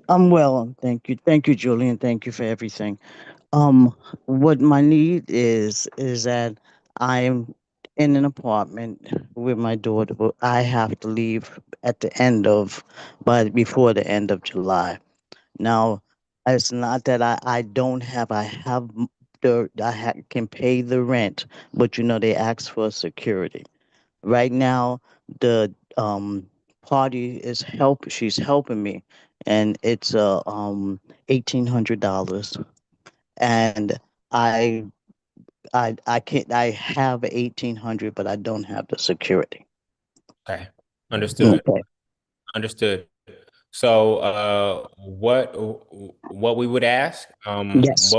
I'm well, thank you. Thank you, Julian. Thank you for everything. Um, what my need is that I'm in an apartment with my daughter, but I have to leave at the end of, but before the end of July. Now, it's not that I don't have, I have can pay the rent, but they ask for security. Right now, the party is she's helping me, and it's $1,800. And I I can't, I have 1,800, but I don't have the security. Okay, understood. Okay. Understood. So, what we would ask, Yes.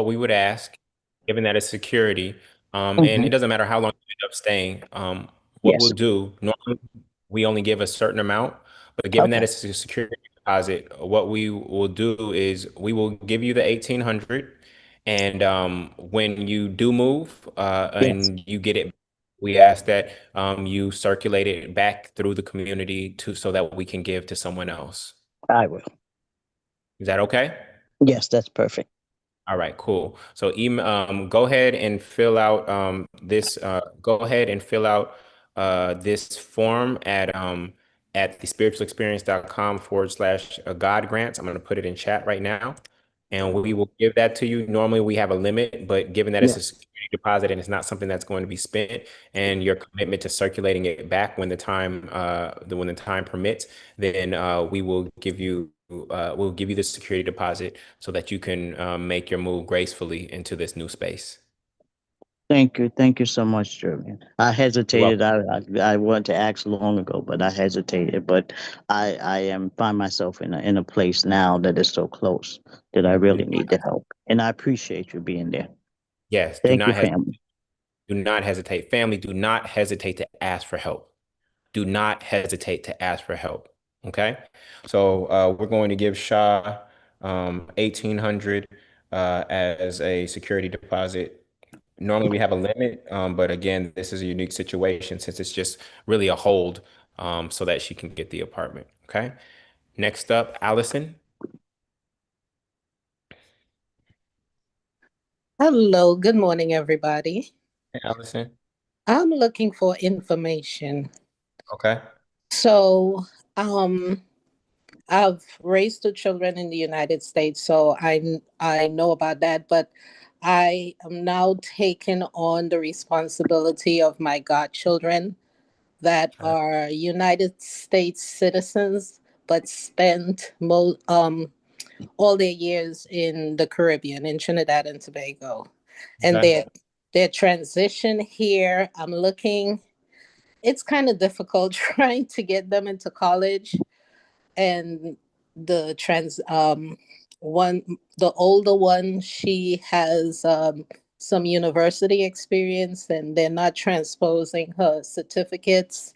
given that it's security, and Hmm. it doesn't matter how long you end up staying, what we'll Yes. do, normally we only give a certain amount, but given that Okay. it's a security deposit, what we will do is we will give you the 1,800, and when you do move, Yes. and you get it, we ask that you circulate it back through the community to so that we can give to someone else. I will. Is that okay? Yes, that's perfect. All right, cool. So go ahead and fill out this go ahead and fill out this form at thespiritualexperience.com/, God grants. I'm going to put it in chat right now. And we will give that to you. Normally we have a limit, but given that it's a Yes. security deposit and it's not something that's going to be spent, and your commitment to circulating it back when when the time permits, then we'll give you the security deposit so that you can make your move gracefully into this new space. Thank you. Thank you so much, Julian. I You're hesitated. welcome. I wanted to ask long ago, but I hesitated. But I am find myself in a place now that is so close that I Do really need the not- help. And I appreciate you being there. yes, Thank you, family. do not hesitate. Family, do not hesitate to ask for help. Do not hesitate to ask for help. Okay. So we're going to give Shah 1,800 as a security deposit. Normally we have a limit, but again, this is a unique situation since it's just really a hold so that she can get the apartment. Okay. Next up, Allison. Hello, good morning, everybody. Hey, Allison. I'm looking for information. Okay. So, um, I've raised two children in the United States, so I know about that, but I am now taking on the responsibility of my godchildren that Okay. are United States citizens, but spent all their years in the Caribbean, in Trinidad and Tobago, and Okay. their transition here. I'm looking. It's kind of difficult trying to get them into college, and the trans one the older one, she has some university experience, and they're not transposing her certificates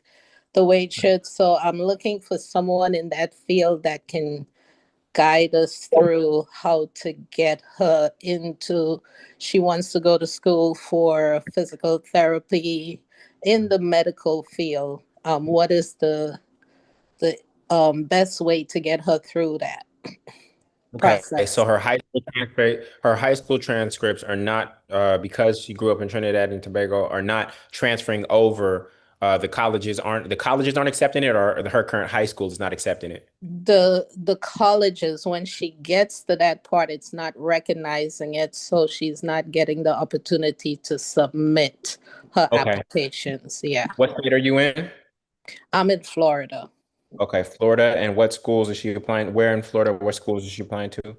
the way it should. So I'm looking for someone in that field that can guide us through how to get her into. She wants to go to school for physical therapy in the medical field. What is the best way to get her through that Okay, so process? her high school transcripts are not because she grew up in Trinidad and Tobago are not transferring over. The colleges aren't accepting it, or her current high school is not accepting it. The colleges, when she gets to that part, it's not recognizing it, so she's not getting the opportunity to submit her Okay. applications. Yeah, What state are you in? I'm in Florida. Okay, Florida. And what schools is she applying? Where in Florida? What schools is she applying to?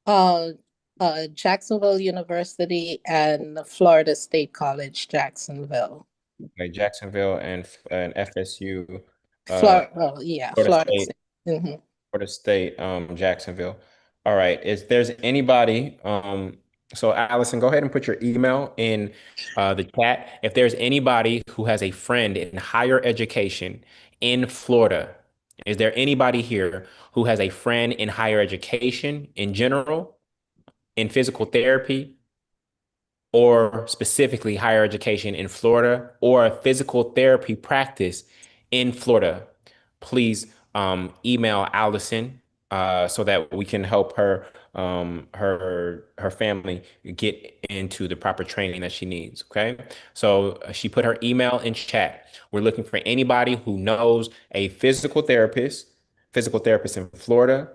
uh, Jacksonville University and Florida State College, Jacksonville. Okay, Jacksonville and FSU, uh, Florida, oh yeah, Florida Florida State. State. Hmm. Florida State, Jacksonville. All right. If there's anybody, so Allison, go ahead and put your email in the chat. If there's anybody who has a friend in higher education in Florida, is there anybody here who has a friend in higher education in general, in physical therapy, or specifically higher education in Florida, or a physical therapy practice in Florida? Please email Allison so that we can help her family get into the proper training that she needs. Okay, so she put her email in chat. We're looking for anybody who knows a physical therapist in Florida,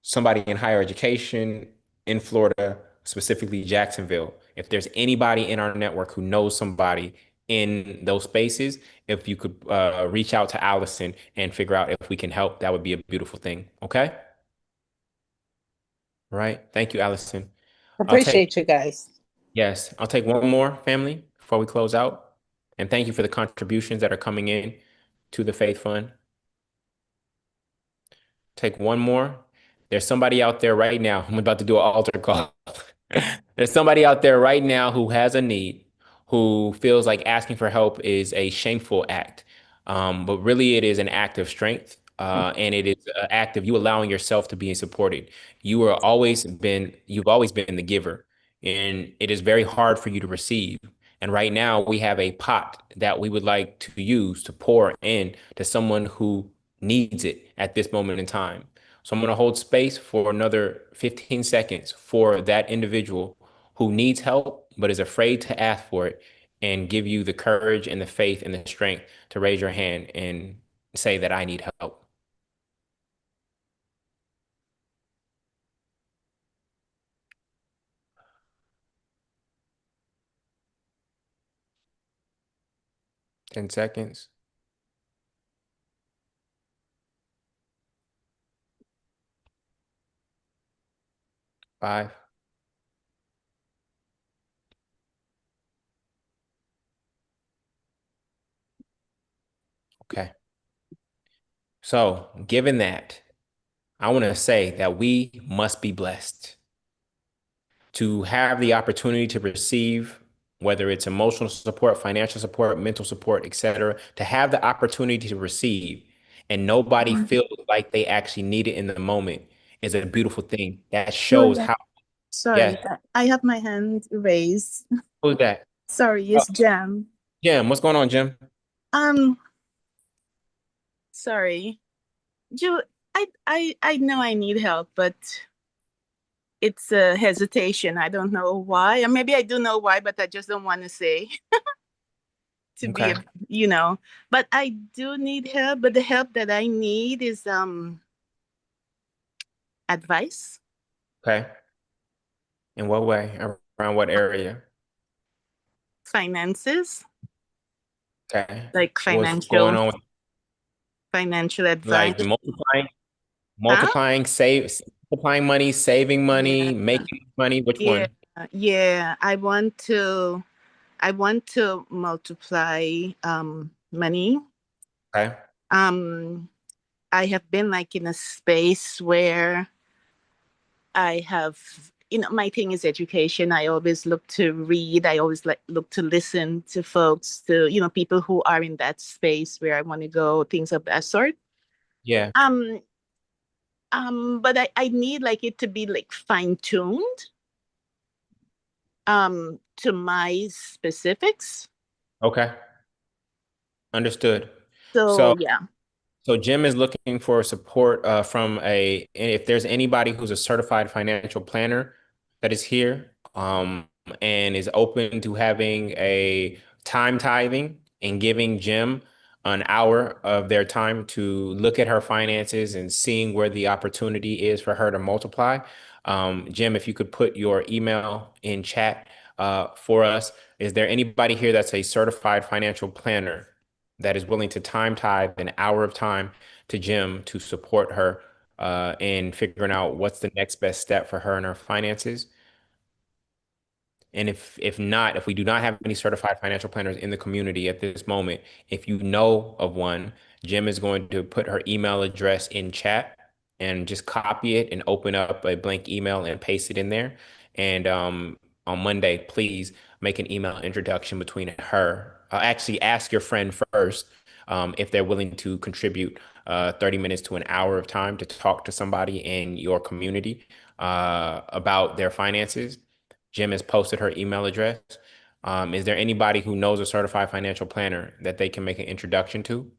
somebody in higher education in Florida, specifically Jacksonville. If there's anybody in our network who knows somebody in those spaces, if you could reach out to Allison and figure out if we can help, that would be a beautiful thing. Okay? All right. Thank you, Allison. I'll take, Appreciate you guys. yes, I'll take one more, family, before we close out. And thank you for the contributions that are coming in to the Faith Fund. Take one more. There's somebody out there right now. I'm about to do an altar call. There's somebody out there right now who has a need, who feels like asking for help is a shameful act. But really, it is an act of strength. And it is an act of you allowing yourself to be supported. You've always been the giver, and it is very hard for you to receive. And right now, we have a pot that we would like to use to pour in to someone who needs it at this moment in time. So I'm going to hold space for another 15 seconds for that individual who needs help but is afraid to ask for it, and give you the courage and the faith and the strength to raise your hand and say that I need help. Ten seconds. 5. Okay. So, given that, I want to say that we must be blessed to have the opportunity to receive, whether it's emotional support, financial support, mental support, etc., to have the opportunity to receive and nobody feels like they actually need it in the moment is a beautiful thing. That shows Julia, how, sorry, yes. I have my hand raised. Who's that? Sorry, Oh, it's Jam. Jim, what's going on, Jim? Um, sorry. I know I need help, but it's a hesitation. I don't know why. Or maybe I do know why, but I just don't want to say. to be, Okay. but I do need help. But the help that I need is advice, Okay. In what way? Around what area? finances, Okay. like What's going on with financial advice. like multiplying, Huh? multiplying money, saving Yeah, money, making money? Which yeah, one? yeah. I want to multiply money. Okay. Um, I have been like in a space where I have, my thing is education. I always look to read. I always like look to listen to folks, to, people who are in that space where I want to go, things of that sort. Yeah. Um, but I need like it to be like fine-tuned to my specifics. Okay. Understood. So So yeah. So Jim is looking for support from if there's anybody who's a certified financial planner that is here and is open to having a time tithing and giving Jim an hour of their time to look at her finances and seeing where the opportunity is for her to multiply. Jim, if you could put your email in chat for us. Is there anybody here that's a certified financial planner that is willing to time tithe an hour of time to Jim to support her in figuring out what's the next best step for her and her finances? And if not, if we do not have any certified financial planners in the community at this moment, if you know of one, Jim is going to put her email address in chat and just copy it and open up a blank email and paste it in there. And on Monday, please make an email introduction between her. Actually, ask your friend first if they're willing to contribute 30 minutes to an hour of time to talk to somebody in your community about their finances. Jim has posted her email address. Is there anybody who knows a certified financial planner that they can make an introduction to?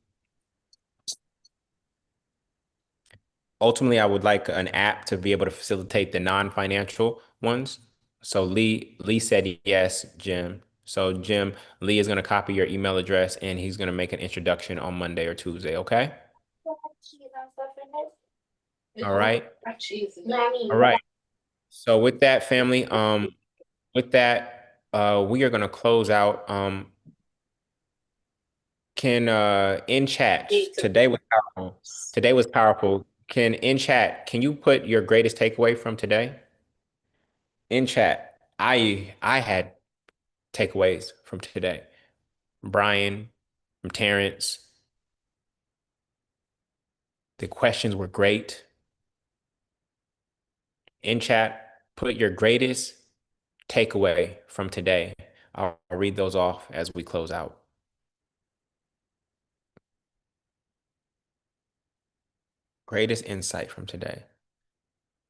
Ultimately, I would like an app to be able to facilitate the non-financial ones. So Lee said yes, Jim. So Jim, Lee is going to copy your email address and he's going to make an introduction on Monday or Tuesday, okay? All right. All right. So with that, family, with that, we are going to close out. Can in chat today was powerful. Today was powerful. Can in chat, can you put your greatest takeaway from today? In chat, I had takeaways from today. From Brian, from Terrence. The questions were great. In chat, put your greatest takeaway from today. I'll read those off as we close out. Greatest insight from today.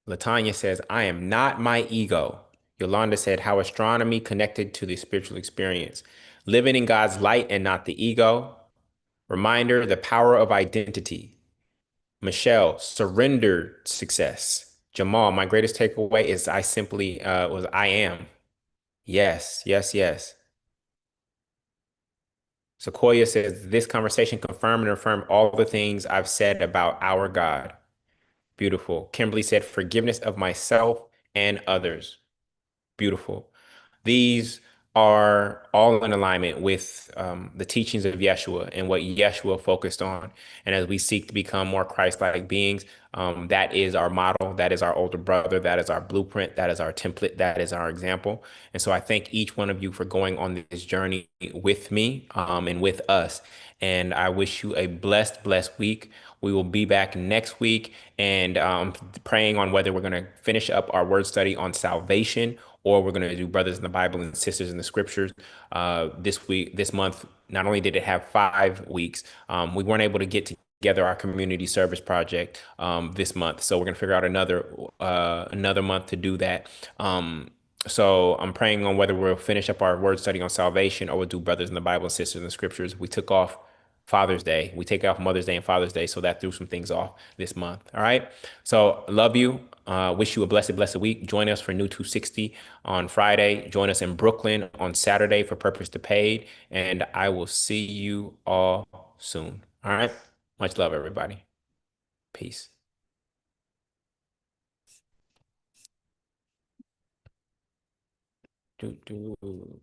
Latanya says, I am not my ego. Yolanda said, how astronomy connected to the spiritual experience. Living in God's light and not the ego. Reminder, the power of identity. Michelle, surrendered success. Jamal, my greatest takeaway is I simply was I am. Yes, yes, yes. Sequoia says, this conversation confirmed and affirmed all the things I've said about our God. Beautiful. Kimberly said, forgiveness of myself and others. Beautiful. These are all in alignment with the teachings of Yeshua and what Yeshua focused on. And as we seek to become more Christ-like beings, that is our model, that is our older brother, that is our blueprint, that is our template, that is our example. And so I thank each one of you for going on this journey with me and with us. And I wish you a blessed, blessed week. We will be back next week and praying on whether we're going to finish up our word study on salvation or we're going to do brothers in the Bible and sisters in the scriptures this month. Not only did it have 5 weeks, we weren't able to get together our community service project this month. So we're going to figure out another month to do that. So I'm praying on whether we'll finish up our word study on salvation or we'll do brothers in the Bible and sisters in the scriptures. We took off Father's Day. We take off Mother's Day and Father's Day, so that threw some things off this month. All right. So love you. Wish you a blessed, blessed week. Join us for New 260 on Friday. Join us in Brooklyn on Saturday for Purpose to Paid. And I will see you all soon. All right. Much love, everybody. Peace. Do, do.